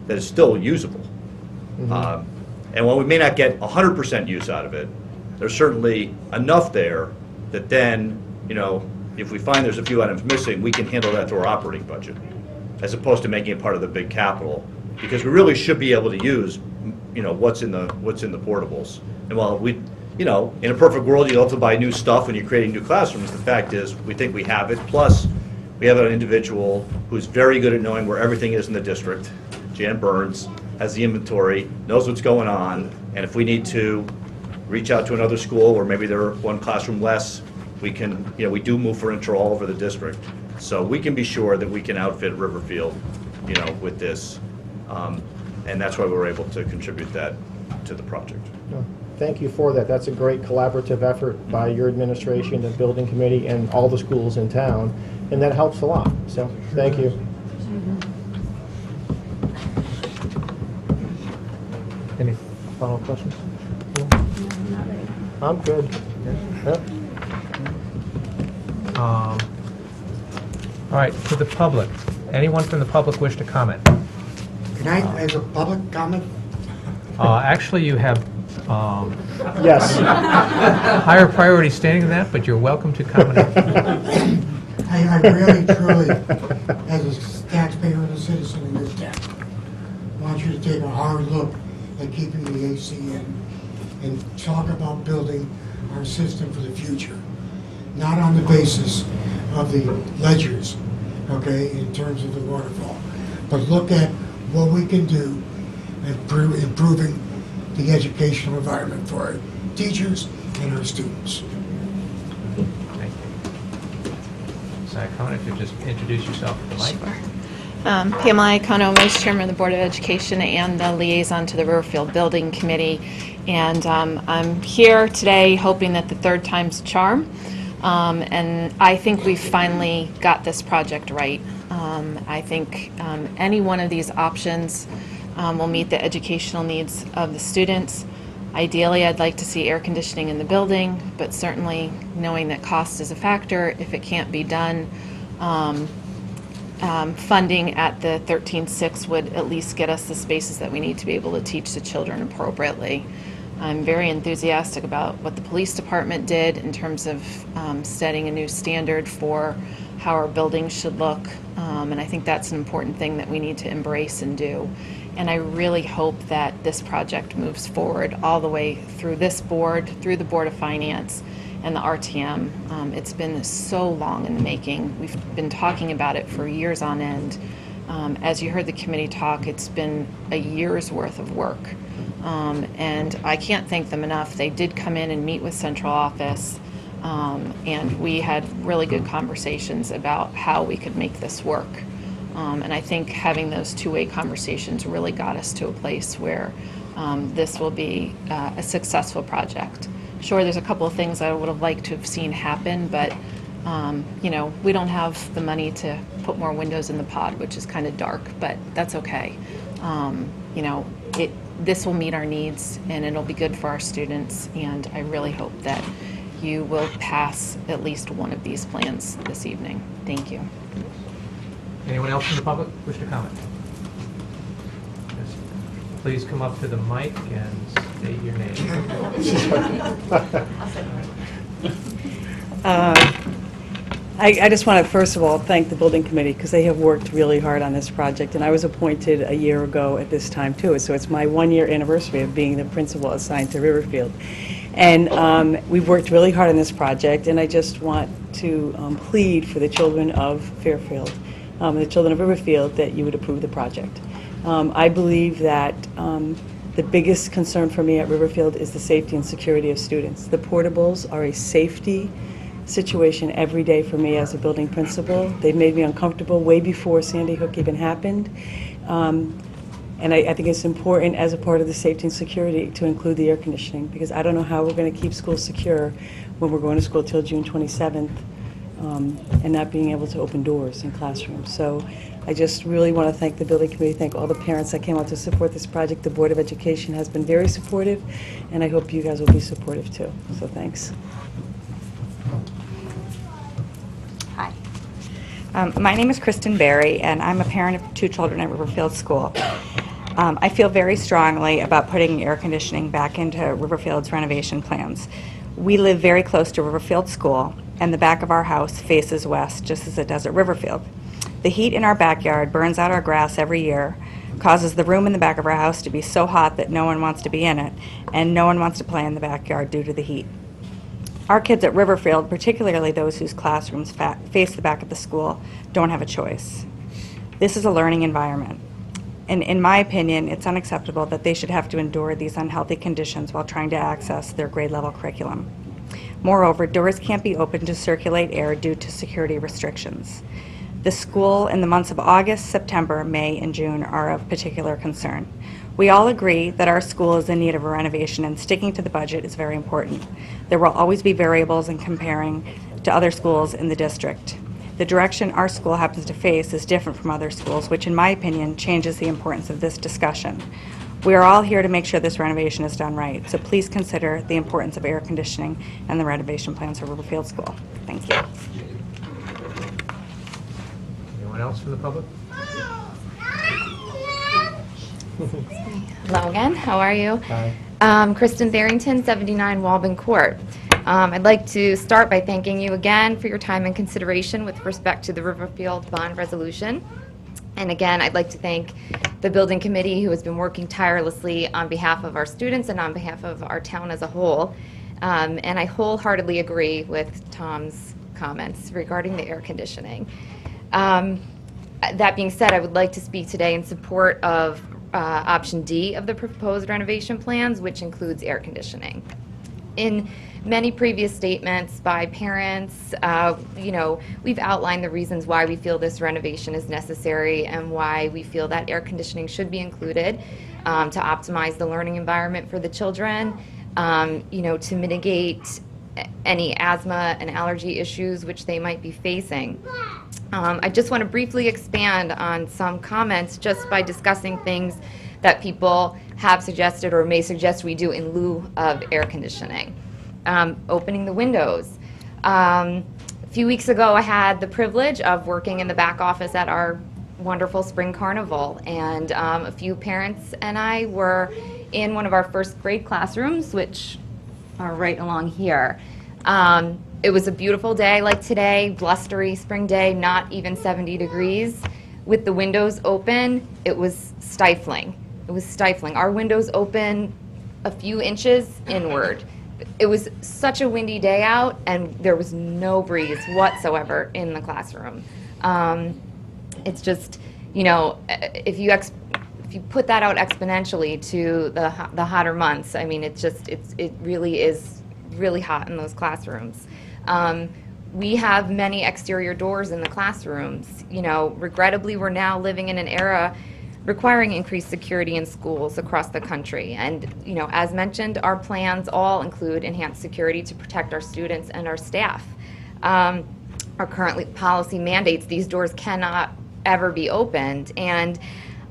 that is still usable. Mm-hmm. And while we may not get 100% use out of it, there's certainly enough there that then, if we find there's a few items missing, we can handle that through our operating budget, as opposed to making it part of the big capital, because we really should be able to use, what's in the portables. And while we, in a perfect world, you'd love to buy new stuff when you're creating new classrooms. The fact is, we think we have it. Plus, we have an individual who's very good at knowing where everything is in the district. Jan Burns has the inventory, knows what's going on, and if we need to reach out to another school where maybe they're one classroom less, we can, we do move furniture all over the district. So we can be sure that we can outfit Riverfield, with this. And that's why we were able to contribute that to the project. No, thank you for that. That's a great collaborative effort by your administration, the building committee, and all the schools in town, and that helps a lot. So, thank you. Any final questions? Not ready. I'm good. Yeah. All right, to the public. Anyone from the public wish to comment? Can I, as a public comment? Actually, you have Yes. higher priority standing than that, but you're welcome to comment. I really, truly, as a taxpayer and a citizen in this town, want you to take a hard look at keeping the AC in and talk about building our system for the future. Not on the basis of the ledgers, okay, in terms of the waterfall, but look at what we can do in improving the educational environment for our teachers and our students. Thank you. If you just introduce yourself to the mic. Pamela Iacono, Vice Chairman of the Board of Education and the liaison to the Riverfield Building Committee. And I'm here today hoping that the third time's a charm. And I think we've finally got this project right. I think any one of these options will meet the educational needs of the students. Ideally, I'd like to see air conditioning in the building, but certainly knowing that cost is a factor, if it can't be done, funding at the 13.6 would at least get us the spaces that we need to be able to teach the children appropriately. I'm very enthusiastic about what the police department did in terms of setting a new standard for how our buildings should look, and I think that's an important thing that we need to embrace and do. And I really hope that this project moves forward all the way through this board, through the Board of Finance, and the RTM. It's been so long in the making. We've been talking about it for years on end. As you heard the committee talk, it's been a year's worth of work. And I can't thank them enough. They did come in and meet with central office, and we had really good conversations about how we could make this work. And I think having those two-way conversations really got us to a place where this will be a successful project. Sure, there's a couple of things I would have liked to have seen happen, but you know, we don't have the money to put more windows in the pod, which is kind of dark, but that's okay. You know, this will meet our needs, and it'll be good for our students, and I really hope that you will pass at least one of these plans this evening. Thank you. Anyone else from the public wish to comment? Yes. Please come up to the mic and state your name. I just want to, first of all, thank the building committee because they have worked really hard on this project, and I was appointed a year ago at this time too, so it's my 1-year anniversary of being the principal assigned to Riverfield. And we've worked really hard on this project, and I just want to plead for the children of Fairfield, the children of Riverfield, that you would approve the project. I believe that the biggest concern for me at Riverfield is the safety and security of students. The portables are a safety situation every day for me as a building principal. They've made me uncomfortable way before Sandy Hook even happened. And I think it's important as a part of the safety and security to include the air conditioning, because I don't know how we're going to keep schools secure when we're going to school till June 27th and not being able to open doors in classrooms. So I just really want to thank the building committee, thank all the parents that came out to support this project. The Board of Education has been very supportive, and I hope you guys will be supportive too. So thanks. Hi. My name is Kristen Berry, and I'm a parent of 2 children at Riverfield School. I feel very strongly about putting air conditioning back into Riverfield's renovation plans. We live very close to Riverfield School, and the back of our house faces west, just as it does at Riverfield. The heat in our backyard burns out our grass every year, causes the room in the back of our house to be so hot that no one wants to be in it, and no one wants to play in the backyard due to the heat. Our kids at Riverfield, particularly those whose classrooms face the back of the school, don't have a choice. This is a learning environment, and in my opinion, it's unacceptable that they should have to endure these unhealthy conditions while trying to access their grade-level curriculum. Moreover, doors can't be opened to circulate air due to security restrictions. The school in the months of August, September, May, and June are of particular concern. We all agree that our school is in need of a renovation, and sticking to the budget is very important. There will always be variables in comparing to other schools in the district. The direction our school happens to face is different from other schools, which in my opinion changes the importance of this discussion. We are all here to make sure this renovation is done right, so please consider the importance of air conditioning and the renovation plans for Riverfield School. Thank you. Anyone else from the public? Hello again, how are you? Hi. Kristen Barrington, 79 Walben Court. I'd like to start by thanking you again for your time and consideration with respect to the Riverfield bond resolution. And again, I'd like to thank the building committee who has been working tirelessly on behalf of our students and on behalf of our town as a whole. And I wholeheartedly agree with Tom's comments regarding the air conditioning. That being said, I would like to speak today in support of option D of the proposed renovation plans, which includes air conditioning. In many previous statements by parents, we've outlined the reasons why we feel this renovation is necessary and why we feel that air conditioning should be included to optimize the learning environment for the children, to mitigate any asthma and allergy issues which they might be facing. I just want to briefly expand on some comments just by discussing things that people have suggested or may suggest we do in lieu of air conditioning. Opening the windows. A few weeks ago, I had the privilege of working in the back office at our wonderful spring carnival, and a few parents and I were in one of our first grade classrooms, which are right along here. It was a beautiful day like today, blustery spring day, not even 70 degrees. With the windows open, it was stifling. It was stifling. Our windows open a few inches inward. It was such a windy day out, and there was no breeze whatsoever in the classroom. It's just, if you put that out exponentially to the hotter months, I mean, it really is really hot in those classrooms. We have many exterior doors in the classrooms. Regrettably, we're now living in an era requiring increased security in schools across the country. And, as mentioned, our plans all include enhanced security to protect our students and our staff. Our current policy mandates these doors cannot ever be opened. And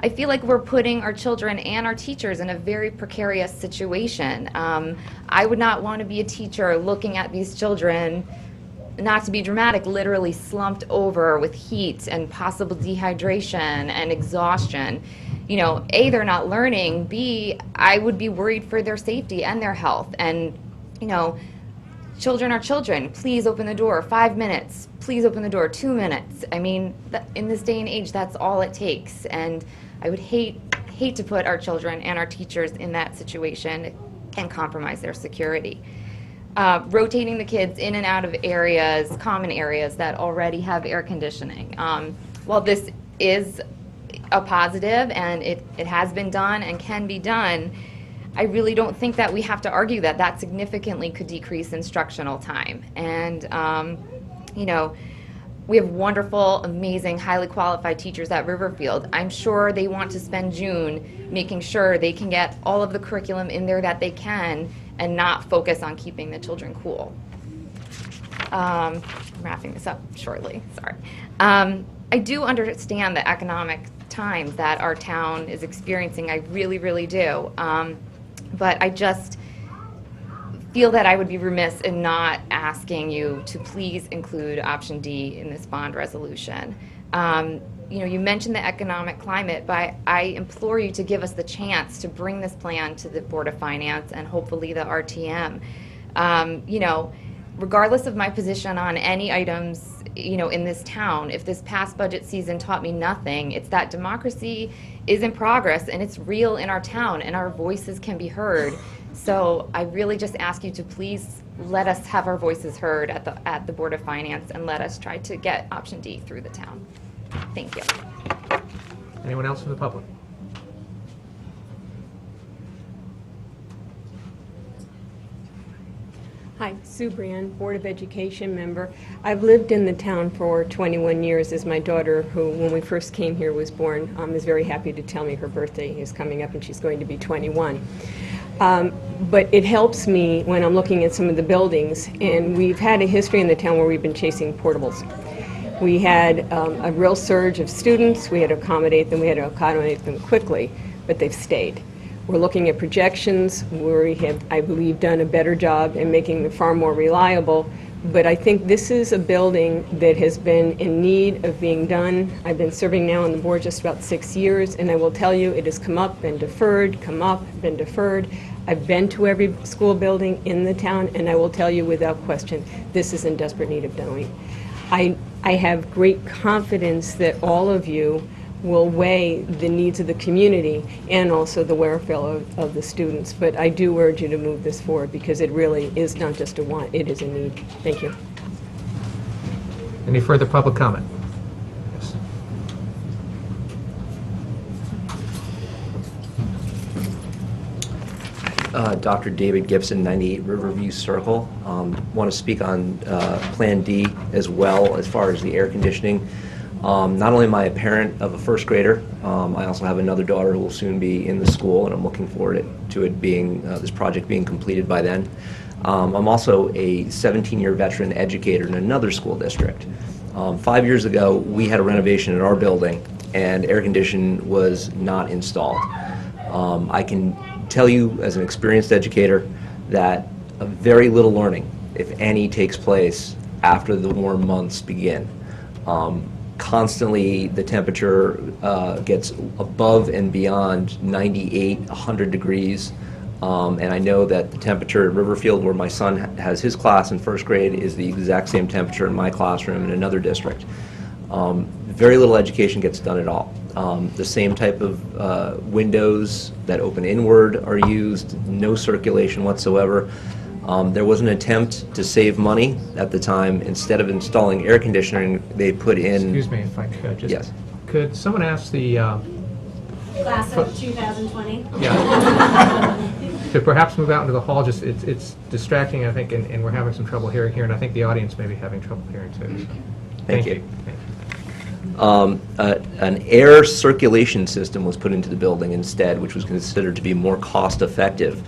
I feel like we're putting our children and our teachers in a very precarious situation. I would not want to be a teacher looking at these children, not to be dramatic, literally slumped over with heat and possible dehydration and exhaustion. A, they're not learning. B, I would be worried for their safety and their health. And, children are children. Please open the door. 5 minutes. Please open the door. 2 minutes. I mean, in this day and age, that's all it takes. And I would hate to put our children and our teachers in that situation and compromise their security. Rotating the kids in and out of areas, common areas that already have air conditioning. While this is a positive and it has been done and can be done, I really don't think that we have to argue that significantly could decrease instructional time. And, we have wonderful, amazing, highly qualified teachers at Riverfield. I'm sure they want to spend June making sure they can get all of the curriculum in there that they can and not focus on keeping the children cool. I'm wrapping this up shortly, sorry. I do understand the economic times that our town is experiencing. I really, really do. But I just feel that I would be remiss in not asking you to please include option D in this bond resolution. You mentioned the economic climate, but I implore you to give us the chance to bring this plan to the Board of Finance and hopefully the RTM. Regardless of my position on any items, in this town, if this past budget season taught me nothing, it's that democracy is in progress and it's real in our town and our voices can be heard. So I really just ask you to please let us have our voices heard at the Board of Finance and let us try to get option D through the town. Thank you. Anyone else from the public? Hi, Sue Brand, Board of Education member. I've lived in the town for 21 years as my daughter, who when we first came here was born, is very happy to tell me her birthday is coming up and she's going to be 21. But it helps me when I'm looking at some of the buildings, and we've had a history in the town where we've been chasing portables. We had a real surge of students. We had to accommodate them. We had to accommodate them quickly, but they've stayed. We're looking at projections where we have, I believe, done a better job in making them far more reliable. But I think this is a building that has been in need of being done. I've been serving now on the board just about 6 years, and I will tell you it has come up, been deferred, come up, been deferred. I've been to every school building in the town, and I will tell you without question, this is in desperate need of doing. I have great confidence that all of you will weigh the needs of the community and also the welfare of the students. But I do urge you to move this forward because it really is not just a want, it is a need. Thank you. Any further public comment? Yes. Dr. David Gibson, 98 Riverview Circle. Want to speak on Plan D as well as far as the air conditioning. Not only am I a parent of a first grader, I also have another daughter who will soon be in the school, and I'm looking forward to it being, this project being completed by then. I'm also a 17-year veteran educator in another school district. 5 years ago, we had a renovation in our building, and air conditioning was not installed. I can tell you as an experienced educator that very little learning, if any, takes place after the warm months begin. Constantly the temperature gets above and beyond 98, 100 degrees. And I know that the temperature at Riverfield, where my son has his class in first grade, is the exact same temperature in my classroom in another district. Very little education gets done at all. The same type of windows that open inward are used, no circulation whatsoever. There was an attempt to save money at the time. Instead of installing air conditioning, they put in... Excuse me if I could. Just, yes. Could someone ask the... Class of 2020? Yeah. To perhaps move out into the hall, just it's distracting, I think, and we're having some trouble hearing here, and I think the audience may be having trouble hearing too. So. Thank you. An air circulation system was put into the building instead, which was considered to be more cost-effective.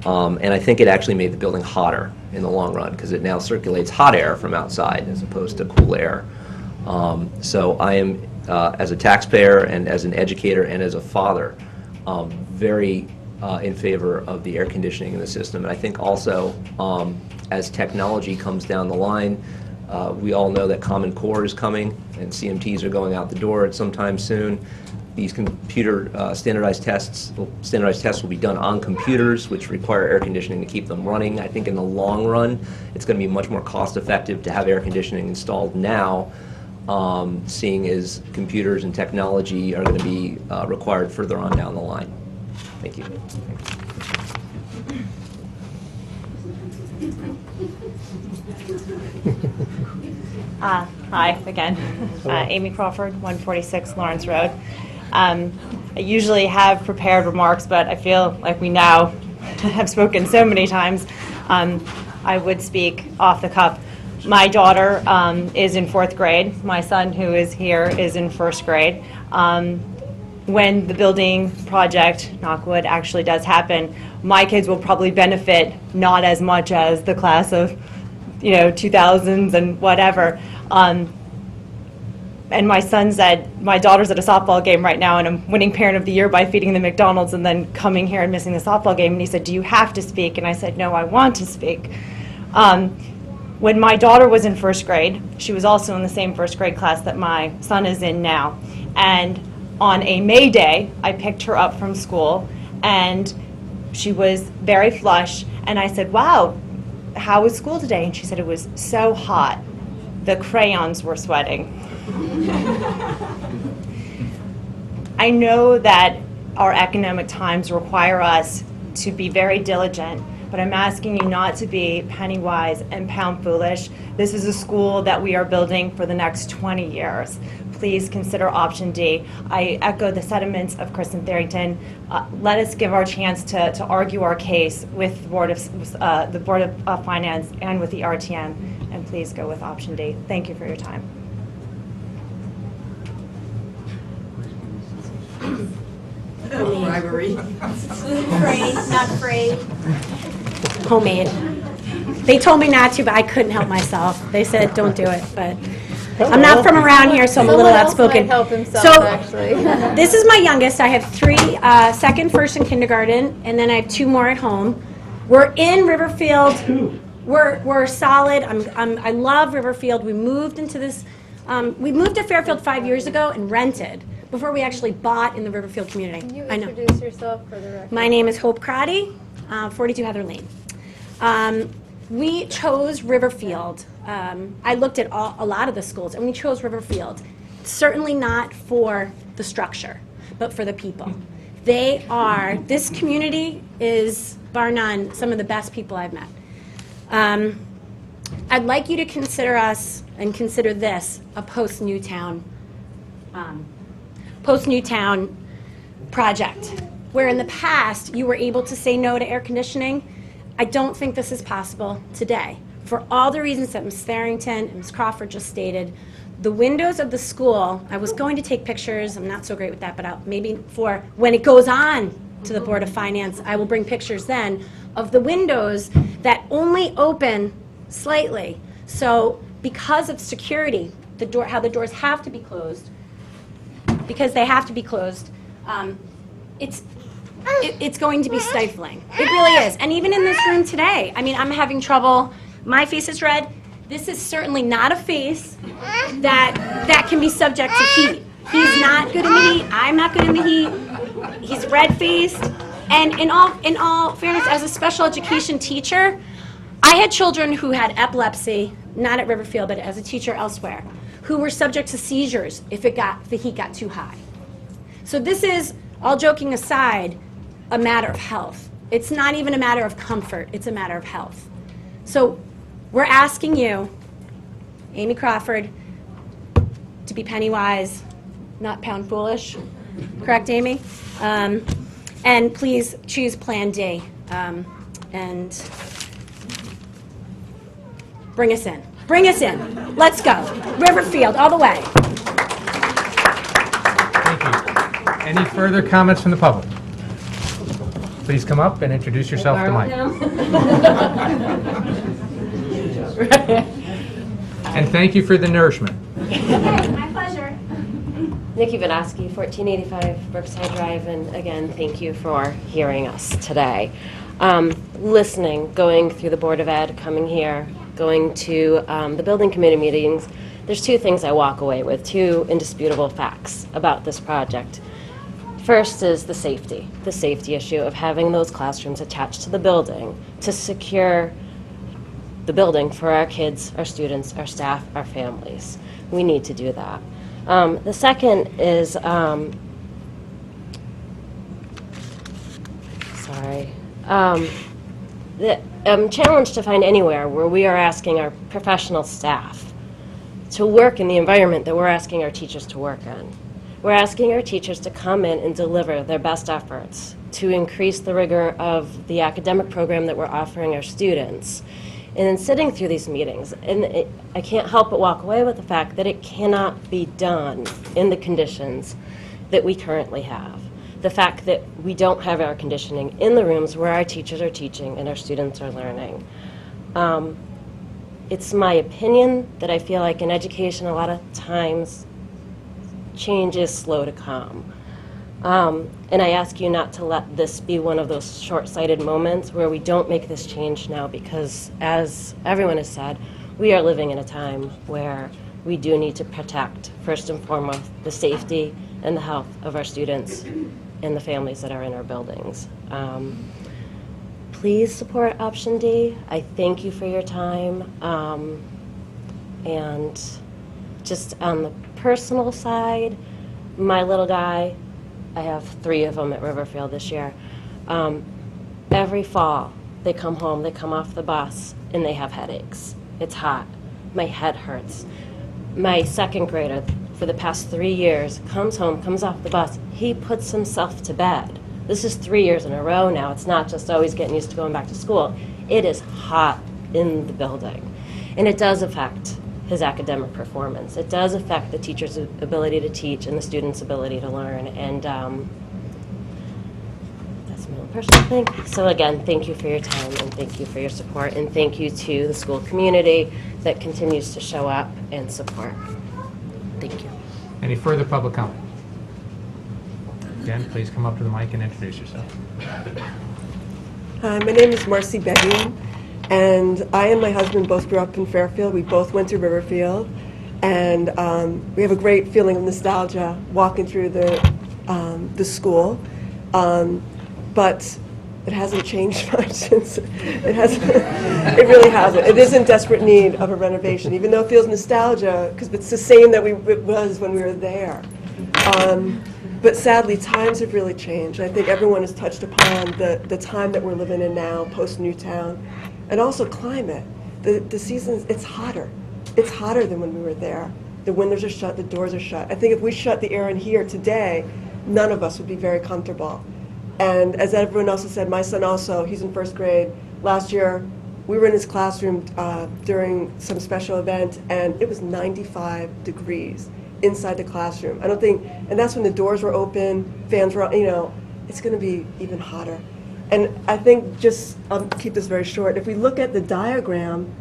And I think it actually made the building hotter in the long run, because it now circulates hot air from outside as opposed to cool air. So I am, as a taxpayer and as an educator and as a father, very in favor of the air conditioning in the system. And I think also, as technology comes down the line, we all know that Common Core is coming, and CMTs are going out the door at some time soon. These computer standardized tests will be done on computers, which require air conditioning to keep them running. I think in the long run, it's going to be much more cost-effective to have air conditioning installed now, seeing as computers and technology are going to be required further on down the line. Thank you. Hi again. Amy Crawford, 146 Lawrence Road. I usually have prepared remarks, but I feel like we now have spoken so many times. I would speak off the cuff. My daughter is in 4th grade. My son, who is here, is in 1st grade. When the building project, knock wood, actually does happen, my kids will probably benefit not as much as the class of 2000s and whatever. And my son said, my daughter's at a softball game right now, and I'm winning Parent of the Year by feeding them McDonald's and then coming here and missing the softball game. And he said, do you have to speak? And I said, no, I want to speak. When my daughter was in 1st grade, she was also in the same 1st grade class that my son is in now. And on a May Day, I picked her up from school, and she was very flush. And I said, wow, how was school today? And she said, it was so hot. The crayons were sweating. I know that our economic times require us to be very diligent, but I'm asking you not to be penny wise and pound foolish. This is a school that we are building for the next 20 years. Please consider option D. I echo the sentiments of Kristen Therrington. Let us give our chance to argue our case with the Board of Finance and with the RTM, and please go with option D. Thank you for your time. Bribery. Free, not free. Homemade. They told me not to, but I couldn't help myself. They said, don't do it, but I'm not from around here, so I'm a little outspoken. Someone else might help himself, So, actually. this is my youngest. I have 3, second, first, and kindergarten, and then I have 2 more at home. We're in Riverfield. We're solid. I love Riverfield. We moved into this. We moved to Fairfield 5 years ago and rented before we actually bought in the Riverfield community. Can you I know. introduce yourself for the record? My name is Hope Crotty, 42 Heather Lane. We chose Riverfield. I looked at a lot of the schools, and we chose Riverfield. Certainly not for the structure, but for the people. This community is, bar none, some of the best people I've met. I'd like you to consider us, and consider this, a post-Newtown project. where in the past you were able to say no to air conditioning, I don't think this is possible today. For all the reasons that Ms. Tharrington and Ms. Crawford just stated, the windows of the school, I was going to take pictures, I'm not so great with that, but maybe for when it goes on to the Board of Finance, I will bring pictures then of the windows that only open slightly. So because of security, how the doors have to be closed, because they have to be closed, it's going to be stifling. It really is. And even in this room today, I mean, I'm having trouble. My face is red. This is certainly not a face that can be subject to heat. He's not good in the heat. I'm not good in the heat. He's red-faced. And in all fairness, as a special education teacher, I had children who had epilepsy, not at Riverfield, but as a teacher elsewhere, who were subject to seizures if the heat got too high. So this is, all joking aside, a matter of health. It's not even a matter of comfort, it's a matter of health. So we're asking you, Amy Crawford, to be penny wise, not pound foolish. Correct, Amy? And please choose Plan D. And bring us in. Bring us in. Let's go. Riverfield, all the way. Thank you. Any further comments from the public? Please come up and introduce yourself to Mike. And thank you for the nourishment. My pleasure. Nikki Vanaski, 1485 Brookside Drive, and again, thank you for hearing us today. Listening, going through the Board of Ed, coming here, going to the building committee meetings, there's two things I walk away with, two indisputable facts about this project. First is the safety issue of having those classrooms attached to the building to secure the building for our kids, our students, our staff, our families. We need to do that. The second is, I'm challenged to find anywhere where we are asking our professional staff to work in the environment that we're asking our teachers to work in. We're asking our teachers to come in and deliver their best efforts to increase the rigor of the academic program that we're offering our students. And in sitting through these meetings, and I can't help but walk away with the fact that it cannot be done in the conditions that we currently have. The fact that we don't have air conditioning in the rooms where our teachers are teaching and our students are learning. It's my opinion that I feel like in education a lot of times change is slow to come. And I ask you not to let this be one of those short-sighted moments where we don't make this change now, because as everyone has said, we are living in a time where we do need to protect, first and foremost, the safety and the health of our students and the families that are in our buildings. Please support option D. I thank you for your time. And just on the personal side, my little guy, I have 3 of them at Riverfield this year. Every fall, they come home, they come off the bus, and they have headaches. It's hot. My head hurts. My second grader, for the past 3 years, comes home, comes off the bus, he puts himself to bed. This is 3 years in a row now. It's not just always getting used to going back to school. It is hot in the building. And it does affect his academic performance. It does affect the teacher's ability to teach and the student's ability to learn. And that's my own personal thing. So again, thank you for your time and thank you for your support, and thank you to the school community that continues to show up and support. Thank you. Any further public comment? Again, please come up to the mic and introduce yourself. Hi, my name is Marcy Bevian, and I and my husband both grew up in Fairfield. We both went to Riverfield, and we have a great feeling of nostalgia walking through the school. But it hasn't changed much since it hasn't. It really hasn't. It is in desperate need of a renovation, even though it feels nostalgia because it's the same that it was when we were there. But sadly, times have really changed. I think everyone has touched upon the time that we're living in now, post-Newtown, and also climate. The seasons, it's hotter. It's hotter than when we were there. The windows are shut, the doors are shut. I think if we shut the air in here today, none of us would be very comfortable. And as everyone else has said, my son also, he's in first grade. Last year, we were in his classroom during some special event, and it was 95 degrees inside the classroom. I don't think, and that's when the doors were open, fans were, it's going to be even hotter. And I think, I'll keep this very short, if we look at the diagram,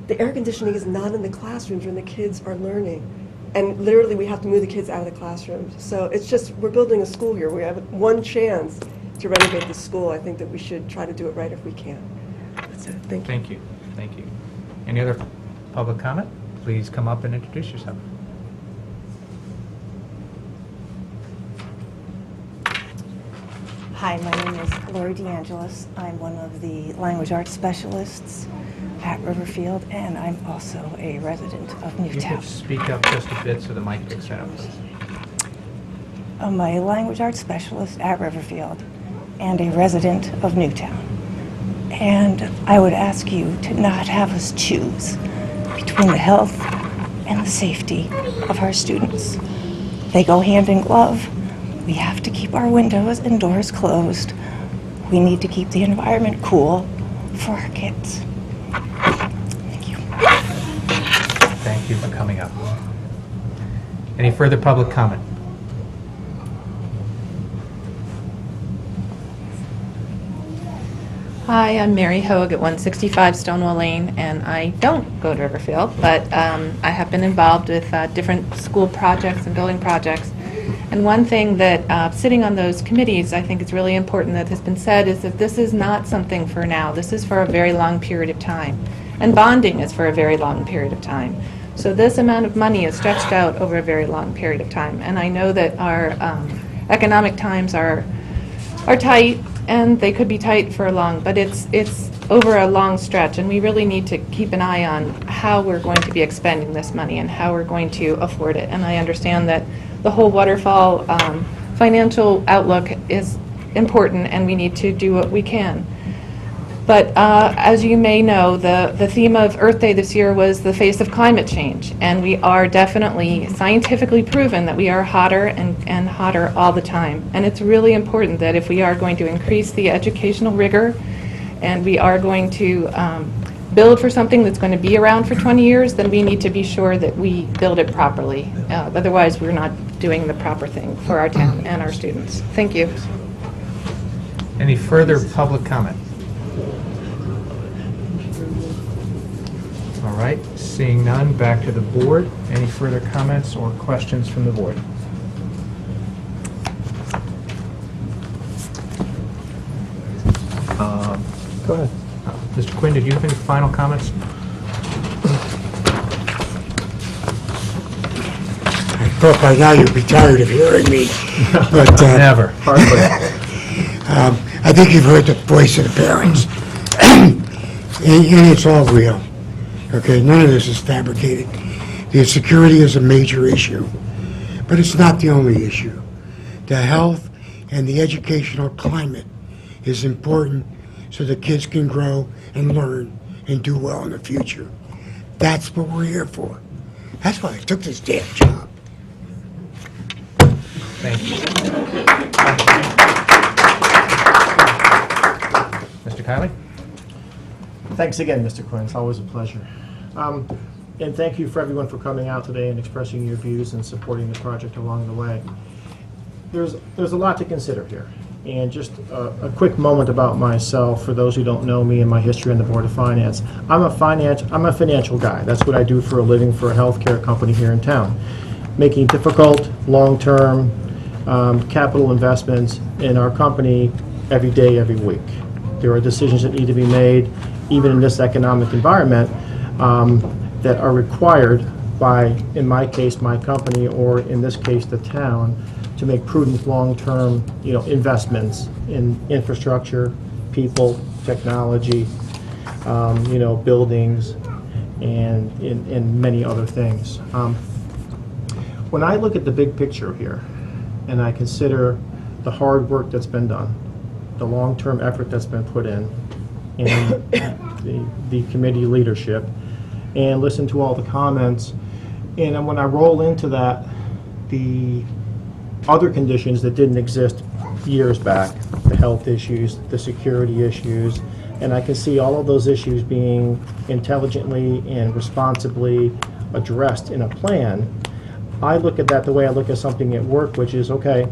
the air conditioning is not in the classrooms when the kids are learning. And literally, we have to move the kids out of the classrooms. So it's just, we're building a school here. We have one chance to renovate the school. I think that we should try to do it right if we can. That's it. Thank you. Thank you. Thank you. Any other public comment? Please come up and introduce yourself. Hi, my name is Lori DeAngelis. I'm one of the language arts specialists at Riverfield, and I'm also a resident of You Newtown. could speak up just a bit so the mic picks that up. I'm a language arts specialist at Riverfield and a resident of Newtown. And I would ask you to not have us choose between the health and the safety of our students. They go hand in glove. We have to keep our windows and doors closed. We need to keep the environment cool for our kids. Thank you for coming up. Any further public comment? Hi, I'm Mary Hoag at 165 Stonewall Lane, and I don't go to Riverfield, but I have been involved with different school projects and building projects. And one thing that sitting on those committees, I think is really important that has been said is that this is not something for now. This is for a very long period of time. And bonding is for a very long period of time. So this amount of money is stretched out over a very long period of time. And I know that our economic times are tight, and they could be tight for long, but it's over a long stretch, and we really need to keep an eye on how we're going to be expending this money and how we're going to afford it. And I understand that the whole waterfall financial outlook is important, and we need to do what we can. But as you may know, the theme of Earth Day this year was the face of climate change, and we are definitely scientifically proven that we are hotter and hotter all the time. And it's really important that if we are going to increase the educational rigor and we are going to build for something that's going to be around for 20 years, then we need to be sure that we build it properly. Otherwise, we're not doing the proper thing for our town and our students. Thank you. Any further public comment? All right, seeing none, back to the board. Any further comments or questions from the board? Go ahead. Mr. Quinn, did you have any final comments? I thought by now you'd be tired of hearing me, but Never. I think you've heard the voice of the parents, and it's all real. Okay, none of this is fabricated. The security is a major issue, but it's not the only issue. The health and the educational climate is important so the kids can grow and learn and do well in the future. That's what we're here for. That's why I took this damn job. Thank you. Mr. Kiley? Thanks again, Mr. Quinn. It's always a pleasure. And thank you for everyone for coming out today and expressing your views and supporting the project along the way. There's a lot to consider here. And just a quick moment about myself, for those who don't know me and my history on the Board of Finance. I'm a financial guy. That's what I do for a living for a healthcare company here in town, making difficult, long-term capital investments in our company every day, every week. There are decisions that need to be made, even in this economic environment, that are required by, in my case, my company, or in this case, the town, to make prudent long-term, investments in infrastructure, people, technology, buildings, and in many other things. When I look at the big picture here, and I consider the hard work that's been done, the long-term effort that's been put in, and the committee leadership, and listen to all the comments, and then when I roll into that, the other conditions that didn't exist years back, the health issues, the security issues, and I can see all of those issues being intelligently and responsibly addressed in a plan. I look at that the way I look at something at work, which is, okay,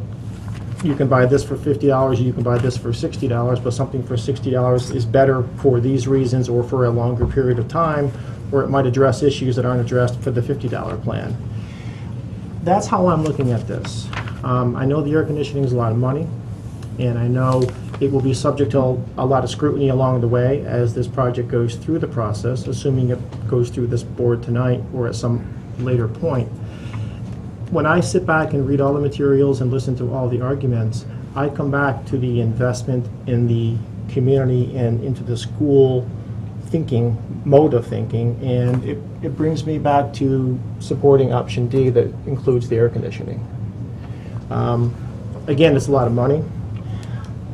you can buy this for $50, you can buy this for $60, but something for $60 is better for these reasons or for a longer period of time, or it might address issues that aren't addressed for the $50 plan. That's how I'm looking at this. I know the air conditioning is a lot of money, and I know it will be subject to a lot of scrutiny along the way as this project goes through the process, assuming it goes through this board tonight or at some later point. When I sit back and read all the materials and listen to all the arguments, I come back to the investment in the community and into the school thinking, mode of thinking, and it brings me back to supporting option D that includes the air conditioning. Again, it's a lot of money,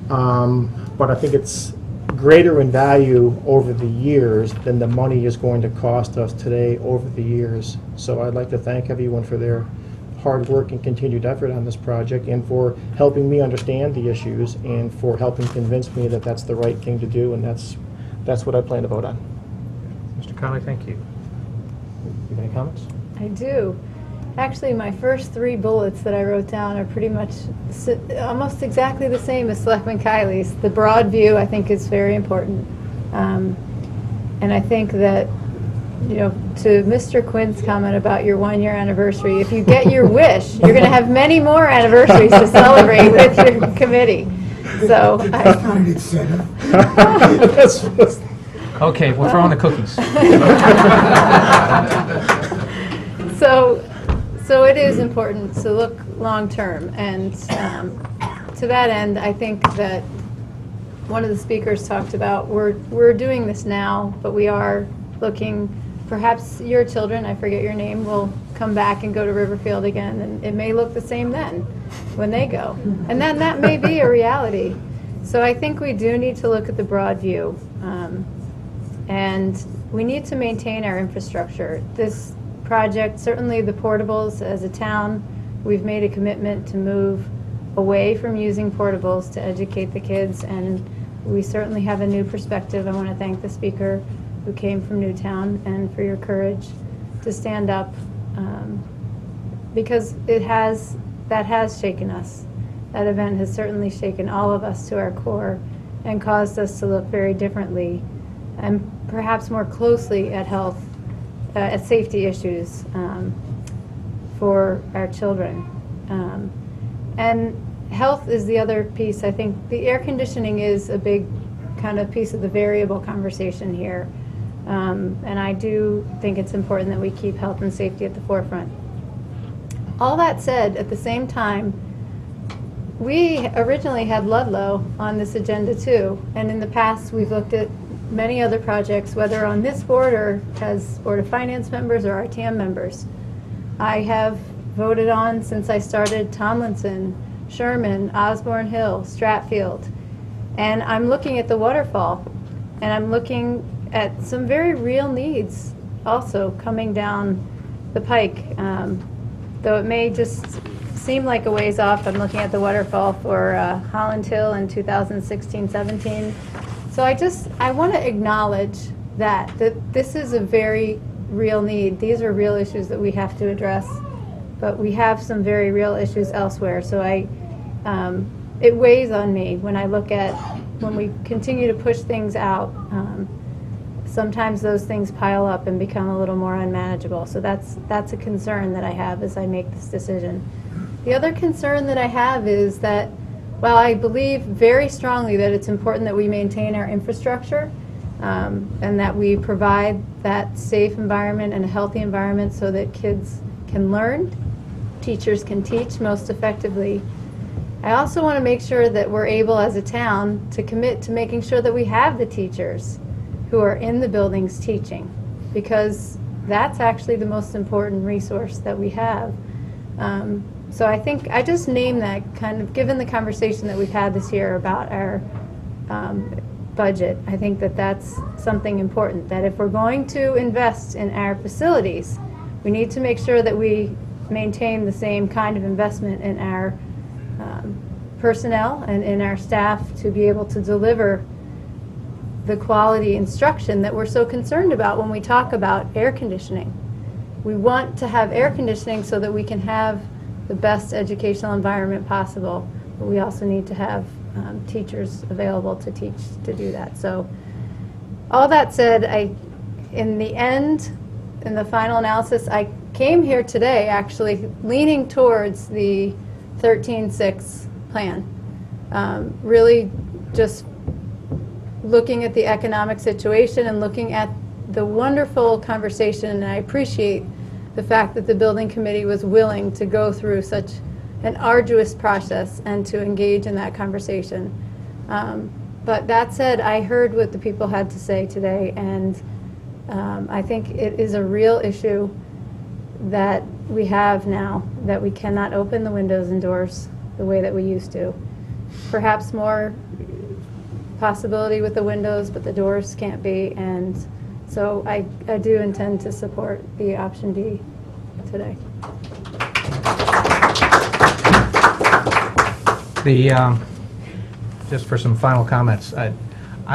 but I think it's greater in value over the years than the money is going to cost us today over the years. So I'd like to thank everyone for their hard work and continued effort on this project, and for helping me understand the issues, and for helping convince me that that's the right thing to do, and that's what I plan to vote on. Mr. Conley, thank you. You have any comments? I do. Actually, my first 3 bullets that I wrote down are pretty much almost exactly the same as Selectman Kiley's. The broad view, I think, is very important. And I think that, you know, to Mr. Quinn's comment about your 1-year anniversary, if you get your wish, you're going to have many more anniversaries to celebrate with your committee. So Okay, we're throwing the cookies. So it is important to look long-term, and to that end, I think that one of the speakers talked about we're doing this now, but we are looking, perhaps your children, I forget your name, will come back and go to Riverfield again, and it may look the same then when they go. And then that may be a reality. So I think we do need to look at the broad view. And we need to maintain our infrastructure. This project, certainly the portables, as a town, we've made a commitment to move away from using portables to educate the kids, and we certainly have a new perspective. I want to thank the speaker who came from Newtown, and for your courage to stand up, because that has shaken us. That event has certainly shaken all of us to our core and caused us to look very differently and perhaps more closely at health, at safety issues for our children. And health is the other piece. I think the air conditioning is a big kind of piece of the variable conversation here. And I do think it's important that we keep health and safety at the forefront. All that said, at the same time, we originally had Ludlow on this agenda too, and in the past we've looked at many other projects, whether on this board or as Board of Finance members or RTM members. I have voted on, since I started, Tomlinson, Sherman, Osborne Hill, Stratfield, and I'm looking at the waterfall, and I'm looking at some very real needs also coming down the pike. Though it may just seem like a ways off, I'm looking at the waterfall for Holland Hill in 2016-17. So I want to acknowledge that this is a very real need. These are real issues that we have to address, but we have some very real issues elsewhere. So it weighs on me when I look at, when we continue to push things out, sometimes those things pile up and become a little more unmanageable. So that's a concern that I have as I make this decision. The other concern that I have is that while I believe very strongly that it's important that we maintain our infrastructure and that we provide that safe environment and a healthy environment so that kids can learn, teachers can teach most effectively, I also want to make sure that we're able as a town to commit to making sure that we have the teachers who are in the buildings teaching, because that's actually the most important resource that we have. So I think I just name that, kind of given the conversation that we've had this year about our budget. I think that that's something important, that if we're going to invest in our facilities, we need to make sure that we maintain the same kind of investment in our personnel and in our staff to be able to deliver the quality instruction that we're so concerned about when we talk about air conditioning. We want to have air conditioning so that we can have the best educational environment possible, but we also need to have teachers available to teach to do that. So all that said, in the end, in the final analysis, I came here today actually leaning towards the 13-6 plan. Really just looking at the economic situation and looking at the wonderful conversation, and I appreciate the fact that the building committee was willing to go through such an arduous process and to engage in that conversation. But that said, I heard what the people had to say today, and I think it is a real issue that we have now, that we cannot open the windows and doors the way that we used to. Perhaps more possibility with the windows, but the doors can't be, and so I do intend to support the option D today. Just for some final comments, I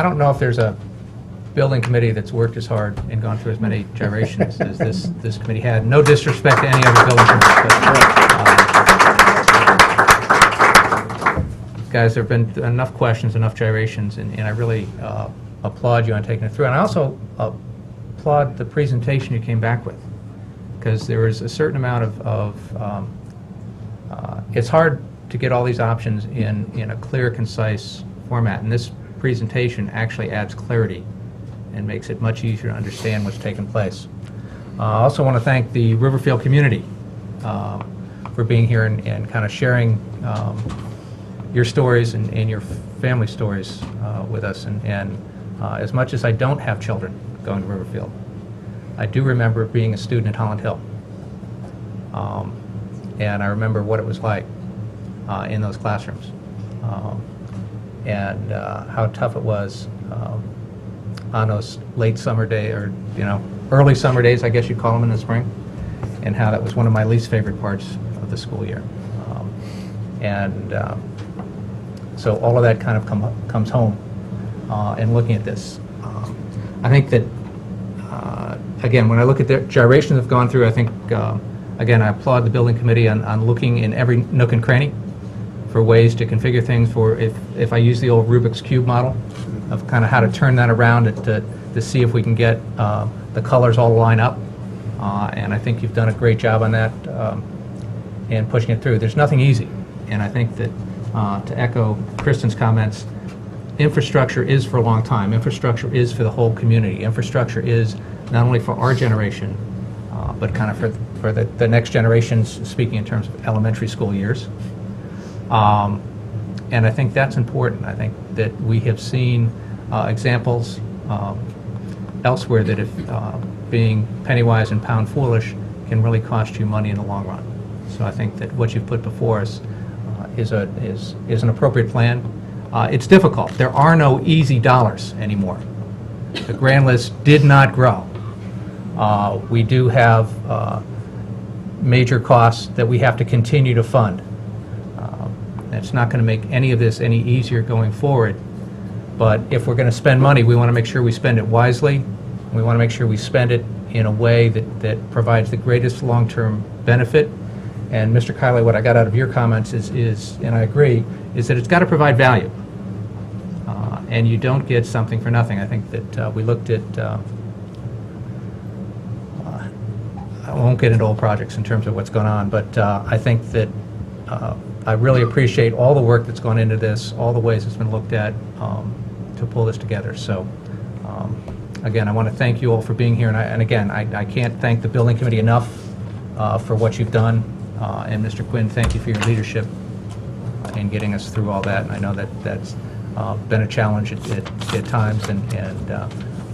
don't know if there's a building committee that's worked as hard and gone through as many gyrations as this committee had. No disrespect to any other building committee, but guys, there have been enough questions, enough gyrations, and I really applaud you on taking it through. And I also applaud the presentation you came back with, because there was a certain amount of it's hard to get all these options in a clear, concise format, and this presentation actually adds clarity and makes it much easier to understand what's taking place. I also want to thank the Riverfield community for being here and kind of sharing your stories and your family stories with us. And as much as I don't have children going to Riverfield, I do remember being a student at Holland Hill. And I remember what it was like in those classrooms, and how tough it was on those late summer day, or early summer days, I guess you'd call them, in the spring, and how that was one of my least favorite parts of the school year. So all of that kind of comes home in looking at this. I think that, again, when I look at the gyrations I've gone through, I think, again, I applaud the building committee on looking in every nook and cranny for ways to configure things for, if I use the old Rubik's Cube model, of kind of how to turn that around to see if we can get the colors all line up. And I think you've done a great job on that and pushing it through. There's nothing easy. And I think that, to echo Kristen's comments, infrastructure is for a long time. Infrastructure is for the whole community. Infrastructure is not only for our generation, but kind of for the next generations, speaking in terms of elementary school years. And I think that's important. I think that we have seen examples elsewhere that if being penny wise and pound foolish can really cost you money in the long run. So I think that what you've put before us is an appropriate plan. It's difficult. There are no easy dollars anymore. The grand list did not grow. We do have major costs that we have to continue to fund. It's not going to make any of this any easier going forward. But if we're going to spend money, we want to make sure we spend it wisely. We want to make sure we spend it in a way that provides the greatest long-term benefit. And Mr. Kiley, what I got out of your comments is, and I agree, is that it's got to provide value. And you don't get something for nothing. I think that we looked at, I won't get into old projects in terms of what's going on, but I think that I really appreciate all the work that's gone into this, all the ways it's been looked at to pull this together. So again, I want to thank you all for being here. And again, I can't thank the building committee enough for what you've done. And Mr. Quinn, thank you for your leadership in getting us through all that. And I know that that's been a challenge at times, and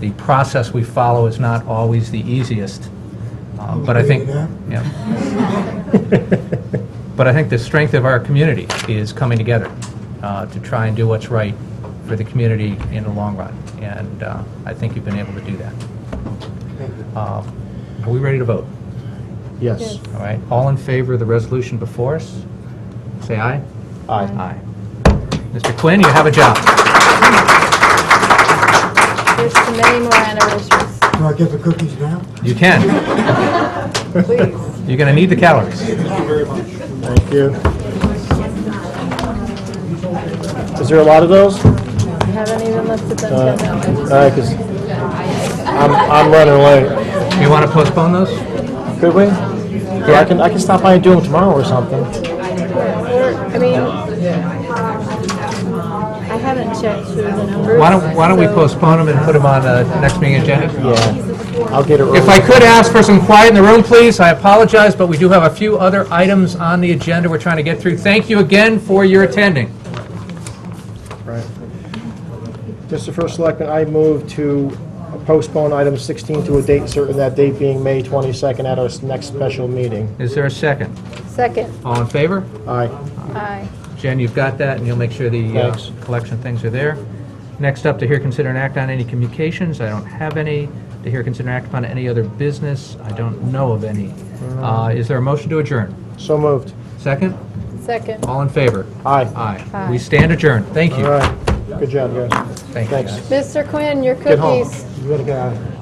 the process we follow is not always the easiest. But I think, but I think the strength of our community is coming together to try and do what's right for the community in the long run. And I think you've been able to do that. Are we ready to vote? Yes. All right. All in favor of the resolution before us, say aye. Aye. Aye. Mr. Quinn, you have a job. Here's to many more anniversaries. Do I get the cookies now? You can. You're going to need the calories. Thank you. Is there a lot of those? I haven't even looked at them yet. No, I just- All right, because I'm running late. You want to postpone those? Could we? Yeah, I can stop by and do them tomorrow or something. I mean, I haven't checked through the numbers. Why don't we so- postpone them and put them on the next meeting agenda? Yeah, I'll get it early. If I could ask for some quiet in the room, please, I apologize, but we do have a few other items on the agenda we're trying to get through. Thank you again for your attending. Right. Mr. First Selectman, I move to postpone item 16 to a date certain, that date being May 22nd at our next special meeting. Is there a second? Second. All in favor? Aye. Aye. Jen, you've got that, and you'll make sure the Thanks. collection things are there. Next up, to hear, consider, and act on any communications. I don't have any. To hear, consider, and act upon any other business. I don't know of any. Is there a motion to adjourn? So moved. Second? Second. All in favor? Aye. Aye. Aye. We stand adjourned. Thank you. All right. Good job, guys. Thank you. Thanks. Mr. Quinn, your Get home. cookies. You gotta get out of here.